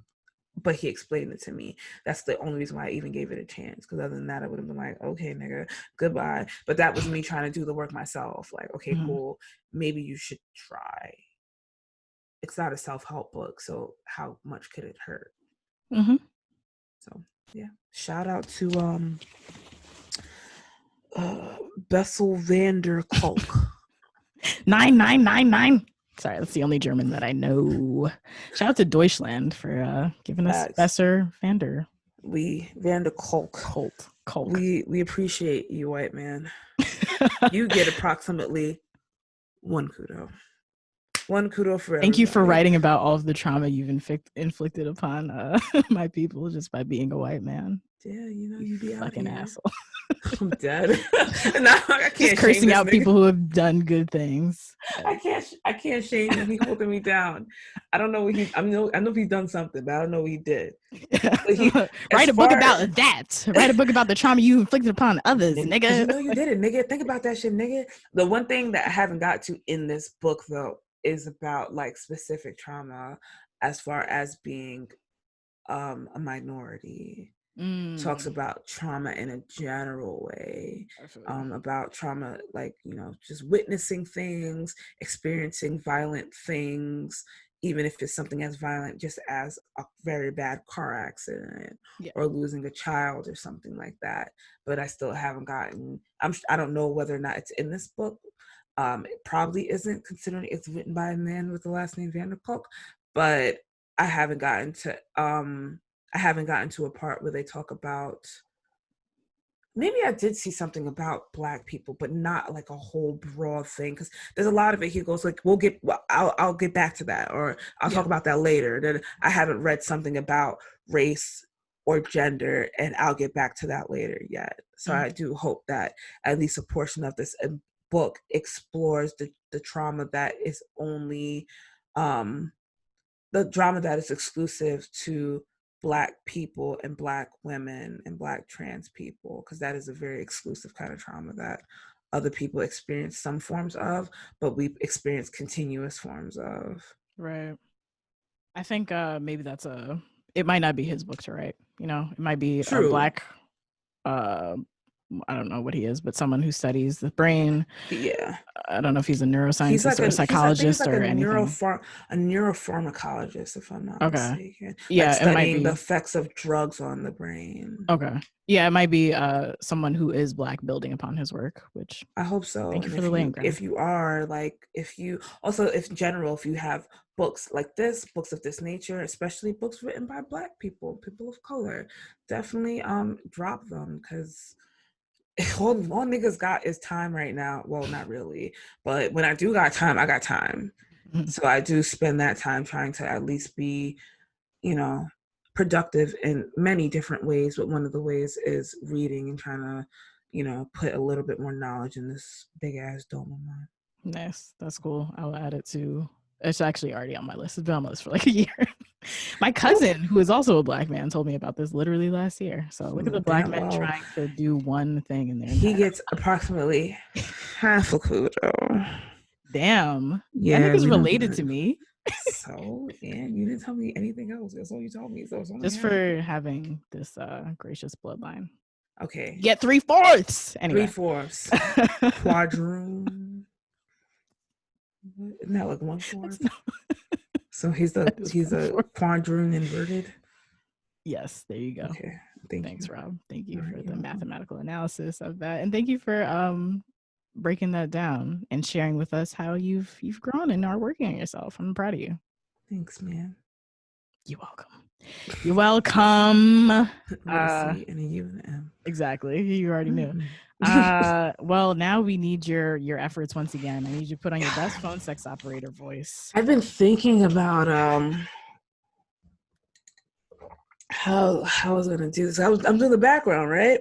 Speaker 2: But he explained it to me. That's the only reason why I even gave it a chance. Because other than that, I would have been like, okay, nigga, goodbye. But that was me trying to do the work myself. Like, okay, cool. Maybe you should try. It's not a self-help book, so how much could it hurt? So yeah. Shout out to Bessel van der Kolk.
Speaker 1: 9999. Sorry, that's the only German that I know. Shout out to Deutschland for giving us Besser Vander.
Speaker 2: Van der Kolk. We appreciate you, white man. You get approximately 1 kudo. 1 kudo for everybody.
Speaker 1: Thank you for writing about all of the trauma you've inflicted upon my people just by being a white man.
Speaker 2: Yeah, you know, you be
Speaker 1: fucking
Speaker 2: out
Speaker 1: asshole.
Speaker 2: I'm dead. No, I can't
Speaker 1: just cursing out people who have done good things.
Speaker 2: I can't shame him. He's holding me down. I don't know what I know he's done something, but I don't know what he did.
Speaker 1: Write a book about that. Write a book about the trauma you inflicted upon others, nigga.
Speaker 2: You know you did it, nigga. Think about that shit, nigga. The one thing that I haven't got to in this book though is about like specific trauma as far as being a minority. Talks about trauma in a general way, about trauma, like, you know, just witnessing things, experiencing violent things, even if it's something as violent just as a very bad car accident or losing a child or something like that. But I still haven't gotten, I don't know whether or not it's in this book. It probably isn't, considering it's written by a man with the last name Van der Kolk, but I haven't gotten to a part where they talk about, maybe I did see something about Black people, but not like a whole broad thing. Because there's a lot of it. He goes like, I'll get back to that, or I'll talk about that later. Then I haven't read something about race or gender, and I'll get back to that later yet. So I do hope that at least a portion of this book explores the trauma that is only, the drama that is exclusive to Black people and Black women and Black trans people, because that is a very exclusive kind of trauma that other people experience some forms of, but we experience continuous forms of.
Speaker 1: Right. I think maybe it might not be his book to write. You know, it might be a Black I don't know what he is, but someone who studies the brain.
Speaker 2: Yeah.
Speaker 1: I don't know if he's a
Speaker 2: He's
Speaker 1: neuroscientist
Speaker 2: like
Speaker 1: or a
Speaker 2: I think he's
Speaker 1: psychologist
Speaker 2: like
Speaker 1: or anything.
Speaker 2: a neuropharmacologist, if I'm not
Speaker 1: Okay.
Speaker 2: mistaken. Like
Speaker 1: Yeah, it might
Speaker 2: studying the
Speaker 1: be.
Speaker 2: effects of drugs on the brain.
Speaker 1: Okay. Yeah, it might be someone who is Black building upon his work, which
Speaker 2: I hope so.
Speaker 1: thank you
Speaker 2: And
Speaker 1: for the land grab.
Speaker 2: if you are like, if you also, if in general, if you have books like this, books of this nature, especially books written by Black people, people of color, definitely drop them, because all niggas got is time right now. Well, not really, but when I do got time, I got time.
Speaker 1: Mhm.
Speaker 2: So I do spend that time trying to at least be, you know, productive in many different ways. But one of the ways is reading and trying to, you know, put a little bit more knowledge in this big ass dome of mine.
Speaker 1: Nice. That's cool. I'll add it to. It's actually already on my list. It's been on my list for like a year. My cousin, who is also a Black man, told me about this literally last year. So look at the Black men trying to do one thing in their entire
Speaker 2: He gets approximately half a kudo.
Speaker 1: Damn.
Speaker 2: Yeah,
Speaker 1: that nigga's related to me.
Speaker 2: So, and you didn't tell me anything else. That's all you told me. So it's only
Speaker 1: Just for having this gracious bloodline.
Speaker 2: okay.
Speaker 1: Get 3/4. Anyway.
Speaker 2: 3/4. Quadroon. Isn't that like 1/4? So he's a quadroon inverted.
Speaker 1: Yes, there you go.
Speaker 2: Okay.
Speaker 1: Thanks, Rob. Thank you for the
Speaker 2: welcome.
Speaker 1: mathematical analysis of that. And thank you for breaking that down and sharing with us how you've grown and are working on yourself. I'm proud of you.
Speaker 2: Thanks, man.
Speaker 1: You're welcome. You're welcome.
Speaker 2: With a C and a U and an M.
Speaker 1: Exactly. You already knew. Well, now we need your efforts once again. I need you to put on your best phone sex operator voice.
Speaker 2: I've been thinking about how I was gonna do this. I'm doing the background, right?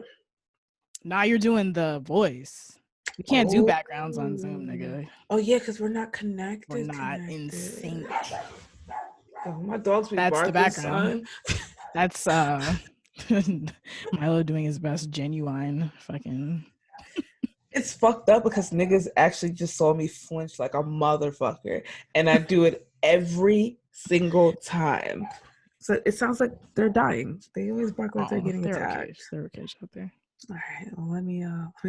Speaker 1: Now you're doing the voice. We can't do backgrounds on Zoom, nigga.
Speaker 2: Oh yeah, because we're not connected.
Speaker 1: We're not in sync.
Speaker 2: Oh, my dog's be
Speaker 1: That's
Speaker 2: barking,
Speaker 1: the background.
Speaker 2: son.
Speaker 1: That's Milo doing his best genuine fucking.
Speaker 2: It's fucked up because niggas actually just saw me flinch like a motherfucker, and I do it every single time. So it sounds like they're dying. They always bark like they're getting attacked.
Speaker 1: Okay. They're okay out there.
Speaker 2: All right, well, let me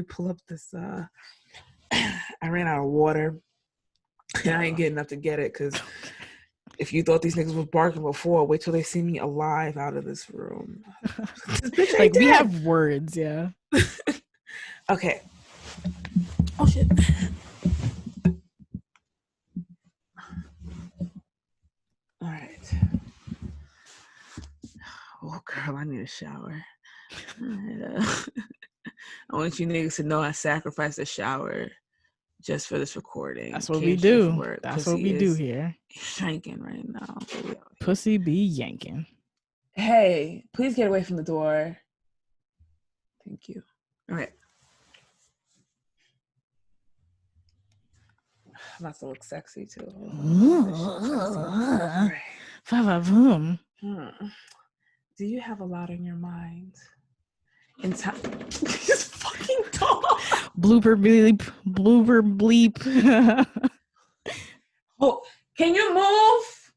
Speaker 2: pull up this. I ran out of water, and I ain't getting up to get it because if you thought these niggas was barking before, wait till they see me alive out of this room. This
Speaker 1: like we have words, yeah.
Speaker 2: Okay. Oh shit. All right. Oh girl, I need a shower. I want you niggas to know I sacrificed a shower just for this recording.
Speaker 1: That's what we do. That's what we do here.
Speaker 2: Yanking right now.
Speaker 1: Pussy be yanking.
Speaker 2: Hey, please get away from the door. Thank you. All right. I'm about to look sexy too.
Speaker 1: Right.
Speaker 2: Do you have a lot on your mind? In time, this fucking dog.
Speaker 1: Blooper bleep.
Speaker 2: Oh, can you move?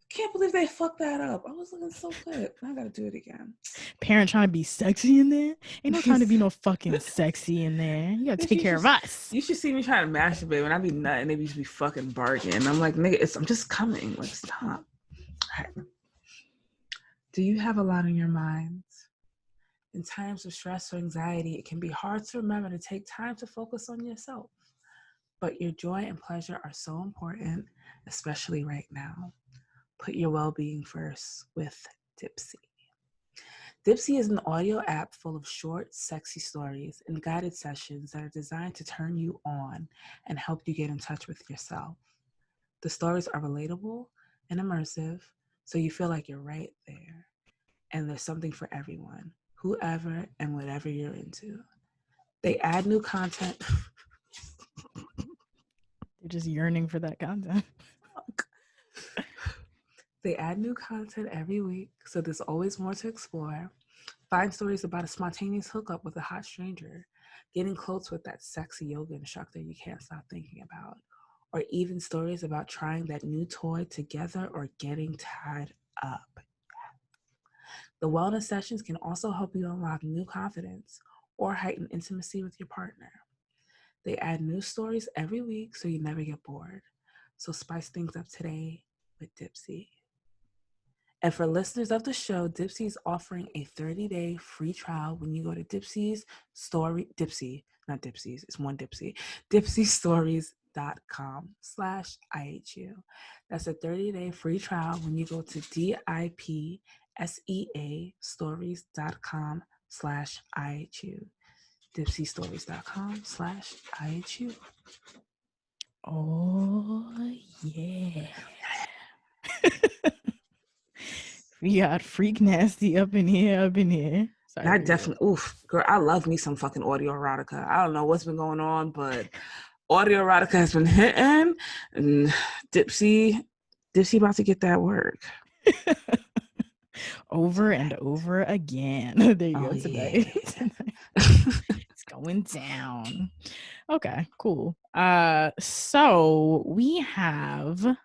Speaker 2: Can't believe they fucked that up. I was looking so good. I gotta do it again.
Speaker 1: Parent trying to be sexy in there? Ain't no trying to be no fucking sexy in there. You gotta take care of us.
Speaker 2: You should see me trying to masturbate when I be nutting. They used to be fucking barking. I'm like, nigga, I'm just coming. Like, stop. All right. Do you have a lot on your mind? In times of stress or anxiety, it can be hard to remember to take time to focus on yourself. But your joy and pleasure are so important, especially right now. Put your well-being first with Dipsy. Dipsy is an audio app full of short, sexy stories and guided sessions that are designed to turn you on and help you get in touch with yourself. The stories are relatable and immersive, so you feel like you're right there. And there's something for everyone, whoever and whatever you're into. They add new content.
Speaker 1: They're just yearning for that content.
Speaker 2: They add new content every week, so there's always more to explore. Find stories about a spontaneous hookup with a hot stranger, getting close with that sexy yoga instructor you can't stop thinking about, or even stories about trying that new toy together or getting tied up. The wellness sessions can also help you unlock new confidence or heighten intimacy with your partner. They add new stories every week so you never get bored. So spice things up today with Dipsea. And for listeners of the show, Dipsea is offering a 30-day free trial when you go to Dipsea's story, Dipsea, not Dipsea's, it's one Dipsea, dipseastories.com/IHU. That's a 30-day free trial when you go to DIPSEA stories.com/IHU. dipseastories.com/IHU.
Speaker 1: Oh, yeah. We got freak nasty up in here. Sorry,
Speaker 2: I definitely, girl, I love me some fucking audio erotica. I don't know what's been going on, but audio erotica has been hitting, and Dipsea about to get that work.
Speaker 1: Over and over again. There you go, today.
Speaker 2: Yeah.
Speaker 1: It's going down. Okay, cool. So we have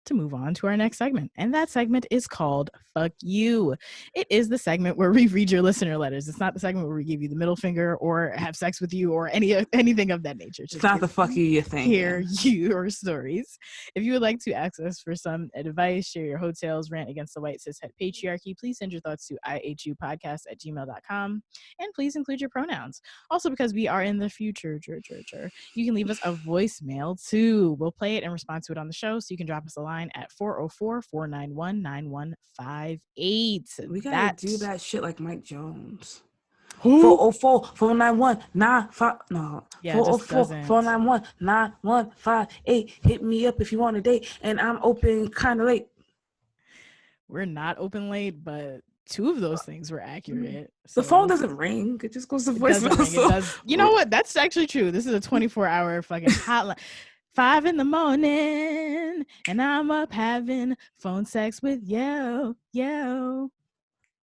Speaker 1: to move on to our next segment, and that segment is called Fuck You. It is the segment where we read your listener letters. It's not the segment where we give you the middle finger or have sex with you or anything of that nature.
Speaker 2: It's not the fuck you think.
Speaker 1: Hear your stories. If you would like to ask us for some advice, share your hotels, rant against the white cishet patriarchy, please send your thoughts to ihupodcast@gmail.com, and please include your pronouns. Also, because we are in the future, you can leave us a voicemail too. We'll play it and respond to it on the show, so you can drop us a line at 404-491-9158.
Speaker 2: We gotta do that shit like Mike Jones.
Speaker 1: Who?
Speaker 2: 404-491-95. No.
Speaker 1: Yeah,
Speaker 2: 404-491-9158. Hit me up if you want a date, and I'm open kind of late.
Speaker 1: We're not open late, but two of those things were accurate.
Speaker 2: So. The phone doesn't ring. It just goes to voicemail.
Speaker 1: So. You know what? That's actually true. This is a 24-hour fucking hotline. 5 a.m, and I'm up having phone sex with yo.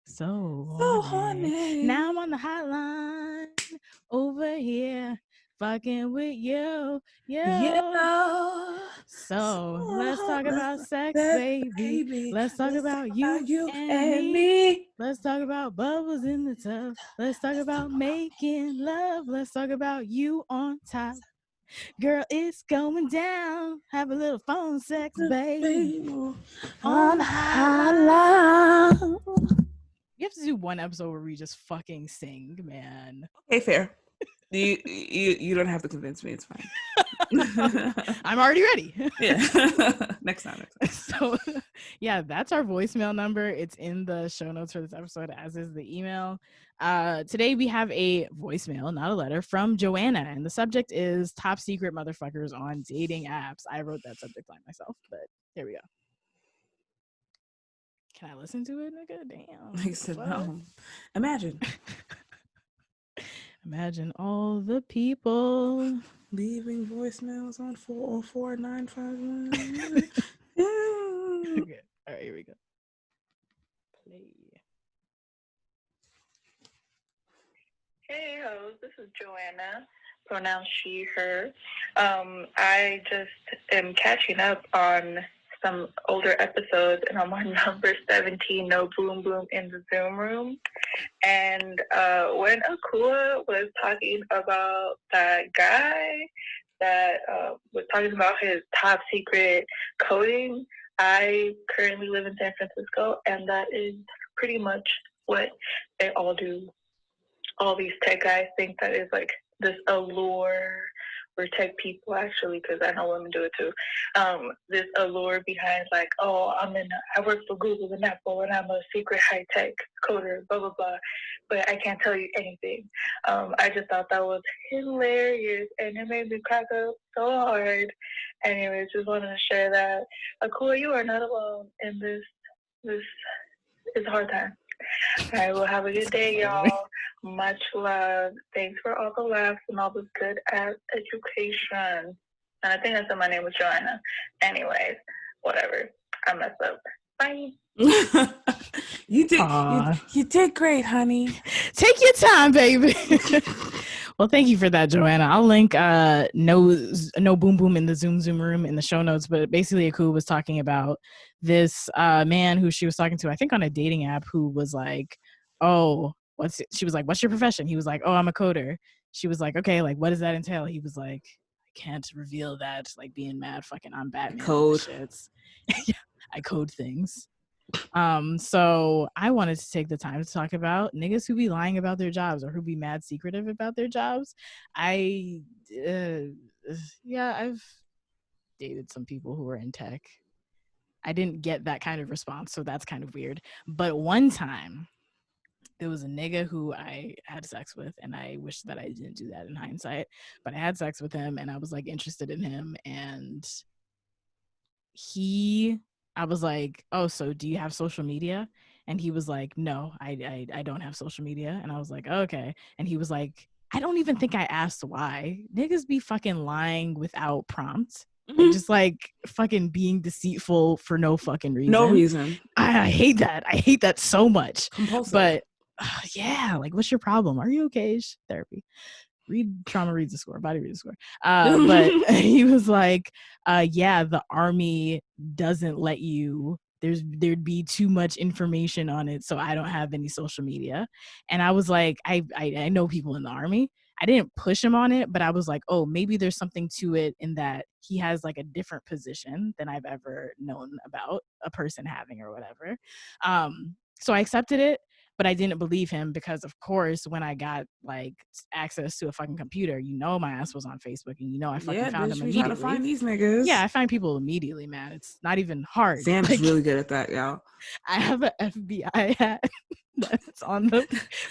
Speaker 1: So horny. Now I'm on the hotline over here, fucking with yo. So let's talk about sex, baby. Let's talk about you and me. Let's talk about bubbles in the tub. Let's talk about making love. Let's talk about you on top. Girl, it's going down. Have a little phone sex, baby. On the hotline. You have to do one episode where we just fucking sing, man.
Speaker 2: Okay, fair. You don't have to convince me. It's fine.
Speaker 1: I'm already ready.
Speaker 2: Yeah. Next time.
Speaker 1: So, yeah, that's our voicemail number. It's in the show notes for this episode, as is the email. Today we have a voicemail, not a letter, from Joanna, and the subject is top secret motherfuckers on dating apps. I wrote that subject line myself, but here we go. Can I listen to it, nigga? Damn.
Speaker 2: I said no. Imagine.
Speaker 1: Imagine all the people
Speaker 2: leaving voicemails on 404-951.
Speaker 1: Okay. All right, here we go. Play.
Speaker 3: Hey, hoes. This is Joanna. Pronouns she, her. I just am catching up on some older episodes, and I'm on number 17, No Boom Boom in the Zoom Room. And when Akua was talking about that guy that was talking about his top secret coding, I currently live in San Francisco, and that is pretty much what they all do. All these tech guys think that is like this allure, or tech people actually, because I know women do it too. This allure behind like, oh, I work for Google and Apple, and I'm a secret high tech coder, blah blah blah. But I can't tell you anything. I just thought that was hilarious, and it made me crack up so hard. Anyways, just wanted to share that. Akua, you are not alone in this. This is a hard time. All right, well, have a good day, y'all. Much love. Thanks for all the laughs and all the good ass education. And I think I said my name was Joanna. Anyways, whatever. I messed up. Bye.
Speaker 2: You did great, honey.
Speaker 1: Take your time, baby. Well, thank you for that, Joanna. I'll link no boom boom in the Zoom room in the show notes. But basically, Aku was talking about this man who she was talking to, I think on a dating app, who was like, "Oh, she was like, what's your profession?" He was like, "Oh, I'm a coder." She was like, "Okay, like, what does that entail?" He was like, "I can't reveal that, like, being mad fucking I'm Batman
Speaker 2: Code.
Speaker 1: shits." Yeah, I code things. So I wanted to take the time to talk about niggas who be lying about their jobs or who be mad secretive about their jobs. I've dated some people who were in tech. I didn't get that kind of response, so that's kind of weird. But one time there was a nigga who I had sex with, and I wish that I didn't do that in hindsight, but I had sex with him and I was like interested in him, and I was like, "Oh, so do you have social media?" And he was like, "No, I don't have social media." And I was like, oh, "Okay." And he was like, "I don't even think I asked why." Niggas be fucking lying without prompt. Like, just like fucking being deceitful for no fucking reason.
Speaker 2: No reason.
Speaker 1: I hate that. I hate that so much.
Speaker 2: Compulsive.
Speaker 1: But yeah, like, what's your problem? Are you okay? Therapy. Trauma reads the score, body reads the score. But he was like, yeah, the army doesn't let you, there'd be too much information on it, so I don't have any social media. And I was like, I know people in the army. I didn't push him on it, but I was like, oh, maybe there's something to it in that he has like a different position than I've ever known about a person having or whatever. So I accepted it. But I didn't believe him because, of course, when I got like access to a fucking computer, my ass was on Facebook, and I fucking found him immediately.
Speaker 2: Trying to find these niggas.
Speaker 1: Yeah, I find people immediately, man. It's not even hard.
Speaker 2: Sam's like, really good at that, y'all.
Speaker 1: I have an FBI hat that's on the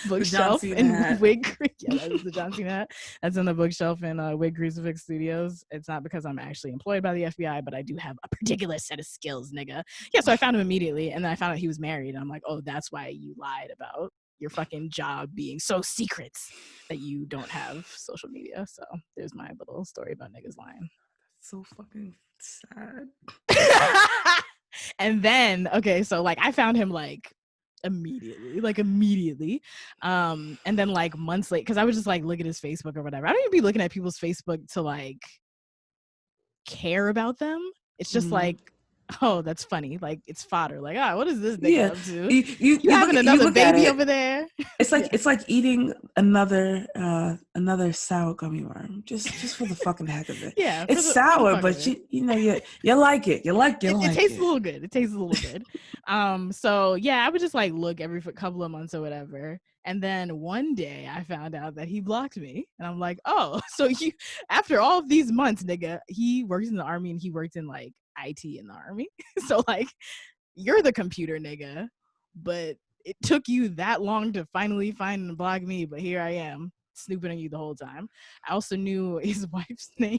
Speaker 1: bookshelf in Wig Creek. Yeah, that is the John Cena hat. That's on the bookshelf in Wig Crucifix Studios. It's not because I'm actually employed by the FBI, but I do have a particular set of skills, nigga. Yeah, so I found him immediately, and then I found out he was married, and I'm like, oh, that's why you lied about your fucking job being so secret that you don't have social media. So there's my little story about niggas lying.
Speaker 2: So fucking sad.
Speaker 1: And then, okay, so like I found him like immediately. And then like months later, because I would just like look at his Facebook or whatever. I don't even be looking at people's Facebook to like care about them. It's just like, oh, that's funny. Like, it's fodder. Like, what is this nigga up to? You having another baby over there?
Speaker 2: It's like it's like eating another sour gummy worm just for the fucking heck of it.
Speaker 1: Yeah,
Speaker 2: it's sour, but you like it. It
Speaker 1: tastes a little good. It tastes a little good. So yeah, I would just like look every couple of months or whatever. And then one day I found out that he blocked me, and I'm like, oh, so you, after all of these months, nigga, he works in the army and he worked in like IT in the army. So like, you're the computer nigga, but it took you that long to finally find and block me, but here I am snooping on you the whole time. I also knew his wife's name.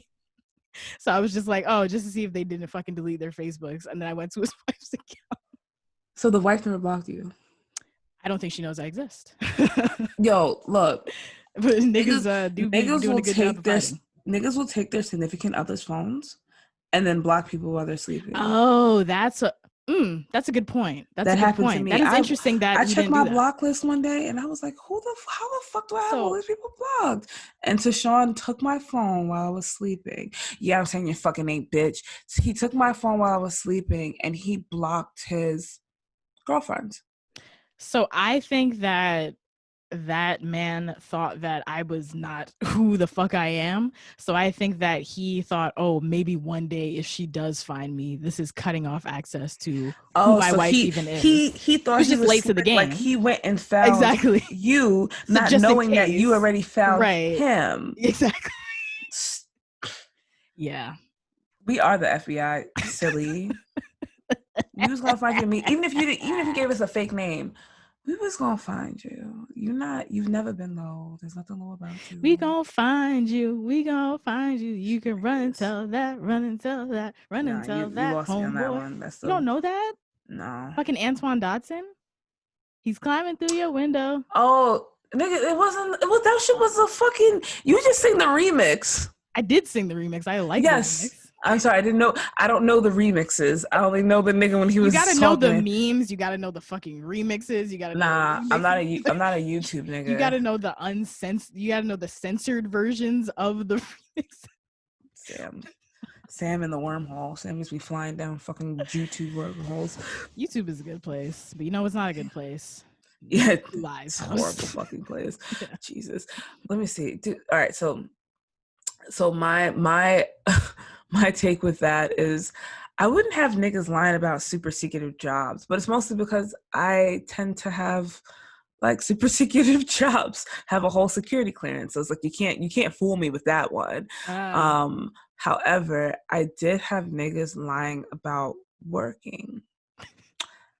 Speaker 1: So I was just like, oh, just to see if they didn't fucking delete their Facebooks. And then I went to his wife's account.
Speaker 2: So the wife never blocked you?
Speaker 1: I don't think she knows I exist.
Speaker 2: Yo, look.
Speaker 1: But niggas doing a good job of fighting.
Speaker 2: Niggas will take their significant other's phones and then block people while they're sleeping.
Speaker 1: Oh, that's a good point. That happened to me. That is interesting. That
Speaker 2: I checked my block list one day and I was like, how the fuck do I have all these people blocked? And Tashawn took my phone while I was sleeping. Yeah, I'm saying your fucking ain't, bitch. He took my phone while I was sleeping and he blocked his girlfriend.
Speaker 1: So I think that man thought that I was not who the fuck I am. So I think that he thought, oh, maybe one day if she does find me, this is cutting off access to who my wife even is.
Speaker 2: He thought he was
Speaker 1: late to the game.
Speaker 2: Like he went and found you, so not knowing that you already found him.
Speaker 1: Exactly. Yeah.
Speaker 2: We are the FBI, silly. We was gonna find you me. Even if you gave us a fake name, we was gonna find you. You've never been low. There's nothing low about you.
Speaker 1: We gonna find you. You can run and tell that, and tell that homeboy. You don't know that?
Speaker 2: No.
Speaker 1: Fucking Antoine Dodson. He's climbing through your window.
Speaker 2: Oh, nigga, that shit was a fucking. You just sing the remix.
Speaker 1: I did sing the remix. I like the remix.
Speaker 2: I'm sorry, I don't know the remixes. I only know the nigga when he was
Speaker 1: You gotta
Speaker 2: talking.
Speaker 1: know the memes. You gotta know the fucking remixes. You gotta know the
Speaker 2: I'm not a YouTube nigga.
Speaker 1: You gotta know the you gotta know the censored versions of the remix.
Speaker 2: Sam in the wormhole. Sam used to be flying down fucking YouTube wormholes.
Speaker 1: YouTube is a good place, but you know it's not a good place.
Speaker 2: Yeah,
Speaker 1: Lies.
Speaker 2: It's a horrible fucking place.
Speaker 1: Yeah.
Speaker 2: Jesus. Let me see. All right, so my my take with that is I wouldn't have niggas lying about super secretive jobs, but it's mostly because I tend to have like super secretive jobs, have a whole security clearance. So it's like you can't fool me with that one. However, I did have niggas lying about working.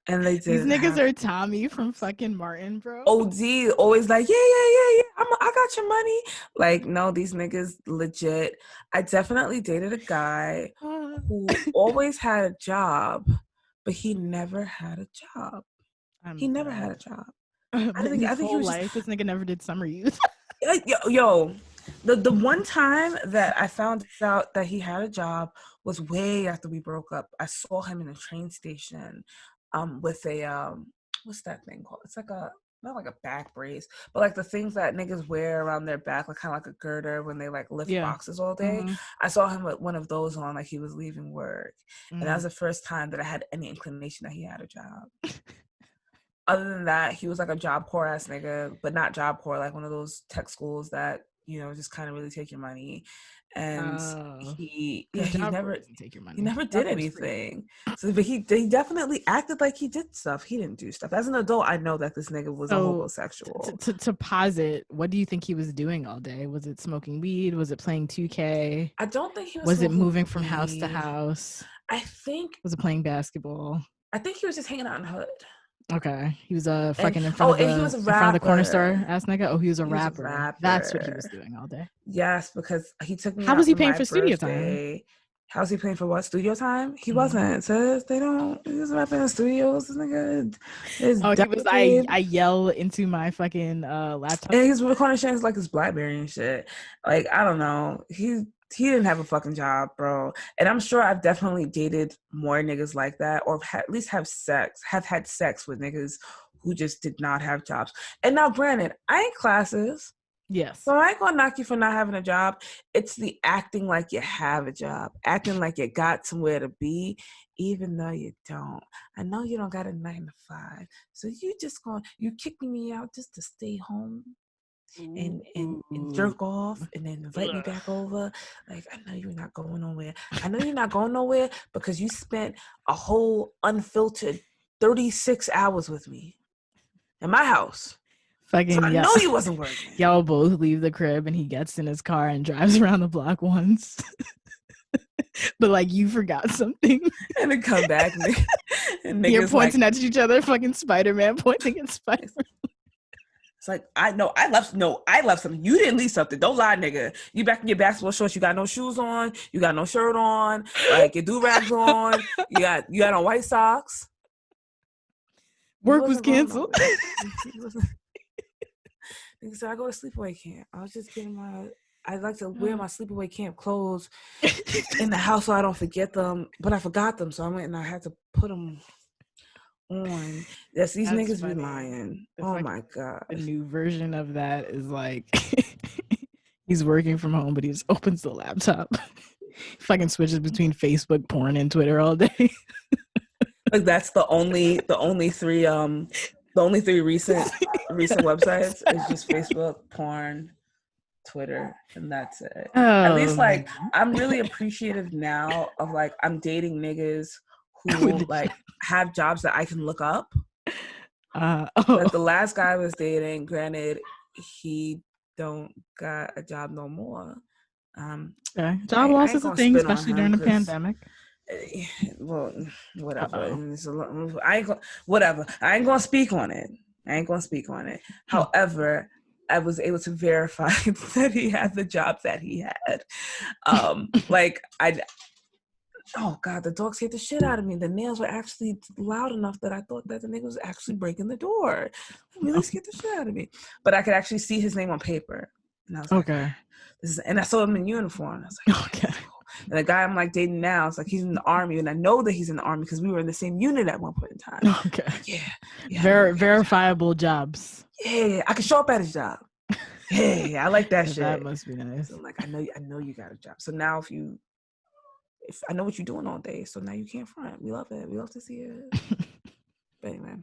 Speaker 2: And they did.
Speaker 1: These niggas are Tommy from fucking Martin, bro.
Speaker 2: OD, always like, yeah. I got your money. Like, no, these niggas legit. I definitely dated a guy who always had a job, but he never had a job. He never had a job.
Speaker 1: I think he was life. This nigga never did summer youth.
Speaker 2: Yo, the one time that I found out that he had a job was way after we broke up. I saw him in a train station with a what's that thing called? It's like not like a back brace, but like the things that niggas wear around their back, like kind of like a girder when they like lift boxes all day. Mm-hmm. I saw him with one of those on, like he was leaving work. Mm-hmm. And that was the first time that I had any inclination that he had a job. Other than that, he was like a Job Corps ass nigga, but not Job Corps, like one of those tech schools that, you know, just kind of really take your money. And he never take your money. He never did anything. So, but he definitely acted like he did stuff. He didn't do stuff. As an adult, I know that this nigga was a homosexual.
Speaker 1: To posit, what do you think he was doing all day? Was it smoking weed? Was it playing 2K?
Speaker 2: I don't think he was.
Speaker 1: Was it moving from house to house?
Speaker 2: I think.
Speaker 1: Was it playing basketball?
Speaker 2: I think he was just hanging out in the hood.
Speaker 1: Okay, he was fucking in front of the corner store ass nigga. Oh, he was a rapper. That's what he was doing all day.
Speaker 2: Yes, because he took me.
Speaker 1: How was he paying for studio time?
Speaker 2: How was he paying for what? Studio time? He wasn't. Says they don't. He was rapping in studios. This nigga is.
Speaker 1: Oh, he was. I yell into my fucking laptop.
Speaker 2: And he's recording shit like his BlackBerry and shit. Like I don't know. He didn't have a fucking job, bro. And I'm sure I've definitely dated more niggas like that, or at least have had sex with niggas who just did not have jobs. And now, granted, I ain't classes.
Speaker 1: Yes.
Speaker 2: So I ain't gonna knock you for not having a job. It's the acting like you have a job, acting like you got somewhere to be, even though you don't. I know you don't got a 9 to 5, so you kicking me out just to stay home. And jerk off and then invite me back over. Like, I know you're not going nowhere. I know you're not going nowhere because you spent a whole unfiltered 36 hours with me in my house.
Speaker 1: Fucking,
Speaker 2: so I know you wasn't working.
Speaker 1: Y'all both leave the crib and he gets in his car and drives around the block once. But like you forgot something.
Speaker 2: And then come back and
Speaker 1: you're pointing at each other, fucking Spider-Man pointing at Spider-Man.
Speaker 2: It's like, I left something. You didn't leave something. Don't lie, nigga. You back in your basketball shorts. You got no shoes on. You got no shirt on. Like, your do-rags on. You got on white socks.
Speaker 1: Work was canceled.
Speaker 2: Nigga said, I go to sleepaway camp. I was just getting I like to wear my sleepaway camp clothes in the house so I don't forget them. But I forgot them, so I went and I had to put them on. Yes, these niggas funny. Be lying. Oh my god.
Speaker 1: The new version of that is like he's working from home, but he just opens the laptop. Fucking switches between Facebook, porn, and Twitter all day.
Speaker 2: Like that's the only three recent websites is just Facebook, porn, Twitter, and that's it. At least like I'm really appreciative now of like I'm dating niggas who like have jobs that I can look up. Like the last guy I was dating, granted, he don't got a job no more.
Speaker 1: Job loss is a thing, especially during the pandemic.
Speaker 2: Well, whatever. Whatever. I ain't gonna speak on it. However, I was able to verify that he had the job that he had. Oh God, the dog scared the shit out of me. The nails were actually loud enough that I thought that the nigga was actually breaking the door. It really scared the shit out of me. But I could actually see his name on paper. And I was like, okay. And I saw him in uniform. I was like, okay. And the guy I'm like dating now, it's like he's in the army, and I know that he's in the army because we were in the same unit at one point in time.
Speaker 1: Okay.
Speaker 2: Like, yeah.
Speaker 1: Verifiable jobs.
Speaker 2: Yeah, I can show up at his job. Yeah, I like that shit.
Speaker 1: That must be nice.
Speaker 2: So I'm like, I know you got a job. So now if I know what you're doing all day, so now you can't front. We love it. We love to see it. But anyway,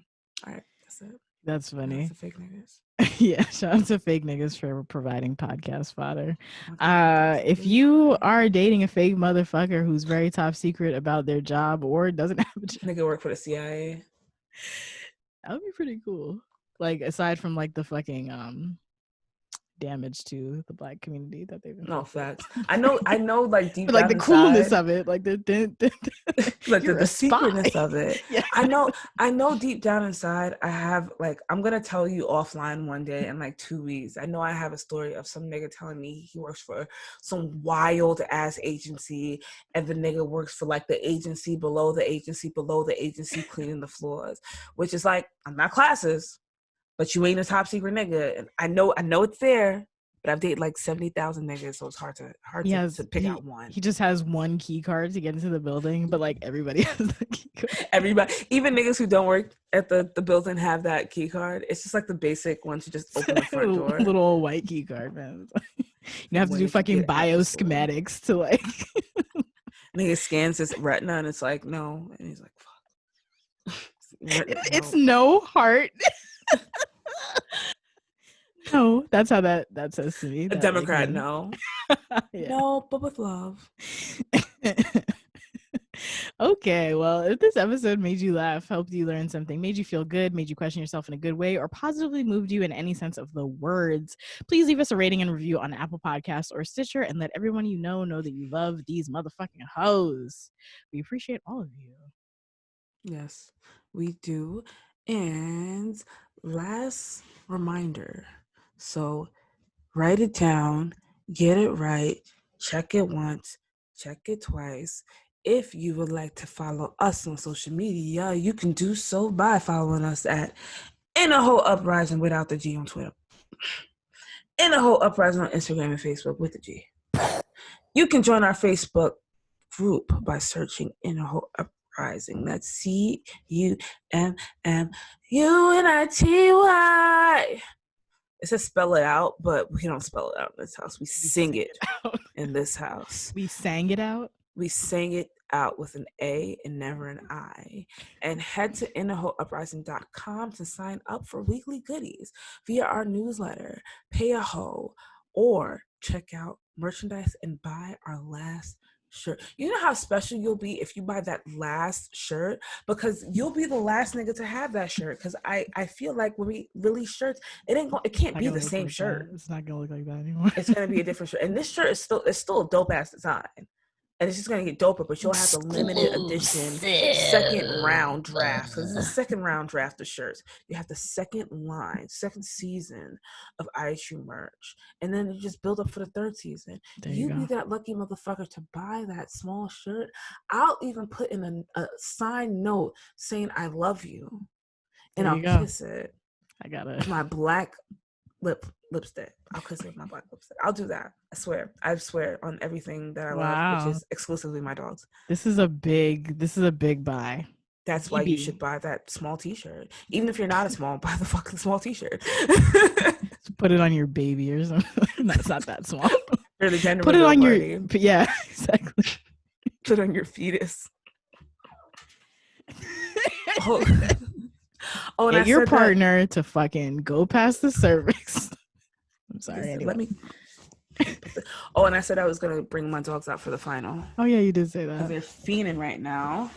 Speaker 2: all right, that's it.
Speaker 1: That's funny.
Speaker 2: That's the fake niggas.
Speaker 1: Yeah, shout out to fake niggas for providing podcast fodder. If you are dating a fake motherfucker who's very top secret about their job or doesn't have a job,
Speaker 2: nigga work for the CIA.
Speaker 1: That would be pretty cool. Like aside from like the fucking damage to the Black community that they've been.
Speaker 2: No facts. I know like deep
Speaker 1: like
Speaker 2: down
Speaker 1: the
Speaker 2: inside,
Speaker 1: coolness of it, like the
Speaker 2: like the secretness of it.
Speaker 1: Yeah.
Speaker 2: I know deep down inside I have like, I'm gonna tell you offline one day in like 2 weeks. I know I have a story of some nigga telling me he works for some wild ass agency, and the nigga works for like the agency below the agency below the agency cleaning the floors, which is like, I'm not classes, but you ain't a top secret nigga. And I know it's there, but I've dated like 70,000 niggas, so it's hard to pick out one.
Speaker 1: He just has one key card to get into the building, but like everybody has the key card.
Speaker 2: Everybody, even niggas who don't work at the building have that key card. It's just like the basic one to just open the front door.
Speaker 1: Little white key card, man. You have to do fucking bioschematics to like.
Speaker 2: Nigga scans his retina and it's like, no. And he's like, fuck.
Speaker 1: It's no heart. No, that's how that says to me.
Speaker 2: A Democrat, no.
Speaker 1: Yeah.
Speaker 2: No, but with love.
Speaker 1: Okay, well, if this episode made you laugh, helped you learn something, made you feel good, made you question yourself in a good way, or positively moved you in any sense of the words, please leave us a rating and review on Apple Podcasts or Stitcher and let everyone you know that you love these motherfucking hoes. We appreciate all of you.
Speaker 2: Yes, we do. And last reminder, so write it down, get it right, check it once, check it twice. If you would like to follow us on social media, you can do so by following us at In a Whole Uprising without the G on Twitter. In a Whole Uprising on Instagram and Facebook with the G. You can join our Facebook group by searching In a Whole Uprising. That's CUMMUNITY. It says spell it out, but we don't spell it out in this house. We sing it in this house.
Speaker 1: We sang it out?
Speaker 2: We sang it out with an A and never an I. And head to innerwholeuprising.com to sign up for weekly goodies via our newsletter, Pay a Hoe, or check out merchandise and buy our last shirt. You know how special you'll be if you buy that last shirt, because you'll be the last nigga to have that shirt. Because I feel like when we release shirts, it can't be the same shirt.
Speaker 1: It's not gonna look like that anymore.
Speaker 2: It's gonna be a different shirt, and this shirt is still a dope ass design. And it's just going to get doper, but you'll have the limited edition second round draft. So this is the second round draft of shirts. You have the second season of IHU merch. And then you just build up for the third season. You be that lucky motherfucker to buy that small shirt. I'll even put in a signed note saying I love you. And I'll kiss it.
Speaker 1: I got it.
Speaker 2: My black lipstick. I'll kiss it with my black lipstick. I'll do that. I swear on everything that I love, which is exclusively my dogs. This is a big buy. That's why you should buy that small t-shirt. Even if you're not a small, buy the fucking small t-shirt.
Speaker 1: Put it on your baby or something. That's not that small.
Speaker 2: Put
Speaker 1: it on your yeah, exactly.
Speaker 2: Put on your fetus. And
Speaker 1: get your partner to fucking go past the cervix. I'm sorry. Anyway.
Speaker 2: And I said I was gonna bring my dogs out for the final.
Speaker 1: Oh yeah, you did say that.
Speaker 2: They're fiending right now.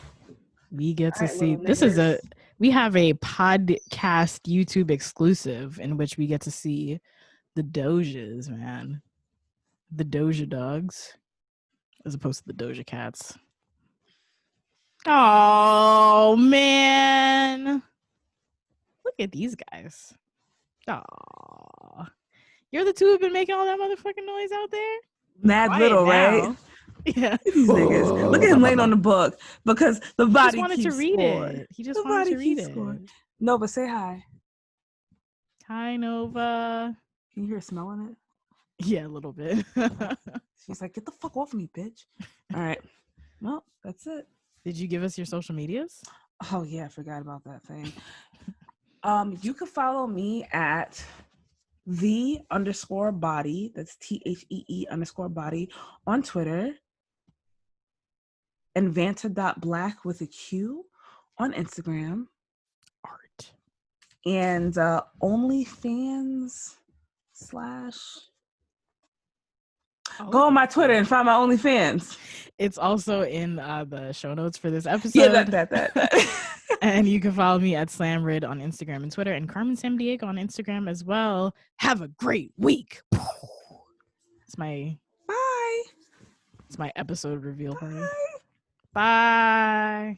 Speaker 1: We get to see. We have a podcast YouTube exclusive in which we get to see the Dojas, man. The Doja dogs, as opposed to the Doja cats. Oh man. Look at these guys. Aw. You're the two who've been making all that motherfucking noise out there?
Speaker 2: Mad little, right?
Speaker 1: Yeah.
Speaker 2: These niggas. Look at him laying on the book because the body
Speaker 1: wanted to read it. He just wanted to read it.
Speaker 2: Nova, say hi.
Speaker 1: Hi, Nova.
Speaker 2: Can you hear smelling it?
Speaker 1: Yeah, a little bit.
Speaker 2: She's like, get the fuck off me, bitch. All right. Well, that's it.
Speaker 1: Did you give us your social medias?
Speaker 2: Oh yeah, I forgot about that thing. You can follow me at _body. That's THEE_body on Twitter. And Vanta.black with a Q on Instagram.
Speaker 1: Art.
Speaker 2: And OnlyFans / Go on my Twitter and find my OnlyFans.
Speaker 1: It's also in the show notes for this episode.
Speaker 2: Yeah, that.
Speaker 1: And you can follow me at SlamRid on Instagram and Twitter, and Carmen Samdiego on Instagram as well. Have a great week. It's my
Speaker 2: Bye.
Speaker 1: It's my episode reveal party.
Speaker 2: Bye.
Speaker 1: Bye.